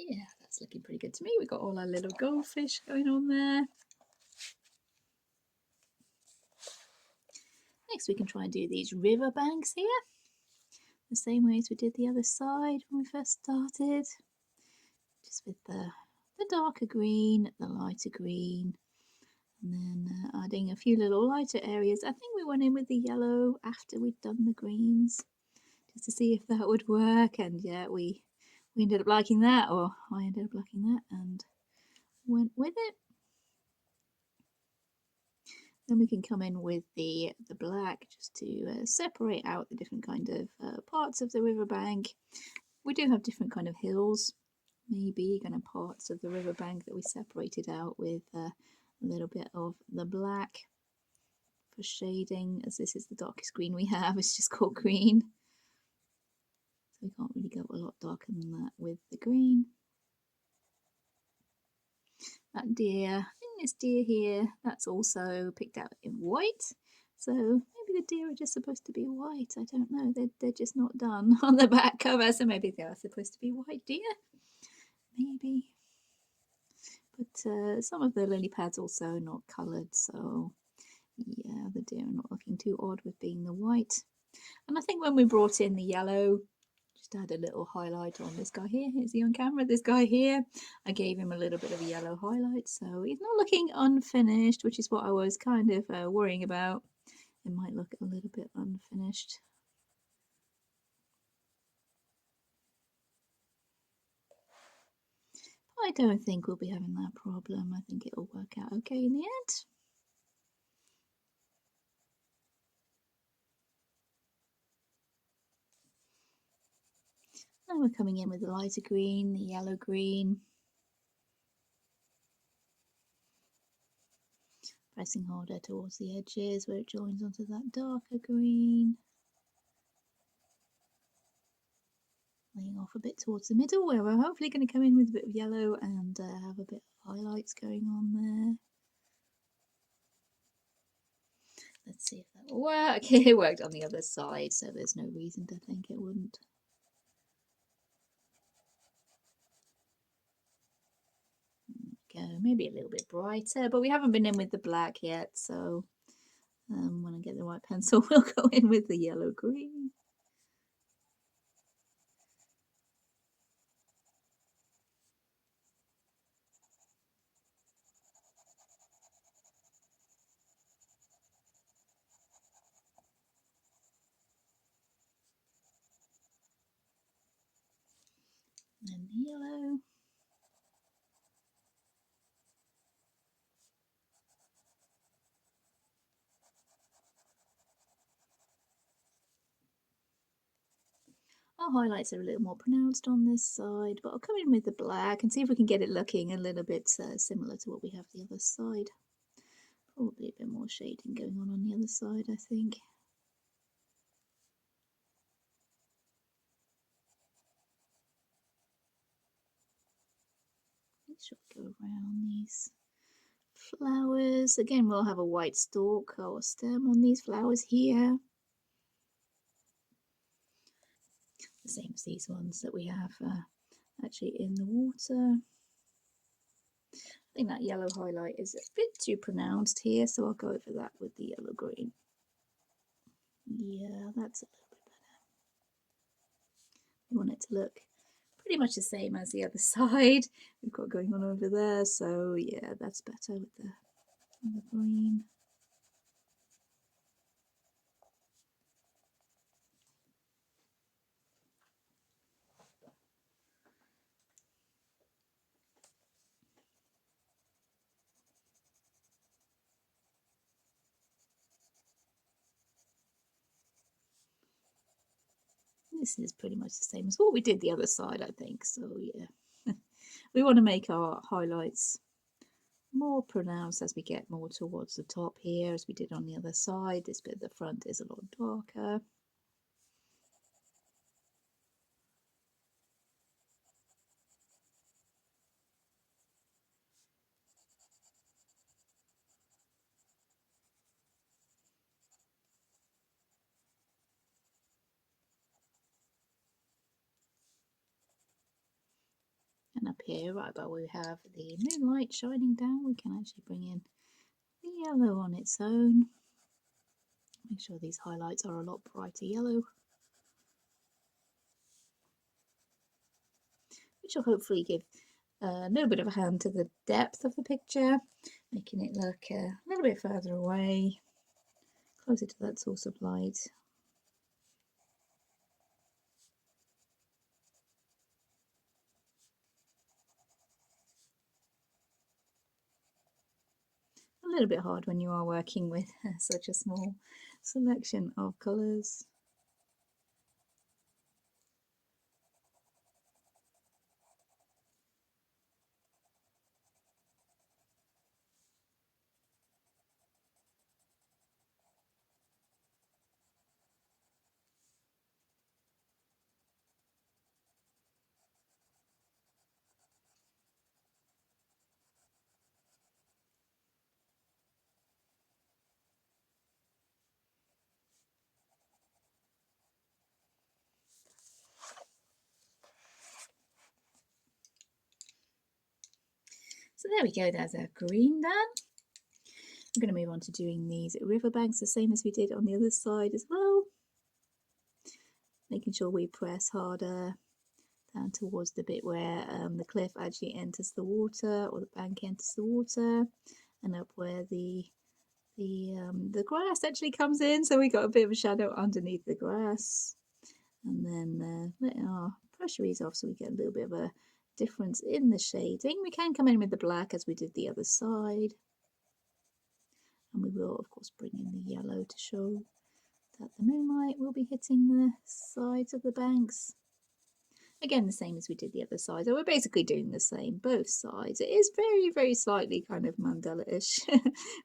A: Yeah, that's looking pretty good to me. We've got all our little goldfish going on there. Next we can try and do these river banks here, the same way as we did the other side when we first started. Just with the darker green, the lighter green, and then adding a few little lighter areas. I think we went in with the yellow after we'd done the greens, just to see if that would work, and yeah, we ended up liking that, or I ended up liking that and went with it. Then we can come in with the black just to separate out the different kind of parts of the riverbank. We do have different kind of hills, maybe kind of parts of the riverbank that we separated out with a little bit of the black for shading, as this is the darkest green we have. It's just called green. So we can't really go a lot darker than that with the green. That deer, I think this deer here, that's also picked out in white. So maybe the deer are just supposed to be white. I don't know. They're just not done on the back cover. So maybe they are supposed to be white deer. Maybe. But some of the lily pads also not coloured. So yeah, the deer are not looking too odd with being the white. And I think when we brought in the yellow, just add a little highlight on this guy here. Here's he on camera, this guy here. I gave him a little bit of a yellow highlight, so he's not looking unfinished, which is what I was kind of worrying about. It might look a little bit unfinished. I don't think we'll be having that problem. I think it'll work out okay in the end. Now we're coming in with the lighter green, the yellow green. Pressing harder towards the edges where it joins onto that darker green. Laying off a bit towards the middle where we're hopefully going to come in with a bit of yellow and have a bit of highlights going on there. Let's see if that will work. It worked on the other side, so there's no reason to think it wouldn't. Go, maybe a little bit brighter, but we haven't been in with the black yet, so when I get the white pencil, we'll go in with the yellow green. And the yellow. Our highlights are a little more pronounced on this side, but I'll come in with the black and see if we can get it looking a little bit similar to what we have the other side. Probably a bit more shading going on the other side, I think. Should go around these flowers. Again, we'll have a white stalk or stem on these flowers here. The same as these ones that we have actually in the water. I think that yellow highlight is a bit too pronounced here, so I'll go over that with the yellow green. Yeah, that's a little bit better. We want it to look pretty much the same as the other side we've got going on over there, so yeah, that's better with the green. This is pretty much the same as what we did the other side, I think, so yeah. We want to make our highlights more pronounced as we get more towards the top here, as we did on the other side. This bit at the front is a lot darker. And up here, right above where we have the moonlight shining down, we can actually bring in the yellow on its own. Make sure these highlights are a lot brighter yellow, which will hopefully give a little bit of a hand to the depth of the picture, making it look a little bit further away, closer to that source of light. A little bit hard when you are working with such a small selection of colours. So there we go, there's our green done. I'm going to move on to doing these riverbanks the same as we did on the other side as well. Making sure we press harder down towards the bit where the cliff actually enters the water, or the bank enters the water, and up where the grass actually comes in, so we got a bit of a shadow underneath the grass. And then let our pressure ease off so we get a little bit of a difference in the shading. We can come in with the black as we did the other side, and we will of course bring in the yellow to show that the moonlight will be hitting the sides of the banks. Again, the same as we did the other side. So we're basically doing the same, both sides. It is very, very slightly kind of mandala-ish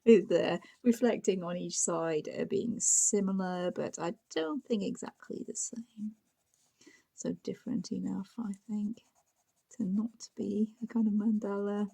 A: with the reflecting on each side being similar, but I don't think exactly the same. So different enough, I think, to not be a kind of mandala.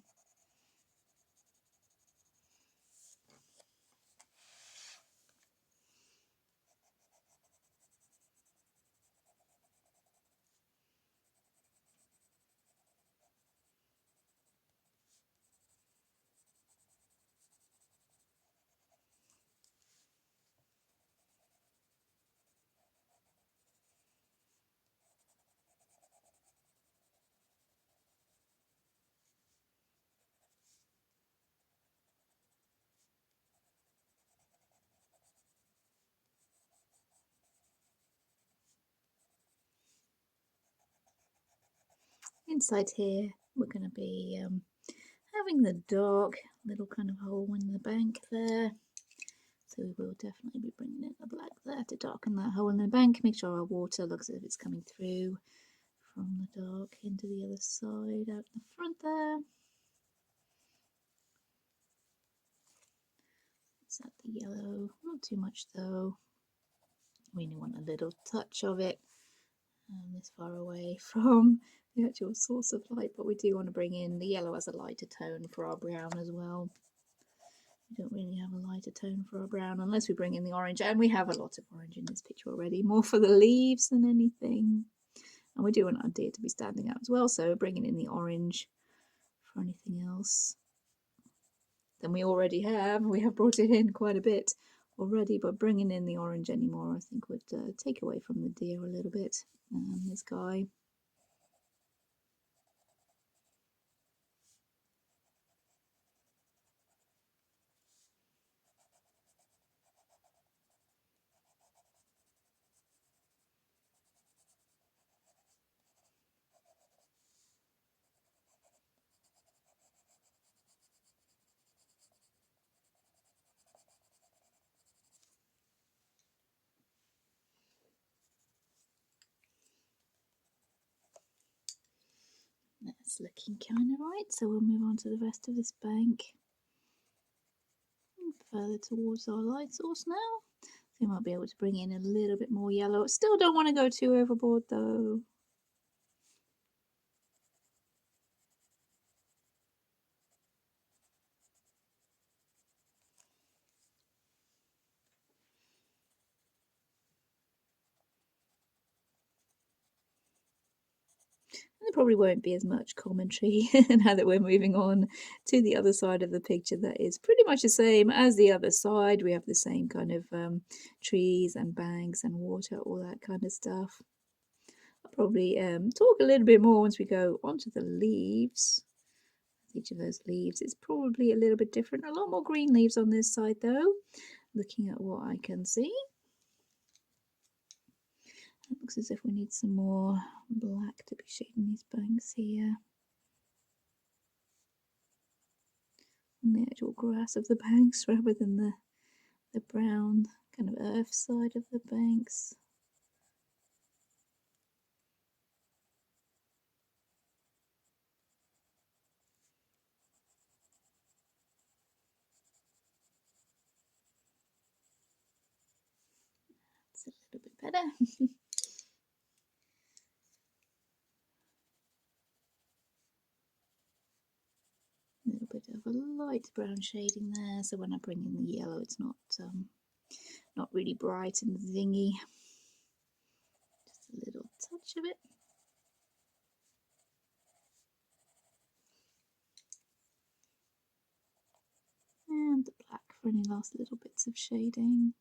A: Inside here, we're going to be having the dark little kind of hole in the bank there. So we will definitely be bringing in the black there to darken that hole in the bank. Make sure our water looks as if it's coming through from the dark into the other side out the front there. Set the yellow, not too much though. We only want a little touch of it this far away from the actual source of light, but we do want to bring in the yellow as a lighter tone for our brown as well. We don't really have a lighter tone for our brown unless we bring in the orange, and we have a lot of orange in this picture already, more for the leaves than anything. And we do want our deer to be standing out as well, so bringing in the orange for anything else than we already have. We have brought it in quite a bit already, but bringing in the orange anymore I think would take away from the deer a little bit. This guy. That's looking kind of right, so we'll move on to the rest of this bank. Further towards our light source now. So we might be able to bring in a little bit more yellow. Still don't want to go too overboard though. There probably won't be as much commentary now that we're moving on to the other side of the picture that is pretty much the same as the other side. We have the same kind of trees and banks and water, all that kind of stuff. I'll probably talk a little bit more once we go onto the leaves. Each of those leaves is probably a little bit different. A lot more green leaves on this side though, looking at what I can see. It looks as if we need some more black to be shading these banks here. On the actual grass of the banks rather than the brown kind of earth side of the banks. It's a little bit better. A little bit of a light brown shading there, so when I bring in the yellow it's not really bright and zingy. Just a little touch of it. and the black for any last little bits of shading.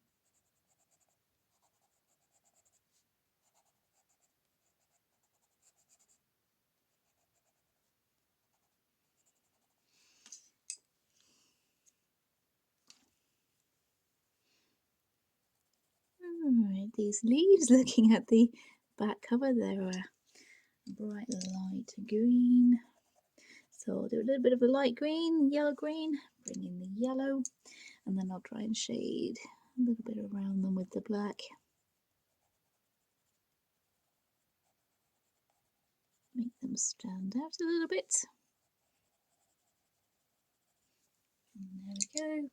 A: Alright, these leaves, looking at the back cover, they're a bright light green. So I'll do a little bit of a light green, yellow green, bring in the yellow, and then I'll try and shade a little bit around them with the black. Make them stand out a little bit. And there we go.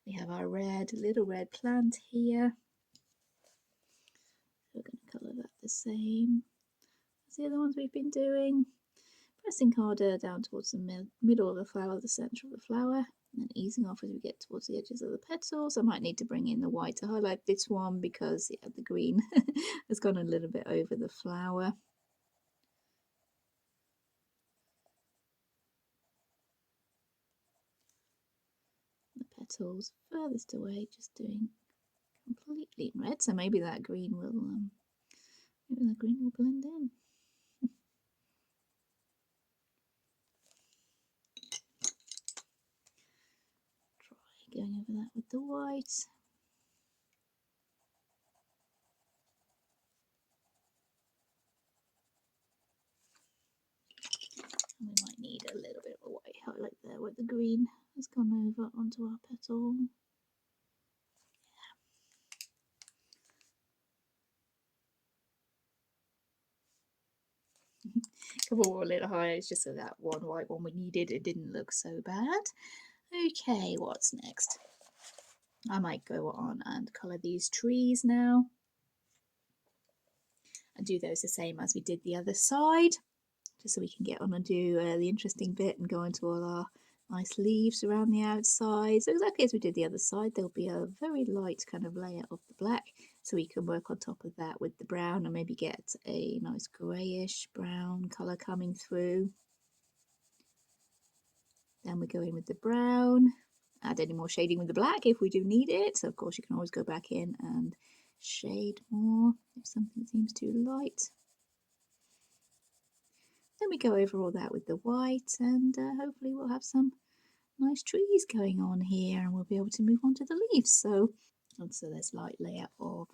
A: We have our little red plant here. We're going to colour that the same as the other ones we've been doing. Pressing harder down towards the middle of the flower, the centre of the flower, and then easing off as we get towards the edges of the petals. I might need to bring in the white to highlight this one because the green has gone a little bit over the flower. The petals furthest away, just doing completely red, so maybe that green will blend in. Try going over that with the white. And we might need a little bit of a white highlight there where the green has gone over onto our petal. A couple more little highlights just so that one white one we needed, it didn't look so bad. Okay, what's next? I might go on and colour these trees now and do those the same as we did the other side, just so we can get on and do the interesting bit and go into all our nice leaves around the outside. So exactly as we did the other side, there'll be a very light kind of layer of the black, so we can work on top of that with the brown and maybe get a nice greyish brown colour coming through. Then we go in with the brown, add any more shading with the black if we do need it. So of course you can always go back in and shade more if something seems too light. Then we go over all that with the white, and hopefully we'll have some nice trees going on here, and we'll be able to move on to the leaves. So there's a light layer of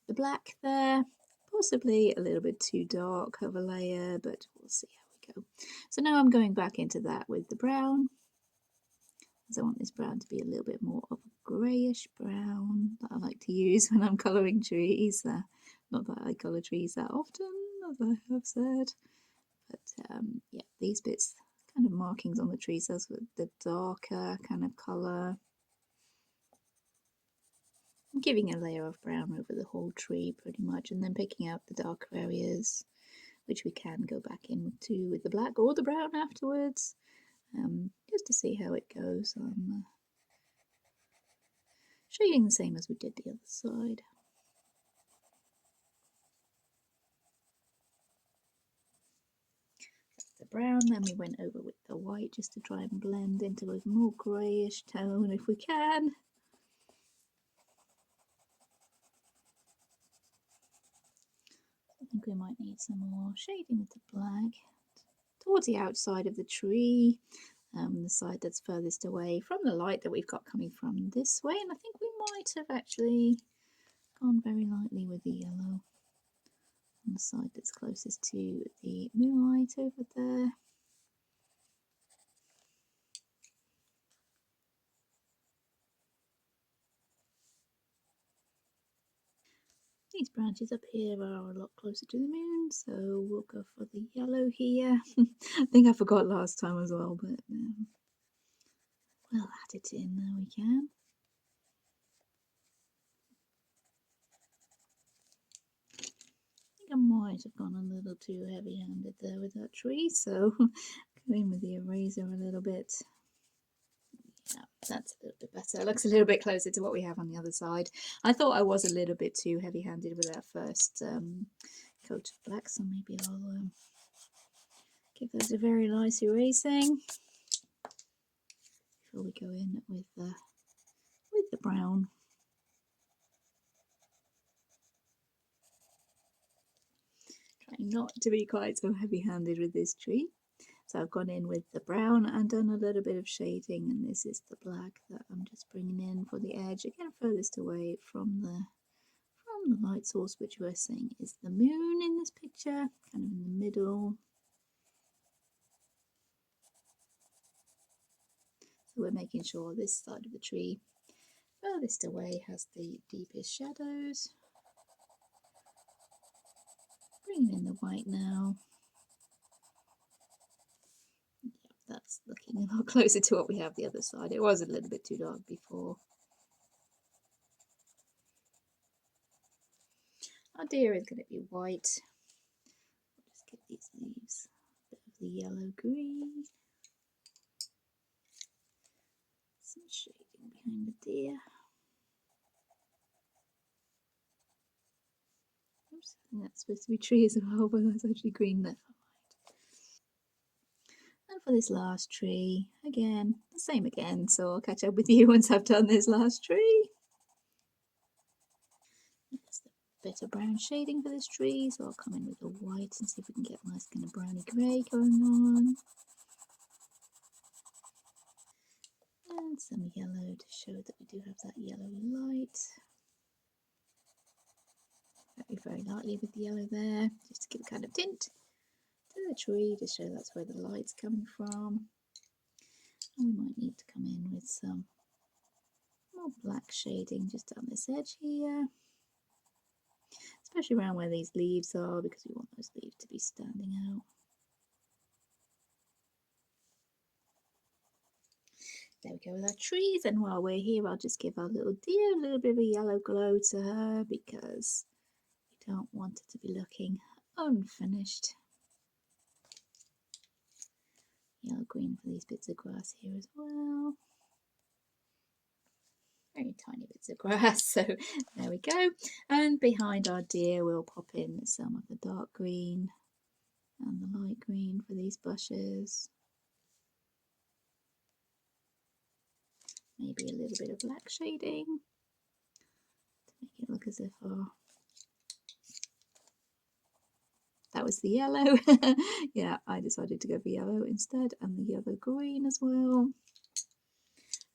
A: the black there, possibly a little bit too dark of a layer, but we'll see how we go. So now I'm going back into that with the brown, as I want this brown to be a little bit more of a greyish brown that I like to use when I'm colouring trees. Not that I colour trees that often, as I have said, but yeah, these bits, kind of markings on the trees, those with the darker kind of colour. I'm giving a layer of brown over the whole tree pretty much, and then picking out the darker areas, which we can go back into with the black or the brown afterwards, just to see how it goes. I'm shading the same as we did the other side. The brown, then we went over with the white just to try and blend into a more greyish tone if we can. I think we might need some more shading with the black towards the outside of the tree, the side that's furthest away from the light that we've got coming from this way. And I think we might have actually gone very lightly with the yellow on the side that's closest to the moonlight over there. These branches up here are a lot closer to the moon, so we'll go for the yellow here. I think I forgot last time as well, but we'll add it in now we can. I might have gone a little too heavy-handed there with that tree, so go in with the eraser a little bit. Yeah, that's a little bit better. It looks a little bit closer to what we have on the other side. I thought I was a little bit too heavy-handed with that first coat of black, so maybe I'll give those a very nice erasing before we go in with the brown. Trying not to be quite so heavy-handed with this tree. So I've gone in with the brown and done a little bit of shading, and this is the black that I'm just bringing in for the edge, again furthest away from the light source, which we're saying is the moon in this picture, kind of in the middle. So we're making sure this side of the tree furthest away has the deepest shadows. Bringing in the white now. Yep, that's looking a lot closer to what we have the other side. It was a little bit too dark before. Our deer is going to be white. I'll just get these leaves a bit of the yellow green. Some shading behind the deer. Oops, I think that's supposed to be tree as well, but that's actually green. Never mind. And for this last tree, again, the same again, so I'll catch up with you once I've done this last tree. That's the bit of brown shading for this tree, so I'll come in with the white and see if we can get a nice kind of browny grey going on. And some yellow to show that we do have that yellow light. Very lightly with the yellow there, just to give a kind of tint to the tree to show that's where the light's coming from. And we might need to come in with some more black shading just down this edge here, especially around where these leaves are, because we want those leaves to be standing out. There we go with our trees, and while we're here I'll just give our little deer a little bit of a yellow glow to her, because we don't want it to be looking unfinished. Yellow green for these bits of grass here as well. Very tiny bits of grass, so there we go. And behind our deer we'll pop in some of the dark green and the light green for these bushes. Maybe a little bit of black shading to make it look as if that was the yellow. Yeah, I decided to go for yellow instead, and the yellow green as well.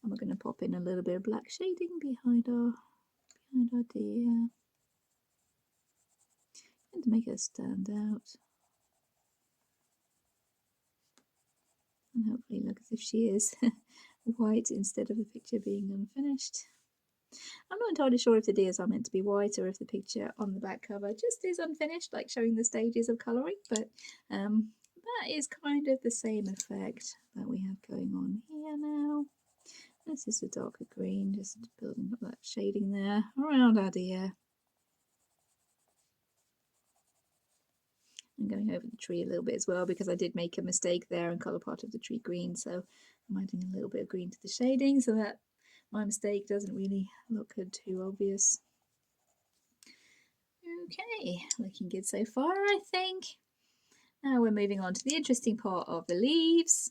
A: And we're going to pop in a little bit of black shading behind our deer, and to make her stand out, and hopefully look as if she is white instead of the picture being unfinished. I'm not entirely sure if the deers are meant to be white or if the picture on the back cover just is unfinished, like showing the stages of colouring, but that is kind of the same effect that we have going on here now. This is a darker green, just building up that shading there around our deer. I'm going over the tree a little bit as well, because I did make a mistake there and colour part of the tree green, so I'm adding a little bit of green to the shading so that my mistake doesn't really look too obvious. Okay, looking good so far, I think. Now we're moving on to the interesting part of the leaves.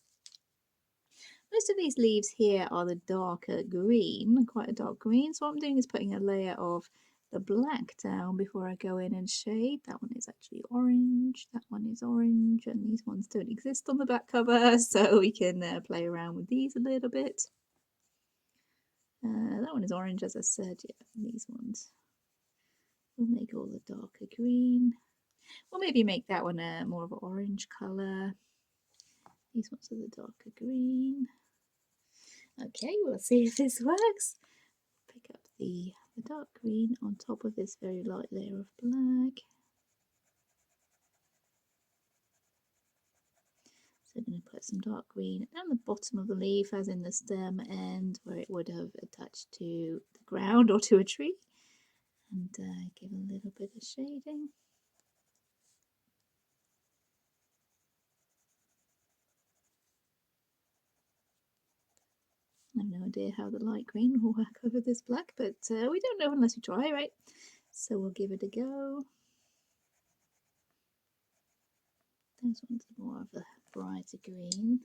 A: Most of these leaves here are the darker green, quite a dark green, so what I'm doing is putting a layer of the black down before I go in and shade. That one is actually orange, that one is orange, and these ones don't exist on the back cover, so we can play around with these a little bit. That one is orange, as I said. Yeah, these ones we'll make all the darker green. We'll maybe make that one more of an orange colour. These ones are the darker green. Okay, we'll see if this works. Pick up the dark green on top of this very light layer of black. So I'm going to put some dark green down the bottom of the leaf, as in the stem end where it would have attached to the ground or to a tree, and give a little bit of shading. I have no idea how the light green will work over this black, but we don't know unless we try, right? So we'll give it a go. Those ones are more of a brighter green.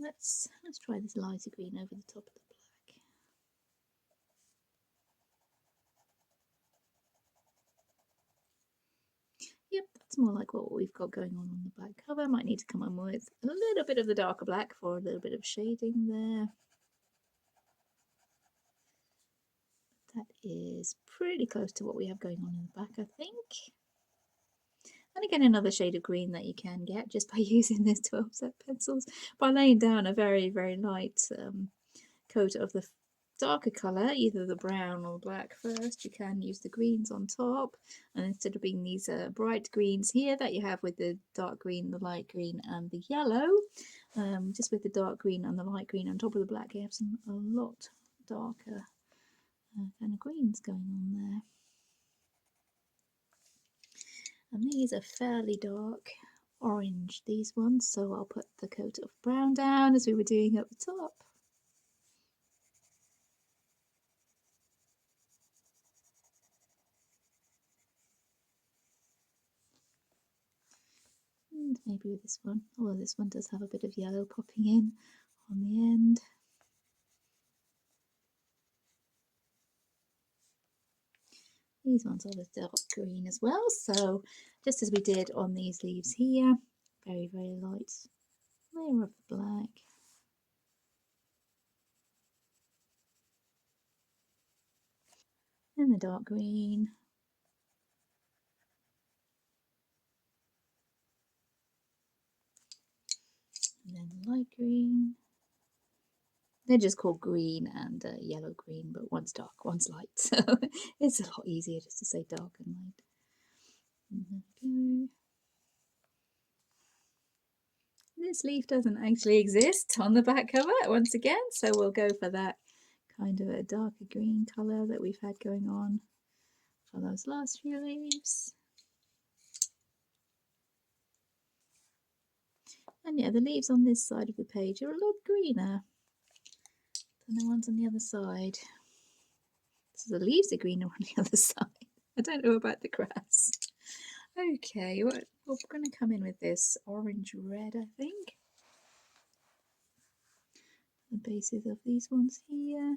A: Let's try this lighter green over the top of the black. Yep, that's more like what we've got going on the back cover. Might need to come on with a little bit of the darker black for a little bit of shading there. That is pretty close to what we have going on in the back, I think. And again, another shade of green that you can get just by using this 12 set pencils, by laying down a very, very light coat of the darker colour, either the brown or black first. You can use the greens on top, and instead of being these bright greens here that you have with the dark green, the light green and the yellow, just with the dark green and the light green on top of the black, you have some a lot darker kind of greens going on there. And these are fairly dark orange, these ones, so I'll put the coat of brown down as we were doing at the top. And maybe with this one, although this one does have a bit of yellow popping in on the end. These ones are the dark green as well, so just as we did on these leaves here, very, very light layer of the black. And the dark green. And then the light green. They're just called green and yellow green, but one's dark, one's light, so it's a lot easier just to say dark and light. And there we go. This leaf doesn't actually exist on the back cover once again, so we'll go for that kind of a darker green colour that we've had going on for those last few leaves. And yeah, the leaves on this side of the page are a lot greener than the ones on the other side. So the leaves are greener on the other side. I don't know about the grass. Okay, we're going to come in with this orange red, I think. The bases of these ones here.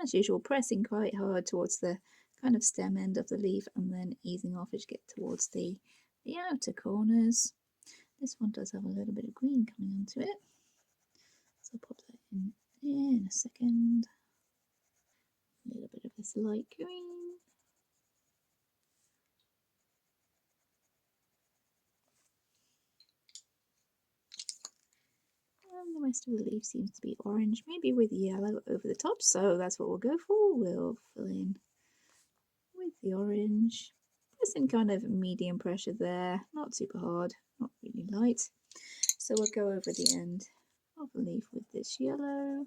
A: As usual, pressing quite hard towards the kind of stem end of the leaf and then easing off as you get towards the outer corners. This one does have a little bit of green coming onto it, so I'll pop that in a second. A little bit of this light green. And the rest of the leaf seems to be orange, maybe with yellow over the top, so that's what we'll go for. We'll fill in with the orange. Pressing kind of medium pressure there, not super hard, not really light. So we'll go over the end of the leaf with this yellow.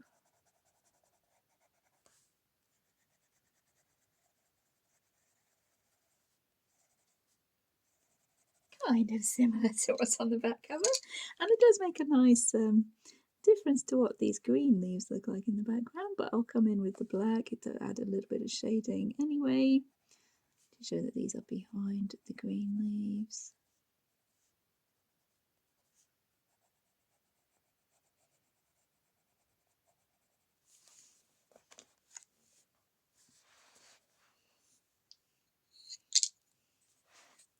A: Kind of similar to what's on the back cover, and it does make a nice difference to what these green leaves look like in the background, but I'll come in with the black to add a little bit of shading anyway to show that these are behind the green leaves.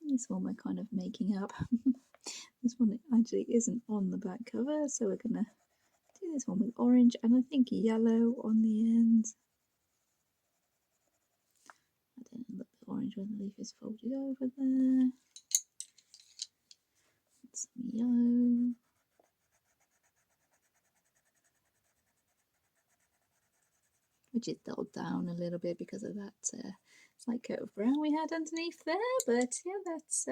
A: This one we're kind of making up. This one actually isn't on the back cover, so we're going to do this one with orange and I think yellow on the end. I don't know, the orange when the leaf is folded over there. Some yellow. Which is dulled down a little bit because of that slight coat of brown we had underneath there, but yeah, that's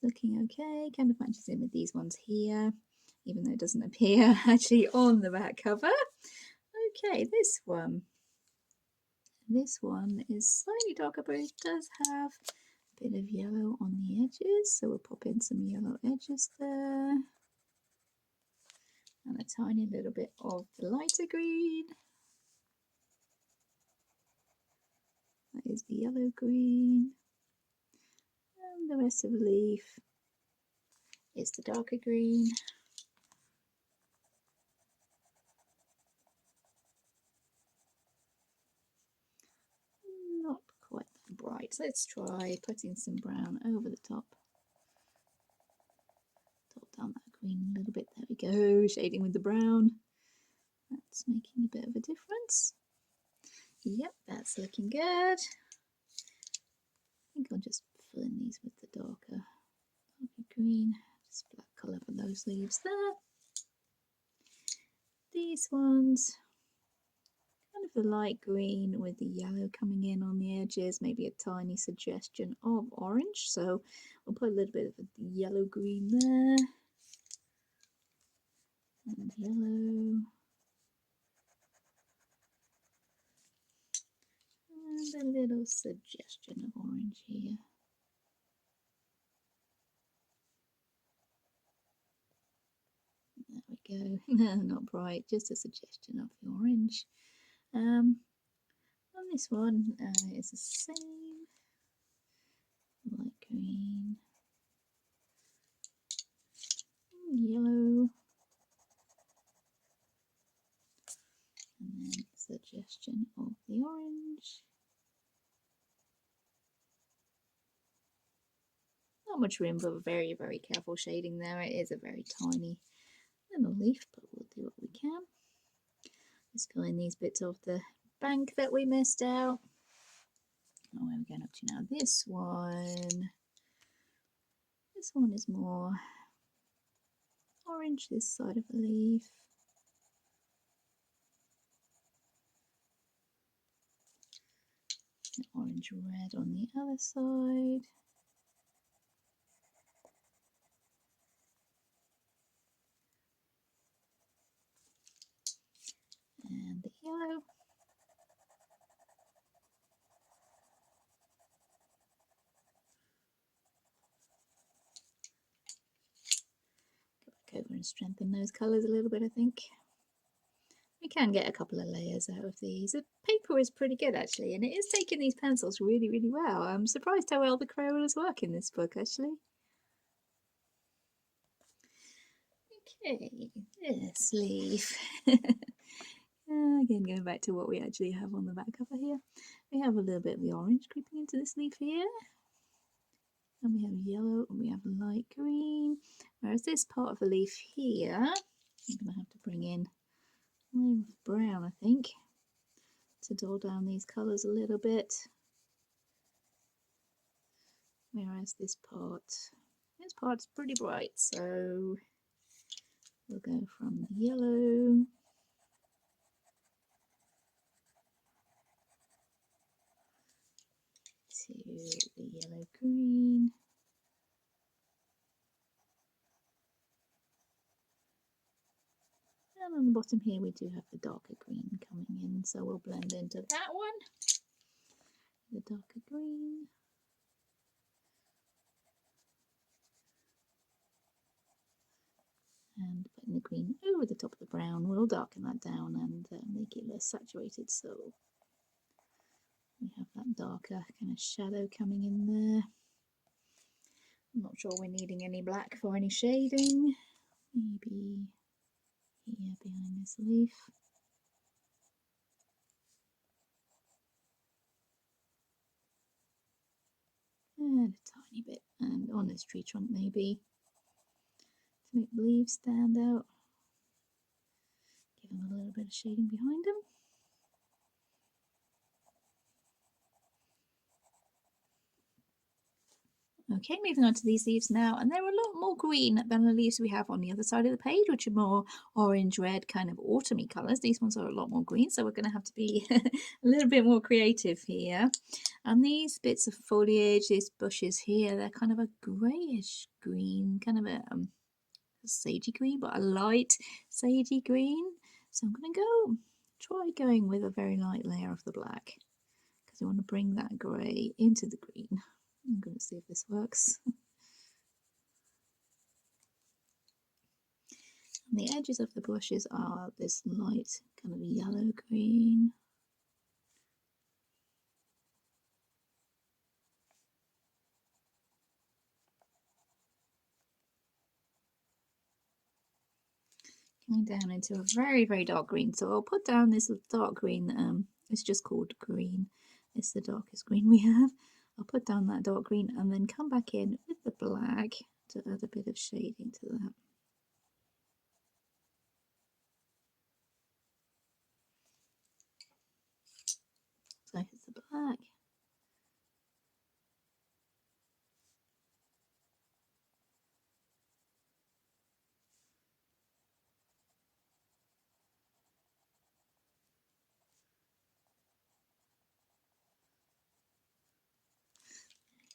A: looking okay. Kind of matches in with these ones here, even though it doesn't appear actually on the back cover. Okay, this one is slightly darker, but it does have a bit of yellow on the edges, so we'll pop in some yellow edges there. And a tiny little bit of the lighter green. That is the yellow green. And the rest of the leaf is the darker green. Not quite that Right, so let's try putting some brown over the top. Top down that green a little bit. There we go, shading with the brown. That's making a bit of a difference. Yep, that's looking good. I think I'll just fill in these with the darker green. Just black colour for those leaves there. These ones, kind of the light green with the yellow coming in on the edges, maybe a tiny suggestion of orange. So we'll put a little bit of a yellow green there. And yellow. And a little suggestion of orange here. There we go. Not bright, just a suggestion of the orange. On this one is the same. Light green. Yellow. And then suggestion of the orange. Not much room for very, very careful shading there. It is a very tiny little leaf, but we'll do what we can. Just fill in these bits of the bank that we missed out. Oh, where are we going up to now? This one is more orange, this side of the leaf. And orange red on the other side. And the yellow. Go back over and strengthen those colours a little bit, I think. We can get a couple of layers out of these. The paper is pretty good actually, and it is taking these pencils really, really well. I'm surprised how well the Crayolas work in this book actually. Okay, this leaf. Again, going back to what we actually have on the back cover here. We have a little bit of the orange creeping into this leaf here. And we have yellow and we have light green. Whereas this part of the leaf here, I'm going to have to bring in a layer of brown, I think, to dull down these colours a little bit. Whereas this part's pretty bright, so we'll go from the yellow to the yellow green. And on the bottom here we do have the darker green coming in, so we'll blend into that one. The darker green. And putting the green over the top of the brown will darken that down and make it less saturated, so we have that darker kind of shadow coming in there. I'm not sure we're needing any black for any shading. Maybe here behind this leaf. And a tiny bit, and on this tree trunk maybe, to make the leaves stand out. Give them a little bit of shading behind them. Okay, moving on to these leaves now, and they're a lot more green than the leaves we have on the other side of the page, which are more orange, red, kind of autumny colours. These ones are a lot more green, so we're going to have to be a little bit more creative here. And these bits of foliage, these bushes here, they're kind of a greyish green, kind of a sagey green, but a light sagey green. So I'm going to try going with a very light layer of the black, because I want to bring that grey into the green. I'm going to see if this works. And the edges of the brushes are this light kind of yellow green. Coming down into a very, very dark green. So I'll put down this dark green. It's just called green. It's the darkest green we have. I'll put down that dark green and then come back in with the black to add a bit of shading to that. So here's the black.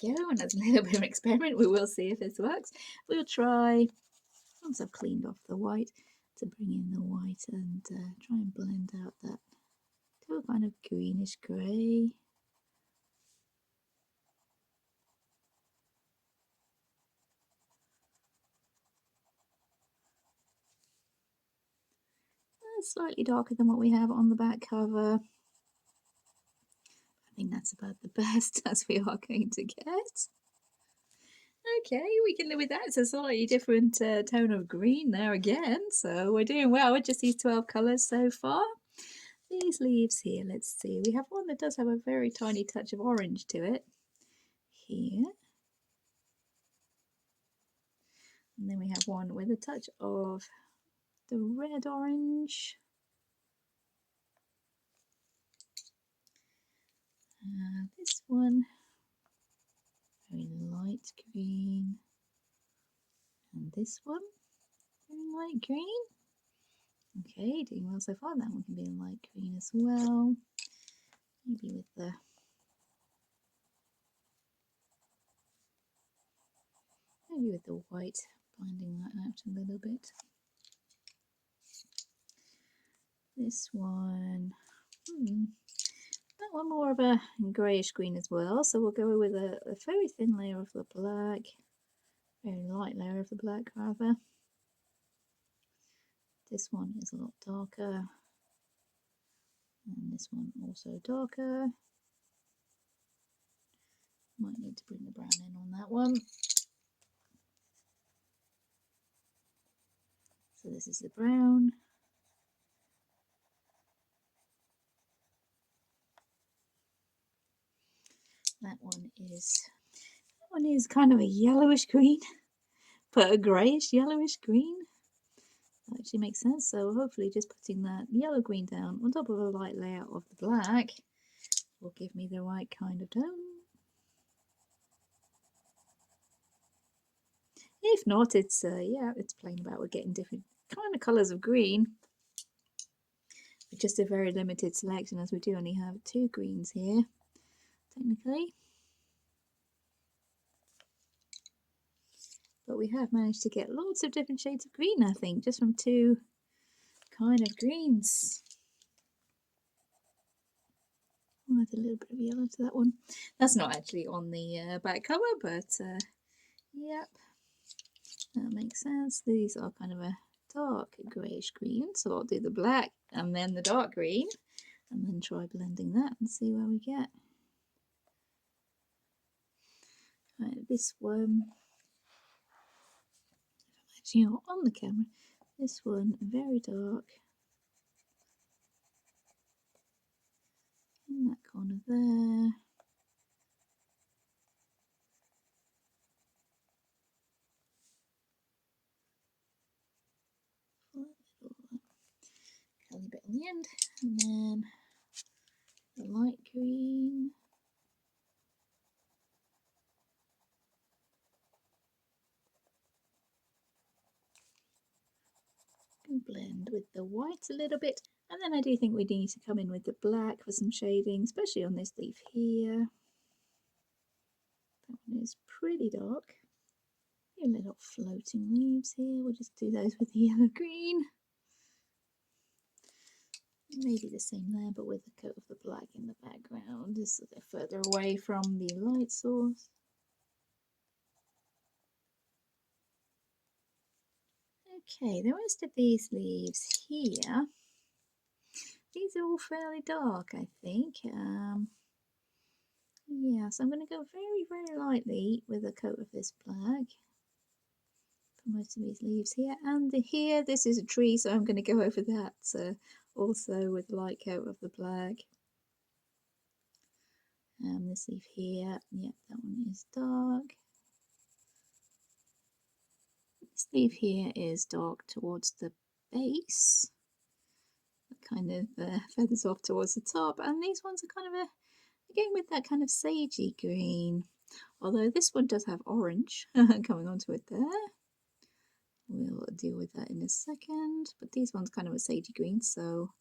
A: Go, and as a little bit of an experiment, we will see if this works. We'll try, once I've cleaned off the white, to bring in the white and try and blend out that to a kind of greenish grey. Slightly darker than what we have on the back cover. I think that's about the best as we are going to get. Okay, we can live with that. It's a slightly different tone of green there again, so we're doing well with just these 12 colours so far. These leaves here, let's see, we have one that does have a very tiny touch of orange to it here. And then we have one with a touch of the red orange. This one, very light green. And this one, very light green. Okay, doing well so far. That one can be in light green as well. Maybe with the white, blending that out a little bit. This one, that one more of a greyish green as well. So we'll go with a very thin layer of the black, very light layer of the black rather. This one is a lot darker, and this one also darker. Might need to bring the brown in on that one. So this is the brown. That one is kind of a yellowish green, but a greyish yellowish green. That actually makes sense. So hopefully just putting that yellow green down on top of a light layer of the black will give me the right kind of tone. If not, it's it's playing about with getting different kind of colours of green. But just a very limited selection, as we do only have 2 greens here, technically. But we have managed to get lots of different shades of green, I think, just from 2 kind of greens. I'll add a little bit of yellow to that one. That's not actually on the back cover, but yep, that makes sense. These are kind of a dark greyish green, so I'll do the black and then the dark green, and then try blending that and see where we get. Right, this one, actually on the camera, this one very dark in that corner there. Curly bit on the end, and then the light green. Blend with the white a little bit, and then I do think we need to come in with the black for some shading, especially on this leaf here. That one is pretty dark. A little floating leaves here, we'll just do those with the yellow green. Maybe the same there, but with a coat of the black in the background, just so they're further away from the light source. Okay, the rest of these leaves here, these are all fairly dark, I think. Yeah, so I'm going to go very, very lightly with a coat of this black for most of these leaves here. And here, this is a tree, so I'm going to go over that also with a light coat of the black. This leaf here, yep, that one is dark. This leaf here is dark towards the base. It kind of feathers off towards the top, and these ones are kind of again with that kind of sagey green. Although this one does have orange coming onto it there. We'll deal with that in a second. But these ones kind of a sagey green, so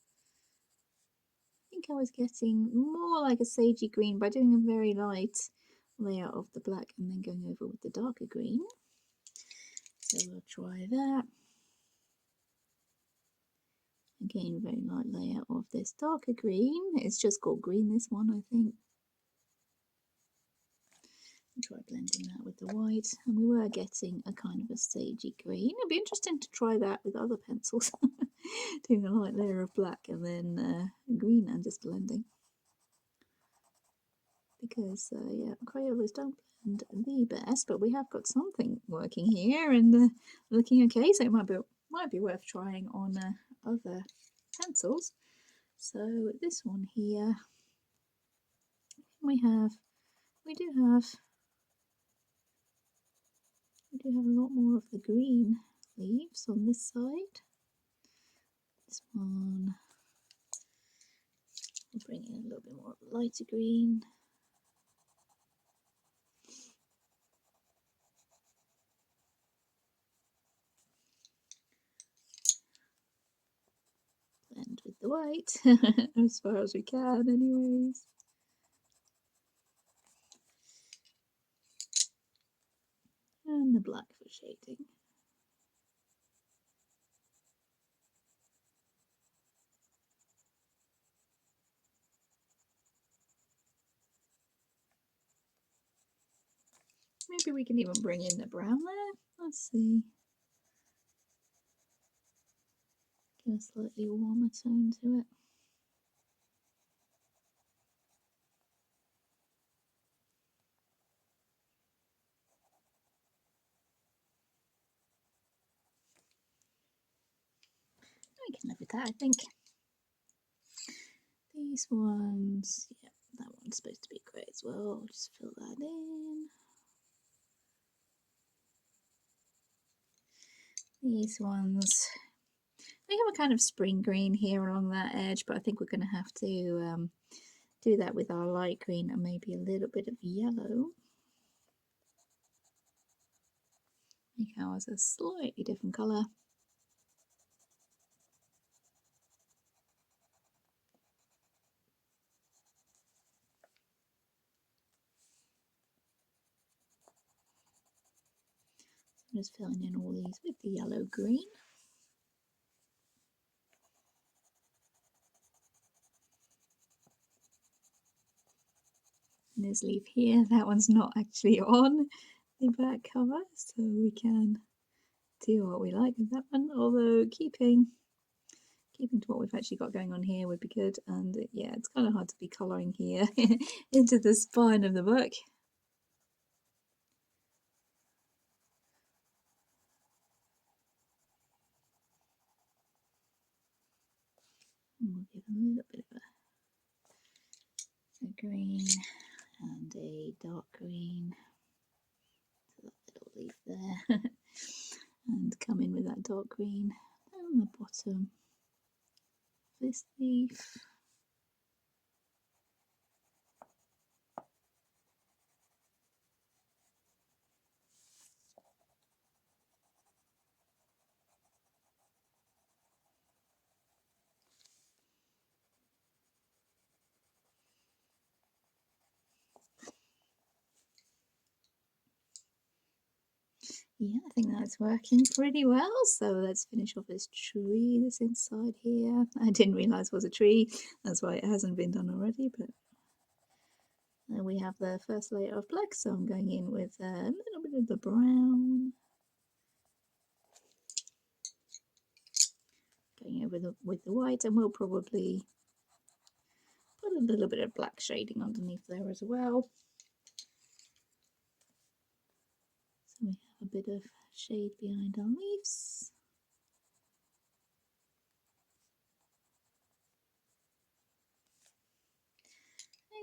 A: I think I was getting more like a sagey green by doing a very light layer of the black and then going over with the darker green. So we'll try that. Again, very light layer of this darker green. It's just called green, this one, I think. Try blending that with the white, and we were getting a kind of a sagey green. It'd be interesting to try that with other pencils. Doing a light layer of black and then green and just blending. Because, yeah, Crayolas don't blend the best, but we have got something working here and looking okay, so it might be worth trying on other pencils. So this one here, we do have a lot more of the green leaves on this side. This one, we'll bring in a little bit more of a lighter green. Blend with the white as far as we can anyways. And the black for shading. Maybe we can even bring in the brown there. Let's see. Give a slightly warmer tone to it. We can live with that, I think. These ones, yeah, that one's supposed to be grey as well. Just fill that in. These ones, we have a kind of spring green here along that edge, but I think we're going to have to do that with our light green and maybe a little bit of yellow. Make ours a slightly different colour. I'm just filling in all these with the yellow green. And this leaf here, that one's not actually on the back cover, so we can do what we like with that one, although keeping to what we've actually got going on here would be good. And yeah, it's kind of hard to be colouring here into the spine of the book. And we'll give a little bit of a green and a dark green to that little leaf there. And come in with that dark green on the bottom of this leaf. Yeah, I think that's working pretty well. So let's finish off this tree that's inside here. I didn't realise it was a tree. That's why it hasn't been done already. But we have the first layer of black, so I'm going in with a little bit of the brown. Going over with the white, and we'll probably put a little bit of black shading underneath there as well. So we have a bit of shade behind our leaves.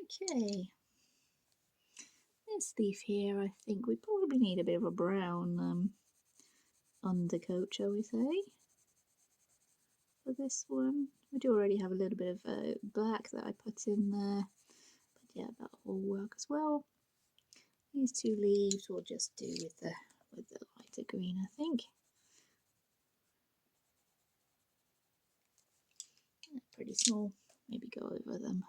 A: Okay, this leaf here, I think we probably need a bit of a brown undercoat, shall we say, for this one. We do already have a little bit of black that I put in there, but yeah, that will work as well. These two leaves we'll just do with the lighter green, I think. Pretty small, maybe go over them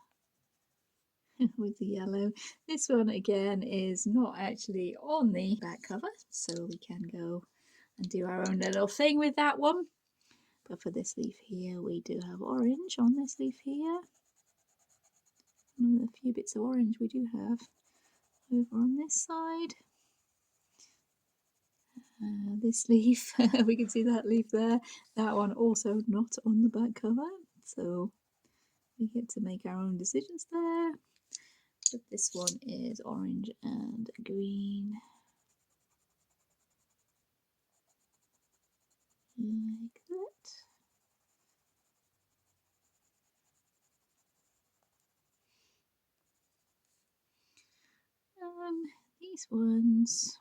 A: with the yellow. This one again is not actually on the back cover, so we can go and do our own little thing with that one. But for this leaf here, we do have orange on this leaf here. And a few bits of orange we do have over on this side. This leaf, we can see that leaf there. That one also not on the back cover, so we get to make our own decisions there. But this one is orange and green, like that. These ones,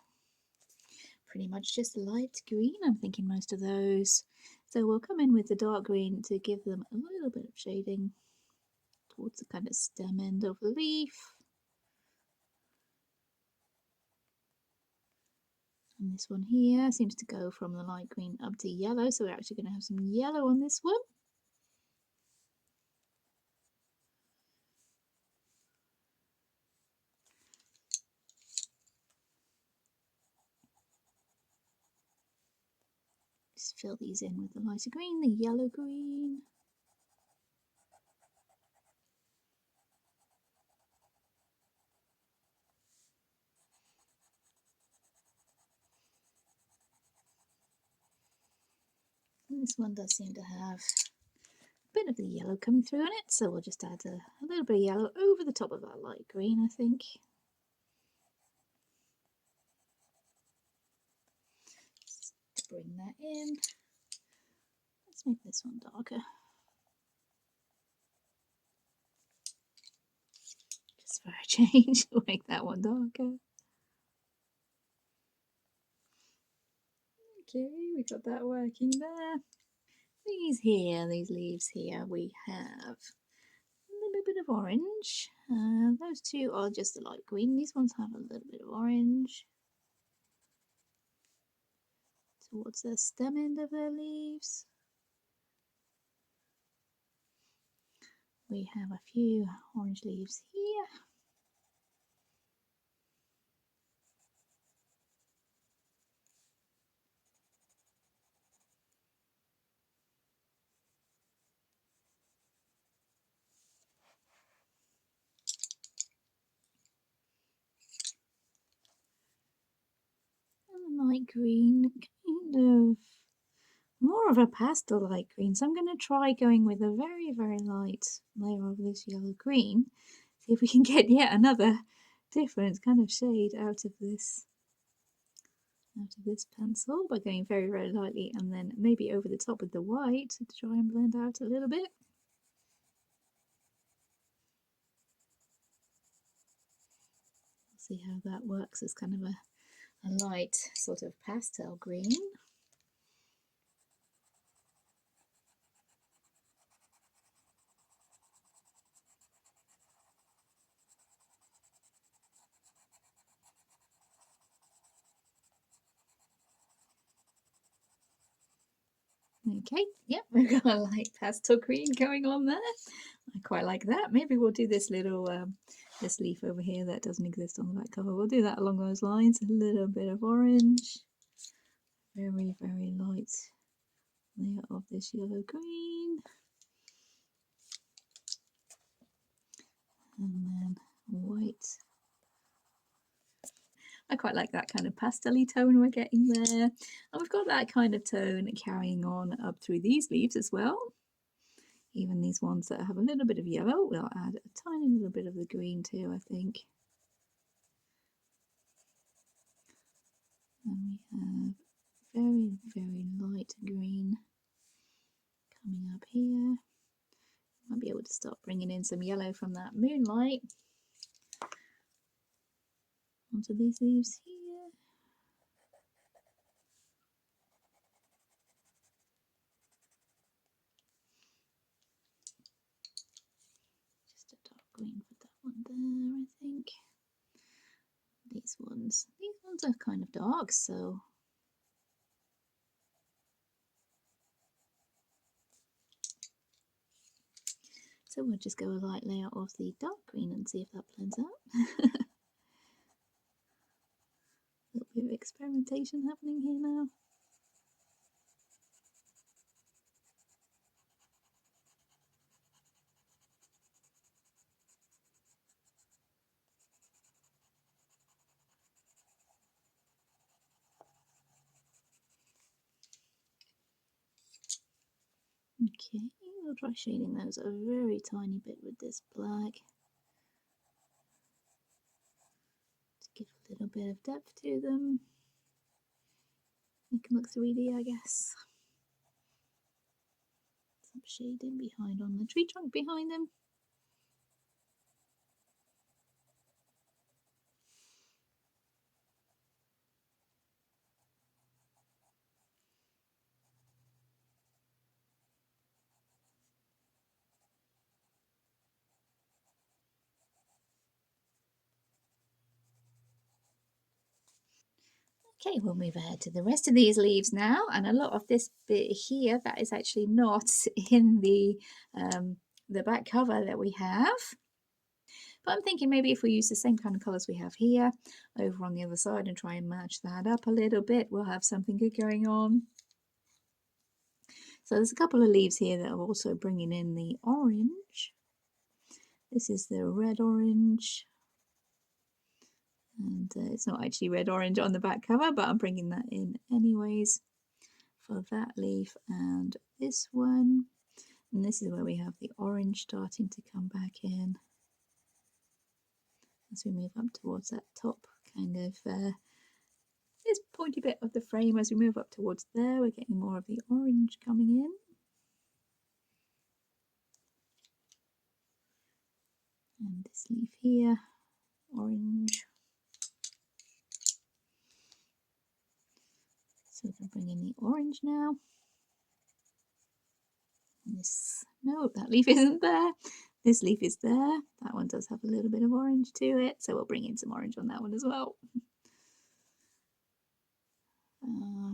A: pretty much just light green, I'm thinking most of those. So we'll come in with the dark green to give them a little bit of shading towards the kind of stem end of the leaf. And this one here seems to go from the light green up to yellow, so we're actually going to have some yellow on this one. Just fill these in with the lighter green, the yellow green. And this one does seem to have a bit of the yellow coming through in it, so we'll just add a little bit of yellow over the top of that light green, I think. Just bring that in. Let's make this one darker. Just for a change, we'll make that one darker. Okay, we got that working there. These leaves here, we have a little bit of orange. Those two are just the light green. These ones have a little bit of orange towards the stem end of their leaves. We have a few orange leaves here. And a light green, kind of more of a pastel light green. So I'm going to try going with a very, very light layer of this yellow green. See if we can get yet another different kind of shade out of this pencil by going very, very lightly and then maybe over the top with the white to try and blend out a little bit. See how that works as kind of a light sort of pastel green. Okay, yep, we've got a light pastel green going on there. I quite like that. Maybe we'll do this little this leaf over here that doesn't exist on the back cover. We'll do that along those lines. A little bit of orange, very, very light layer of this yellow green, and then white. I quite like that kind of pastel-y tone we're getting there. And we've got that kind of tone carrying on up through these leaves as well. Even these ones that have a little bit of yellow, we'll add a tiny little bit of the green too, I think. And we have very, very light green coming up here. Might be able to start bringing in some yellow from that moonlight. onto these leaves here. Just a dark green for that one there, I think. These ones are kind of dark, so we'll just go a light layer of the dark green and see if that blends out. A little bit of experimentation happening here now. Okay, we'll try shading those a very tiny bit with this black to give a little bit of depth to them. Make them look 3D, I guess. Some shading behind on the tree trunk behind them. Okay, we'll move ahead to the rest of these leaves now, and a lot of this bit here that is actually not in the back cover that we have. But I'm thinking maybe if we use the same kind of colours we have here over on the other side and try and match that up a little bit, we'll have something good going on. So there's a couple of leaves here that are also bringing in the orange. This is the red orange. And it's not actually red orange on the back cover, but I'm bringing that in anyways for that leaf and this one. And this is where we have the orange starting to come back in as we move up towards that top kind of this pointy bit of the frame. As we move up towards there, we're getting more of the orange coming in. And this leaf here, orange. So we're bringing the orange now. And this, no, that leaf isn't there. This leaf is there. That one does have a little bit of orange to it, so we'll bring in some orange on that one as well. Yeah,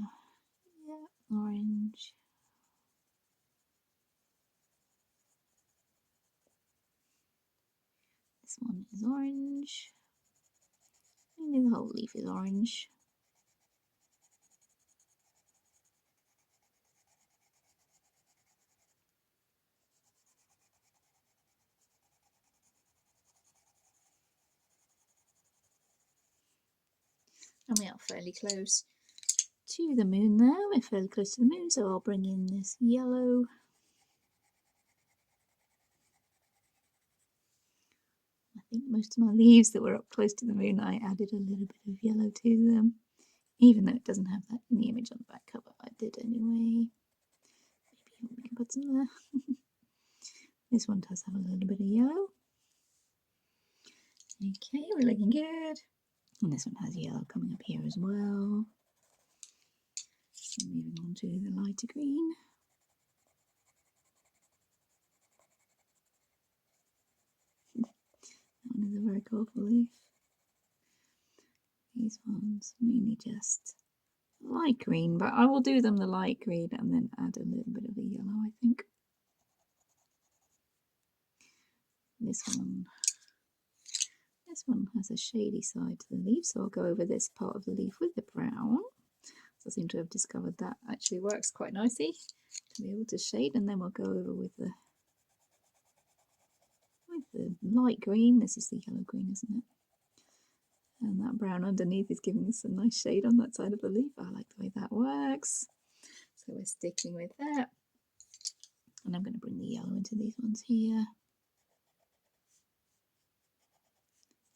A: orange. This one is orange. Maybe the whole leaf is orange. And we are fairly close to the moon there. We're fairly close to the moon, so I'll bring in this yellow. I think most of my leaves that were up close to the moon, I added a little bit of yellow to them. Even though it doesn't have that in the image on the back cover, I did anyway. Maybe we can put some there. This one does have a little bit of yellow. Okay, we're looking good. And this one has yellow coming up here as well. So moving on to the lighter green. That one is a very colourful leaf. These ones mainly just light green, but I will do them the light green and then add a little bit of the yellow, I think. This one has a shady side to the leaf, so I'll go over this part of the leaf with the brown. So I seem to have discovered that actually works quite nicely to be able to shade, and then we'll go over with the light green. This is the yellow green, isn't it? And that brown underneath is giving us a nice shade on that side of the leaf. I like the way that works. So we're sticking with that. And I'm going to bring the yellow into these ones here.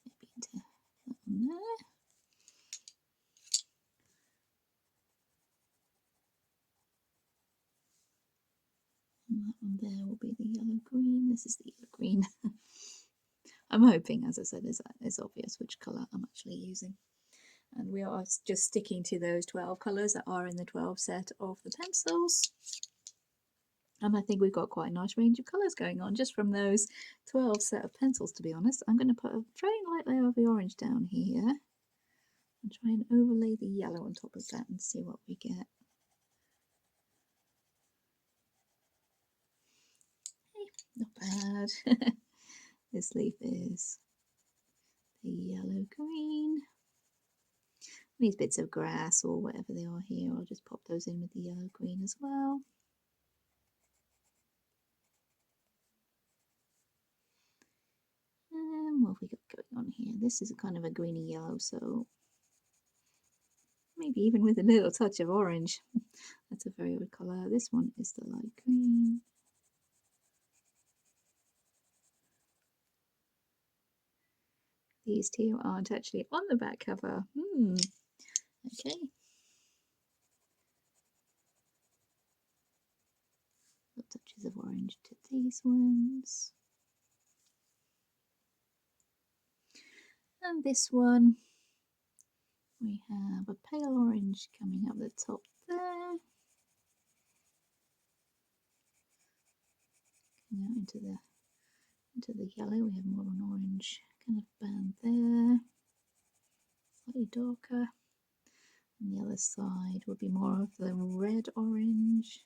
A: Maybe into that one there. And that one there will be the yellow green. This is the yellow green. I'm hoping, as I said, it's obvious which colour I'm actually using. And we are just sticking to those 12 colours that are in the 12 set of the pencils. And I think we've got quite a nice range of colours going on just from those 12 set of pencils, to be honest. I'm going to put a very light layer of the orange down here and try and overlay the yellow on top of that and see what we get. Not bad. This leaf is the yellow green. These bits of grass or whatever they are here, I'll just pop those in with the yellow green as well. And what have we got going on here? This is a kind of a greeny yellow, so maybe even with a little touch of orange. That's a very good colour. This one is the light green. These two aren't actually on the back cover. Okay. Little touches of orange to these ones. And this one, we have a pale orange coming up the top there. Coming out into the yellow, we have more of an orange kind of band there. Slightly darker. On the other side would be more of the red orange.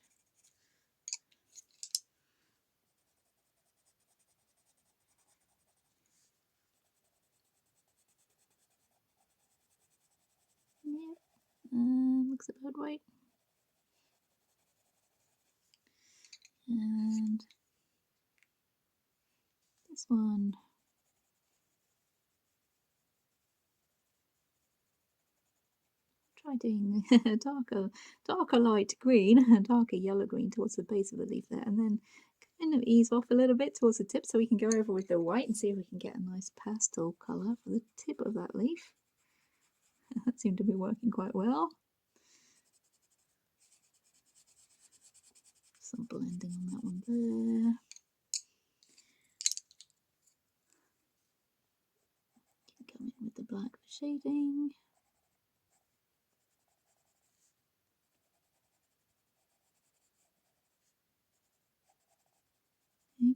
A: Yep, looks about right. And this one, try doing a darker light green and darker yellow green towards the base of the leaf there, and then kind of ease off a little bit towards the tip so we can go over with the white and see if we can get a nice pastel colour for the tip of that leaf. That seemed to be working quite well. Some blending on that one there. Come in with the black for shading.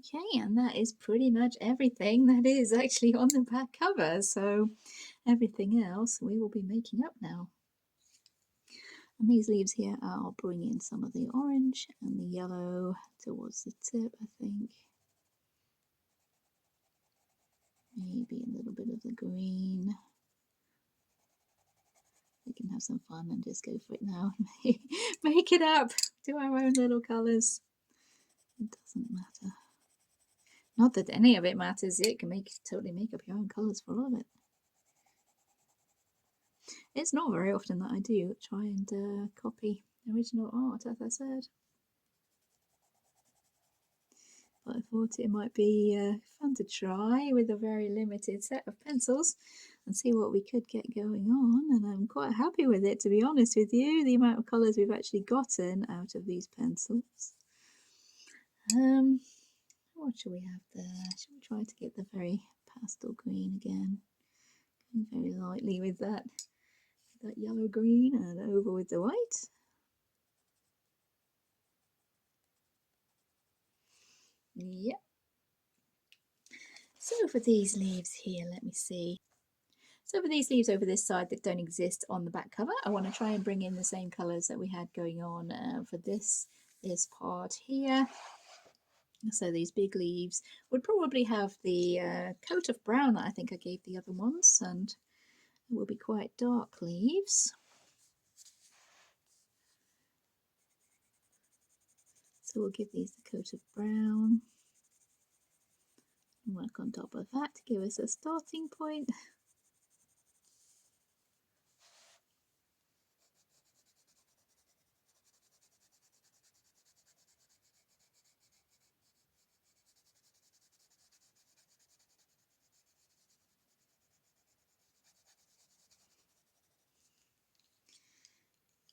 A: Okay, and that is pretty much everything that is actually on the back cover. So everything else we will be making up now. And these leaves here, I'll bring in some of the orange and the yellow towards the tip, I think. Maybe a little bit of the green. We can have some fun and just go for it now. Make it up. Do our own little colours. It doesn't matter. Not that any of it matters. It can totally make up your own colours for all of it. It's not very often that I do try and copy original art, as I said. But I thought it might be fun to try with a very limited set of pencils and see what we could get going on. And I'm quite happy with it, to be honest with you, the amount of colours we've actually gotten out of these pencils. What should we have there? Should we try to get the very pastel green again? Going very lightly with that yellow green and over with the white. Yep. So for these leaves here, let me see. So for these leaves over this side that don't exist on the back cover, I want to try and bring in the same colours that we had going on for this part here. So these big leaves would probably have the coat of brown that I think I gave the other ones, and it will be quite dark leaves. So we'll give these the coat of brown and work on top of that to give us a starting point.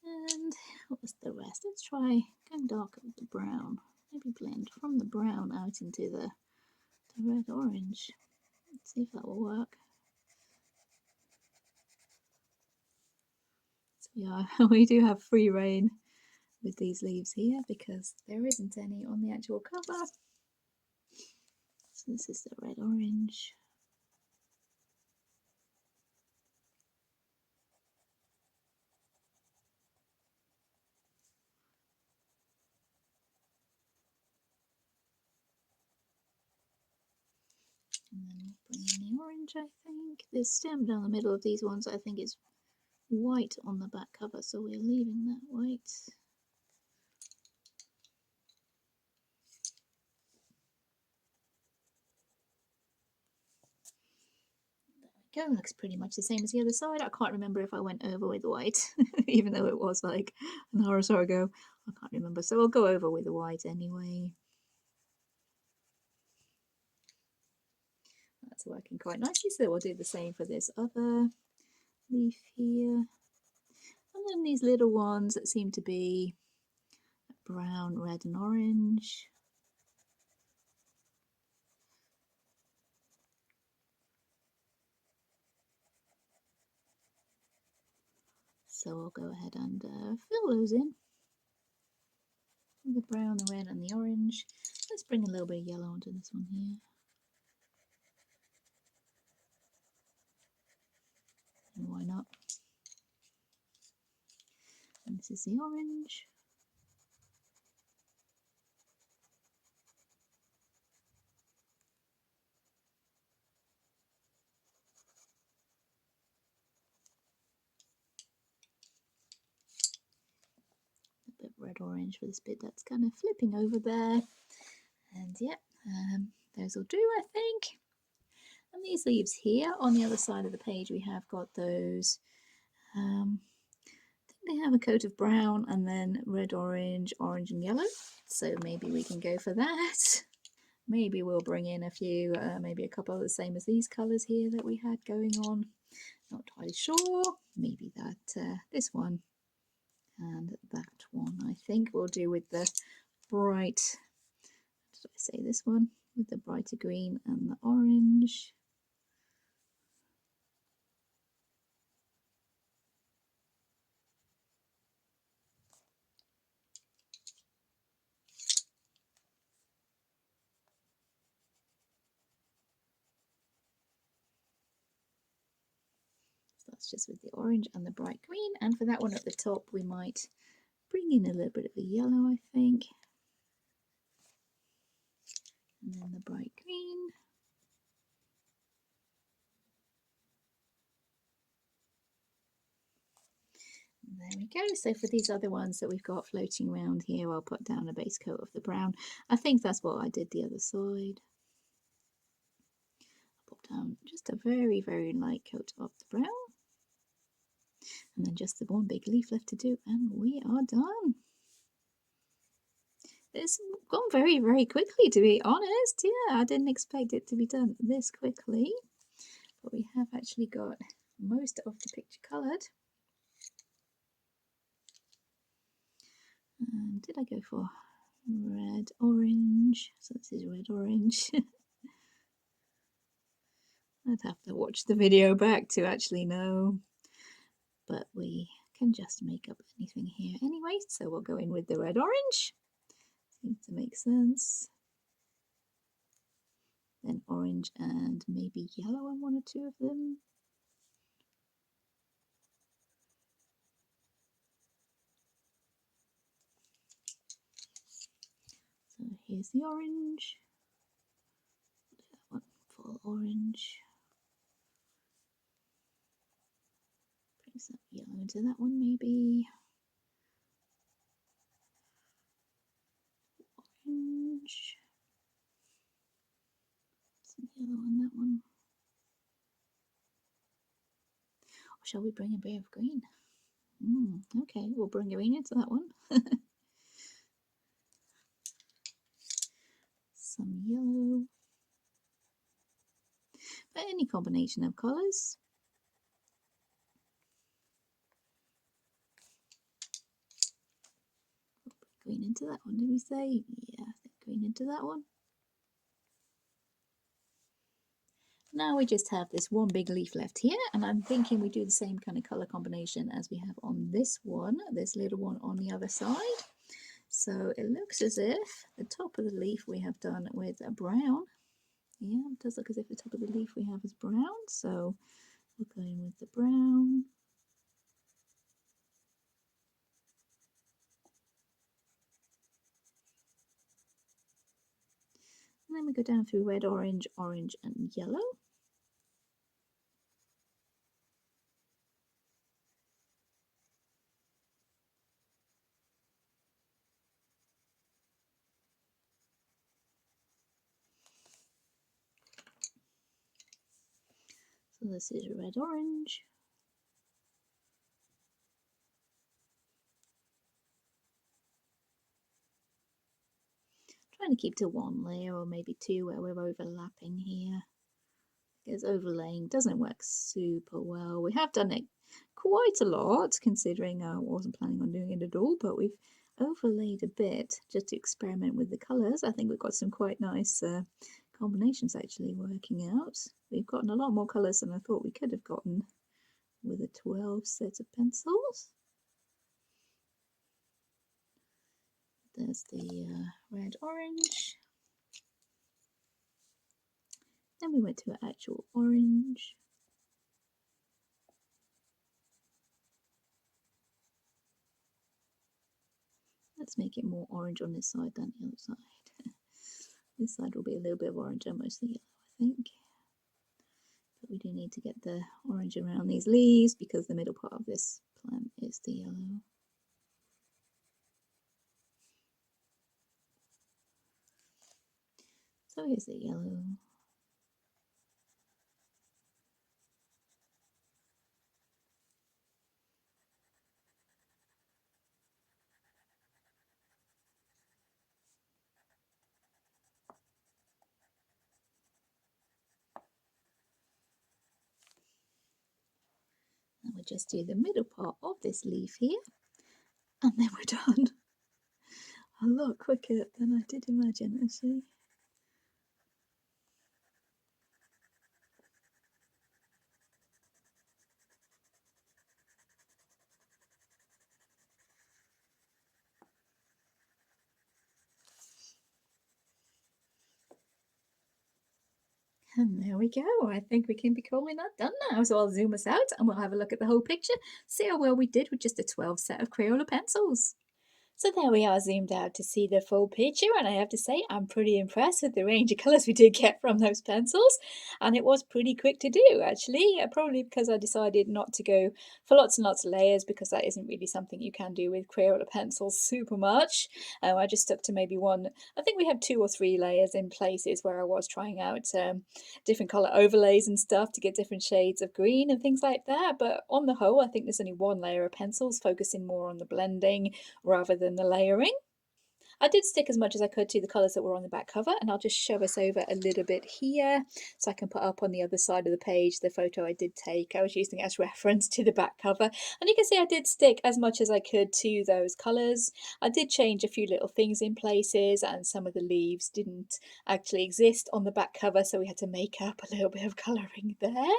A: And what was the rest? Let's try going darker with the brown. Maybe blend from the brown out into the red orange. Let's see if that will work. So yeah, we do have free reign with these leaves here because there isn't any on the actual cover. So this is the red orange. And then bring in the orange, I think. This stem down the middle of these ones, I think, is white on the back cover, so we're leaving that white. There we go, looks pretty much the same as the other side. I can't remember if I went over with white, even though it was like an hour or so ago. I can't remember, so I'll go over with the white anyway. That's working quite nicely, so we'll do the same for this other leaf here. And then these little ones that seem to be brown, red and orange. So I'll go ahead and fill those in. The brown, the red and the orange. Let's bring a little bit of yellow onto this one here. And why not? And this is the orange. A bit red orange for this bit that's kind of flipping over there. And yep, those will do, I think. And these leaves here on the other side of the page, we have got those. I think they have a coat of brown and then red, orange, orange and yellow. So maybe we can go for that. Maybe we'll bring in a few, maybe a couple of the same as these colours here that we had going on. Not entirely sure. Maybe that this one and that one. I think we'll do with the bright. Did I say this one with the brighter green and the orange? So that's just with the orange and the bright green. And for that one at the top, we might bring in a little bit of a yellow, I think. And then the bright green. There we go. So for these other ones that we've got floating around here, I'll put down a base coat of the brown. I think that's what I did the other side. I'll put down just a very, very light coat of the brown. And then just the one big leaf left to do, and we are done. It's gone very, very quickly, to be honest. Yeah, I didn't expect it to be done this quickly. But we have actually got most of the picture coloured. Did I go for red, orange? So this is red, orange. I'd have to watch the video back to actually know. But we can just make up anything here anyway. So we'll go in with the red, orange. Seems to make sense. Then orange and maybe yellow on one or two of them. So here's the orange. That one full orange. Bring some yellow into that one maybe. Orange. Some yellow on that one. Or shall we bring a bit of green? Okay, we'll bring green into that one. Some yellow. But any combination of colours. Green into that one, did we say? Yeah, I think green into that one. Now we just have this one big leaf left here, and I'm thinking we do the same kind of colour combination as we have on this one, this little one on the other side. So it looks as if the top of the leaf we have done with a brown. Yeah, it does look as if the top of the leaf we have is brown, so we're going with the brown. And then we go down through red, orange, orange and yellow. So this is red, orange. Trying to keep to one layer or maybe two where we're overlapping here, because overlaying doesn't work super well. We have done it quite a lot considering I wasn't planning on doing it at all, but we've overlaid a bit just to experiment with the colours. I think we've got some quite nice combinations actually working out. We've gotten a lot more colours than I thought we could have gotten with a 12 set of pencils. There's the red orange. Then we went to an actual orange. Let's make it more orange on this side than the other side. This side will be a little bit of orange and mostly yellow, I think. But we do need to get the orange around these leaves because the middle part of this plant is the yellow. So here's the yellow. And we'll just do the middle part of this leaf here, and then we're done. A lot quicker than I did imagine, actually. And there we go. I think we can be calling that done now. So I'll zoom us out and we'll have a look at the whole picture, see how well we did with just a 12 set of Crayola pencils. So there we are zoomed out to see the full picture, and I have to say I'm pretty impressed with the range of colours we did get from those pencils, and it was pretty quick to do actually, probably because I decided not to go for lots and lots of layers because that isn't really something you can do with Crayola pencils super much. I just stuck to maybe one. I think we had 2 or 3 layers in places where I was trying out different colour overlays and stuff to get different shades of green and things like that, but on the whole I think there's only one layer of pencils focusing more on the blending rather than the layering. I did stick as much as I could to the colours that were on the back cover, and I'll just show us over a little bit here so I can put up on the other side of the page the photo I did take. I was using it as reference to the back cover, and you can see I did stick as much as I could to those colours. I did change a few little things in places, and some of the leaves didn't actually exist on the back cover, so we had to make up a little bit of colouring there.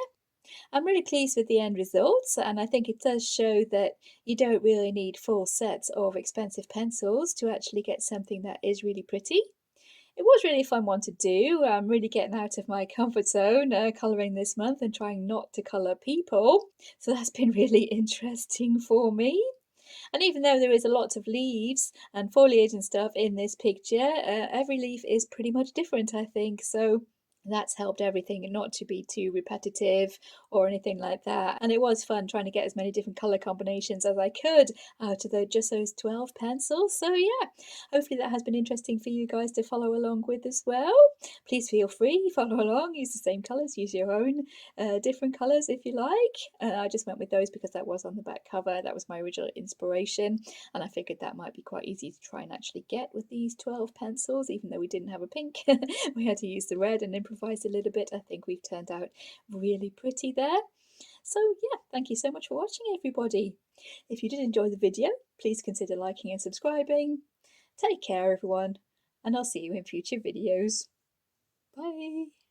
A: I'm really pleased with the end results, and I think it does show that you don't really need full sets of expensive pencils to actually get something that is really pretty. It was really a fun one to do. I'm really getting out of my comfort zone colouring this month and trying not to colour people. So that's been really interesting for me. And even though there is a lot of leaves and foliage and stuff in this picture, every leaf is pretty much different, I think. So that's helped everything not to be too repetitive or anything like that. And it was fun trying to get as many different colour combinations as I could out of just those 12 pencils. So yeah, hopefully that has been interesting for you guys to follow along with as well. Please feel free, follow along, use the same colours, use your own different colours if you like. I just went with those because that was on the back cover. That was my original inspiration, and I figured that might be quite easy to try and actually get with these 12 pencils, even though we didn't have a pink. We had to use the red and improvise a little bit. I think we've turned out really pretty there. So yeah, thank you so much for watching, everybody. If you did enjoy the video, please consider liking and subscribing. Take care, everyone, and I'll see you in future videos. Bye.